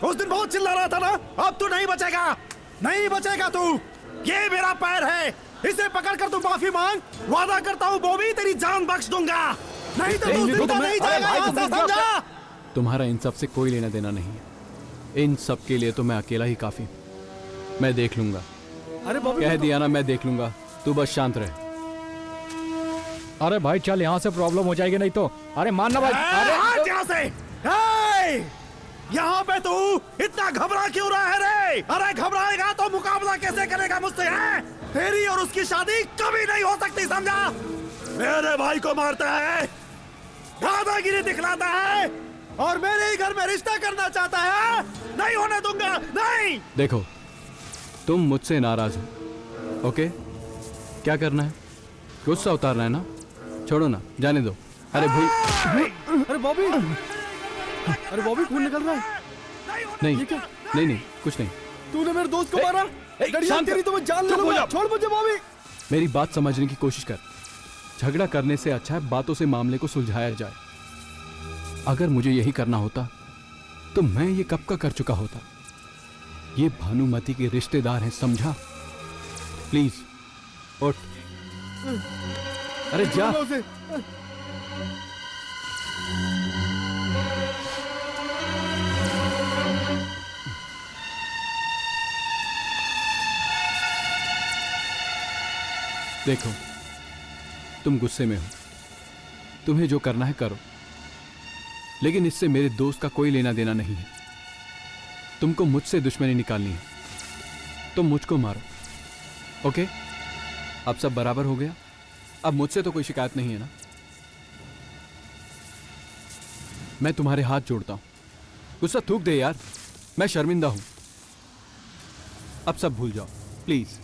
उस दिन बहुत चिल्ला रहा था ना, अब तू नहीं बचेगा, नहीं बचेगा तू। ये मेरा पैर है, इसे पकड़कर तू माफी मांग। वादा करता हूँ बॉबी, तेरी जान बख्श दूंगा, नहीं तो तू जिंदा नहीं जाएगा यहाँ से, समझा? तुम्हारा इन सब से कोई लेना देना नहीं है। इन सब के लिए तो मैं अकेला ही काफी हूं। मैं देख लूंगा। अरे बॉबी कह दिया ना, मैं देख लूंगा, तू बस शांत रहे। अरे भाई चल, यहाँ से प्रॉब्लम हो जाएगी नहीं तो। अरे मानना भाई। अरे हट यहाँ से। यहाँ पे तू इतना घबरा क्यों रहा है रे? अरे घबराएगा तो मुकाबला कैसे करेगा मुझसे? है तेरी और उसकी शादी कभी नहीं हो सकती, समझा? मेरे भाई को मारता है, दादागिरी दिखलाता है और मेरे ही घर में रिश्ता करना चाहता है। नहीं होने दूंगा, नहीं। देखो, तुम मुझसे नाराज हो, ओके? क्या करना है? गुस्सा उतारना है ना? छोड़ो ना, जाने दो। अरे भाई, अरे बॉबी, अरे बॉबी खून निकल रहा है। नहीं ये क्या? नहीं, कुछ नहीं। तूने मेरे दोस्त को मारा। गड़िया तेरी तो मैं जान ले लूंगा। छोड़ मुझे बॉबी। मेरी बात समझने की कोशिश कर। झगड़ा करने से अच्छा है बातों से मामले को सुलझाया जाए। अगर मुझे यही करना होता तो मैं ये कब का कर चुका होता। ये भानुमति के रिश्तेदार हैं, समझा? प्लीज उठ। अरे जा। देखो, तुम गुस्से में हो, तुम्हें जो करना है करो, लेकिन इससे मेरे दोस्त का कोई लेना देना नहीं है। तुमको मुझसे दुश्मनी निकालनी है, तुम मुझको मारो, ओके? अब सब बराबर हो गया। अब मुझसे तो कोई शिकायत नहीं है ना? मैं तुम्हारे हाथ जोड़ता हूं, गुस्सा थूक दे यार, मैं शर्मिंदा हूं। अब सब भूल जाओ प्लीज।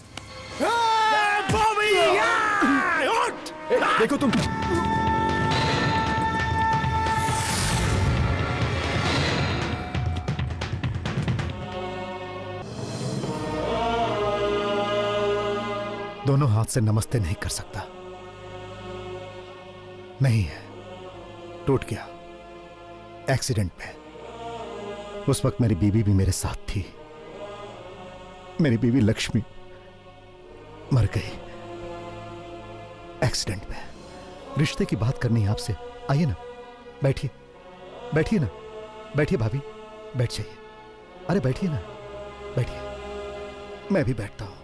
देखो तुम, दोनों हाथ से नमस्ते नहीं कर सकता, नहीं है, टूट गया एक्सीडेंट में। उस वक्त मेरी बीवी भी मेरे साथ थी। मेरी बीवी लक्ष्मी मर गई एक्सीडेंट में। रिश्ते की बात करनी है आपसे, आइए ना, बैठिए, बैठिए ना, बैठिए भाभी, बैठ जाइए। अरे बैठिए ना, बैठिए, मैं भी बैठता हूं।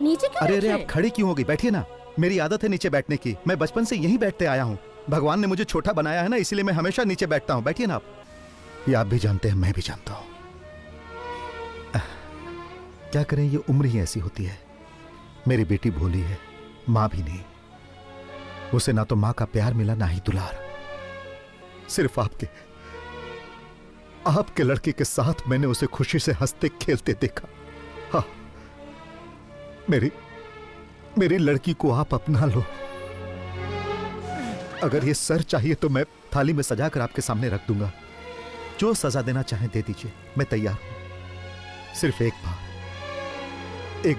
नीचे क्यों अरे बैठे? आप खड़ी क्यों हो गई? बैठिए ना, मेरी आदत है नीचे बैठने की, मैं बचपन से यहीं बैठते आया हूं। भगवान ने मुझे छोटा बनाया है ना, इसलिए मैं हमेशा नीचे बैठता हूं। बैठिए ना आप। ये आप भी जानते हैं, मैं भी जानता हूं। क्या करें, ये उम्र ही ऐसी होती है। मेरी बेटी भोली है, मां भी नहीं। उसे ना तो मां का प्यार मिला, ना ही दुलार। सिर्फ आपके लड़के के साथ मैंने उसे खुशी से हंसते खेलते देखा। हाँ, मेरी लड़की को आप अपना लो। अगर ये सर चाहिए तो मैं थाली में सजाकर आपके सामने रख दूंगा। जो सजा देना चाहे दे दीजिए, मैं तैयार हूं। सिर्फ एक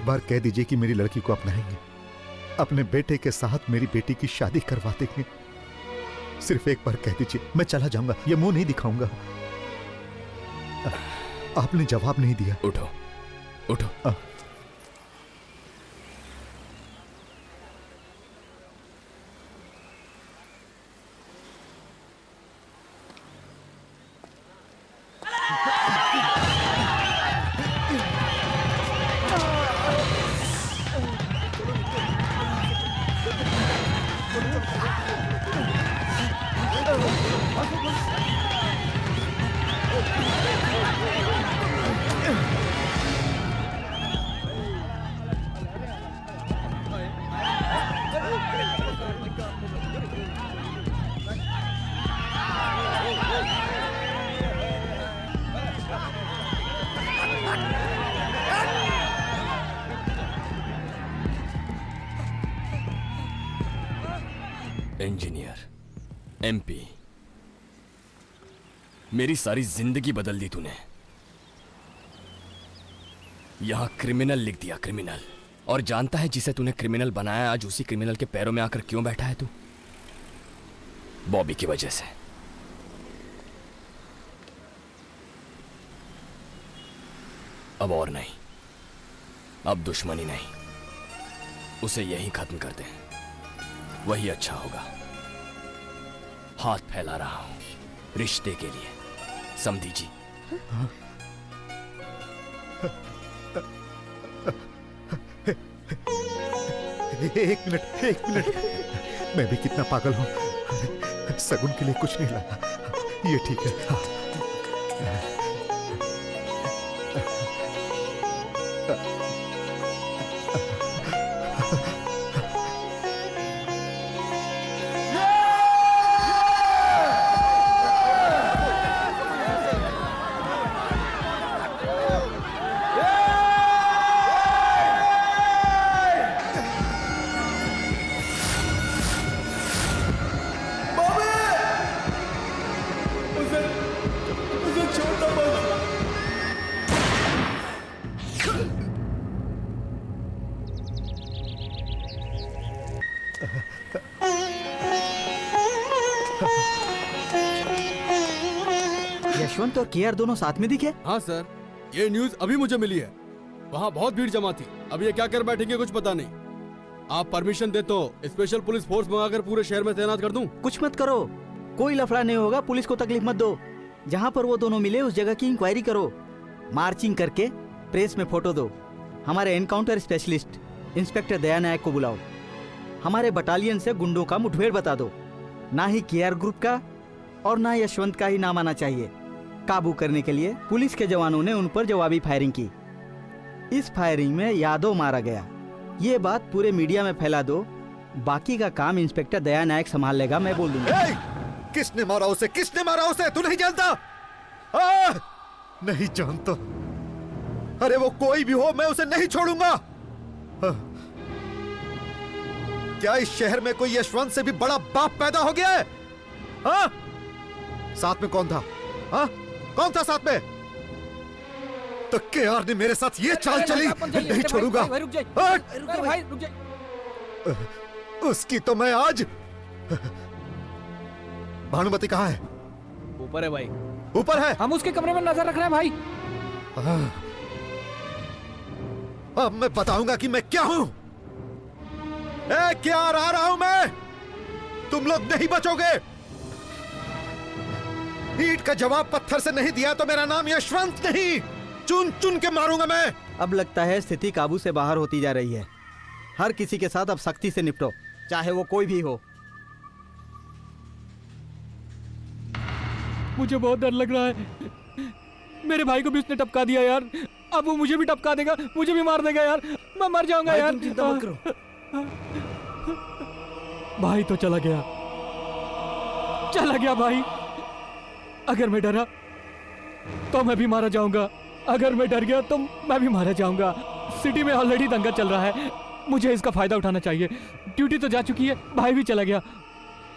बार कह दीजिए कि मेरी लड़की को अपनाएंगे, अपने बेटे के साथ मेरी बेटी की शादी करवा देंगे। सिर्फ एक बार कह दीजिए, मैं चला जाऊंगा, ये मुंह नहीं दिखाऊंगा। आपने जवाब नहीं दिया। उठो, उठो। एमपी, मेरी सारी जिंदगी बदल दी तूने। यहां क्रिमिनल लिख दिया, क्रिमिनल। और जानता है जिसे तूने क्रिमिनल बनाया, आज उसी क्रिमिनल के पैरों में आकर क्यों बैठा है तू? बॉबी की वजह से। अब और नहीं, अब दुश्मनी नहीं, उसे यहीं खत्म कर दे, वही अच्छा होगा। हाथ फैला रहा हूं रिश्ते के लिए, समझी जी? एक मिनट, मैं भी कितना पागल हूं। सगुन के लिए कुछ नहीं लाया, ये ठीक है। यशवंत और केआर दोनों साथ में दिखे? हाँ सर, ये न्यूज अभी मुझे मिली है। वहाँ बहुत भीड़ जमा थी। अब ये क्या कर बैठेंगे कुछ पता नहीं। आप परमिशन दे तो स्पेशल पुलिस फोर्स मंगाकर पूरे शहर में तैनात कर दूं? कुछ मत करो, कोई लफड़ा नहीं होगा, पुलिस को तकलीफ मत दो। जहाँ पर वो दोनों मिले उस जगह की इंक्वायरी करो, मार्चिंग करके प्रेस में फोटो दो। हमारे एनकाउंटर स्पेशलिस्ट इंस्पेक्टर दया नायक को बुलाओ, हमारे बटालियन से गुंडों का मुठभेड़ बता दो। ना ही केआर ग्रुप का और ना यशवंत का ही नाम आना चाहिए। काबू करने के लिए पुलिस के जवानों ने उन पर जवाबी फायरिंग की। इस फायरिंग में यादव मारा गया। ये बात पूरे मीडिया में फैला दो, बाकी का काम इंस्पेक्टर दया नायक संभाल लेगा, मैं बोल दूंगा। किसने मारा उसे? किसने मारा उसे? तू नहीं जानता? नहीं जानता? अरे वो कोई भी हो, मैं उसे नहीं छोड़ूंगा। क्या इस शहर में कोई यशवंत से भी बड़ा बाप पैदा हो गया है? हाँ? साथ में कौन था? हाँ? कौन था साथ में? तो केआर ने मेरे साथ ये चाल चली, नहीं छोड़ूंगा। उसकी तो मैं आज। भानुमति कहाँ है? ऊपर है भाई। ऊपर है? हम उसके कमरे में नजर रख रहे हैं भाई। अब मैं बताऊंगा कि मैं क्या हूं। केआर, आ रहा हूं मैं। तुम लोग नहीं बचोगे। ईंट का जवाब पत्थर से नहीं दिया तो मेरा नाम यशवंत नहीं, चुन चुन के मारूंगा मैं। अब लगता है स्थिति काबू से बाहर होती जा रही है। हर किसी के साथ अब सख्ती से निपटो, चाहे वो कोई भी हो। मुझे बहुत डर लग रहा है। मेरे भाई को भी उसने टपका दिया यार। अब वो मुझे भी टपका देगा, मुझे भी मार देगा यार। मैं मर जाऊंगा यार। तुम चिंता मत करो। भाई तो चला गया, चला गया भाई। अगर मैं डरा तो मैं भी मारा जाऊंगा, अगर मैं डर गया तो मैं भी मारा जाऊंगा। सिटी में ऑलरेडी दंगा चल रहा है, मुझे इसका फायदा उठाना चाहिए। ड्यूटी तो जा चुकी है, भाई भी चला गया।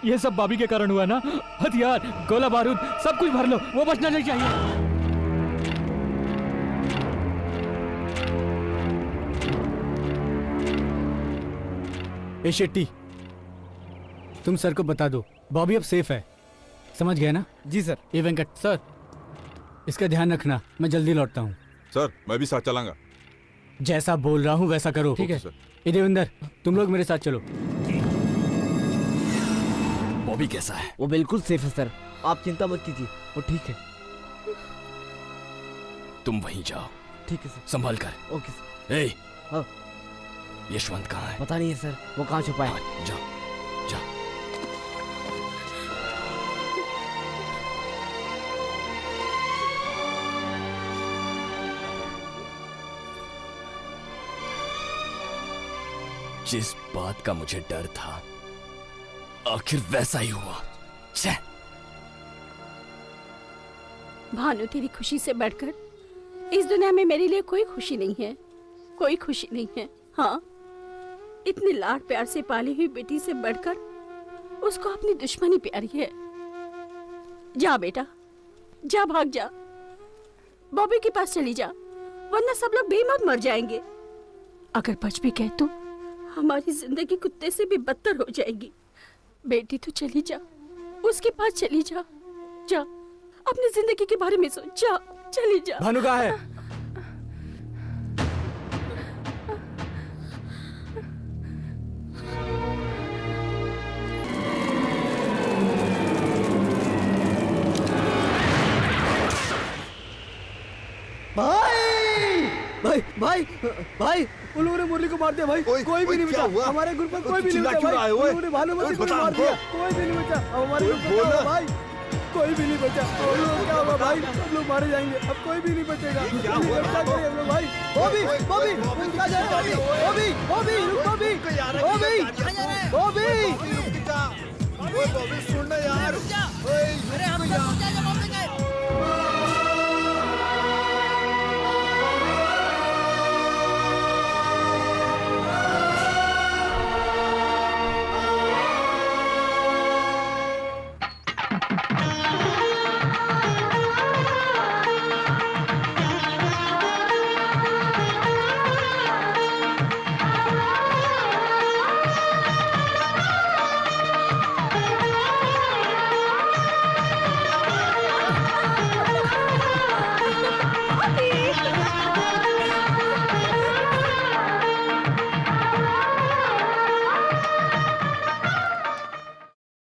ये सब बॉबी के कारण हुआ ना। हथियार, गोला बारूद सब कुछ भर लो, वो बचना नहीं चाहिए। ए शेट्टी, तुम सर को बता दो बॉबी अब सेफ है, समझ गए ना? जी सर। ए वेंकट सर, इसका ध्यान रखना, मैं जल्दी लौटता हूँ। सर मैं भी साथ चलाऊंगा। जैसा बोल रहा हूँ वैसा करो, ठीक है? ए देवेंद्र, तुम लोग मेरे साथ चलो। बॉबी कैसा है? वो बिल्कुल सेफ है सर, आप चिंता मत कीजिए, वो ठीक है। तुम वहीं जाओ। ठीक है सर। संभाल कर। Okay sir. ए, हाँ। यशवंत कहाँ है? पता नहीं है सर, वो कहाँ छुपा है। जाओ जाओ। जिस बात का मुझे डर था आखिर वैसा ही हुआ। छे। भानु, तेरी खुशी से बढ़कर इस दुनिया में मेरे लिए कोई खुशी नहीं है, कोई खुशी नहीं है। हाँ, इतने लाड प्यार से पाली हुई बेटी से बढ़कर उसको अपनी दुश्मनी प्यारी है। जा बेटा, जा, भाग जा, बॉबी के पास चली जा, वरना सब लोग बेमौत मर जाएंगे। अगर बच भी गए तो हमारी जिंदगी कुत्ते से भी बदतर हो जाएगी। बेटी तू चली जा, उसके पास चली जा, जा, अपनी जिंदगी के बारे में सोच, जा, चली जा। भानु कहाँ है? भाई भाई भाई उन लोगों ने मुरली को मार दिया भाई। कोई भी नहीं बचा हमारे ग्रुप में, कोई भी नहीं बचा भाई। उन लोगों ने भानुमति को मार दिया, कोई भी नहीं बचा हमारे ग्रुप में। क्या हुआ भाई? कोई भी नहीं बचा। क्या होगा भाई? हम लोग मारे जाएंगे, अब कोई भी नहीं बचेगा। क्या करें हम लोग भाई? बॉबी बॉबी उनका जा रहा है। बॉबी बॉबी रुक, बॉबी बॉबी बॉबी बॉबी सुन ना यार। अरे हम लोग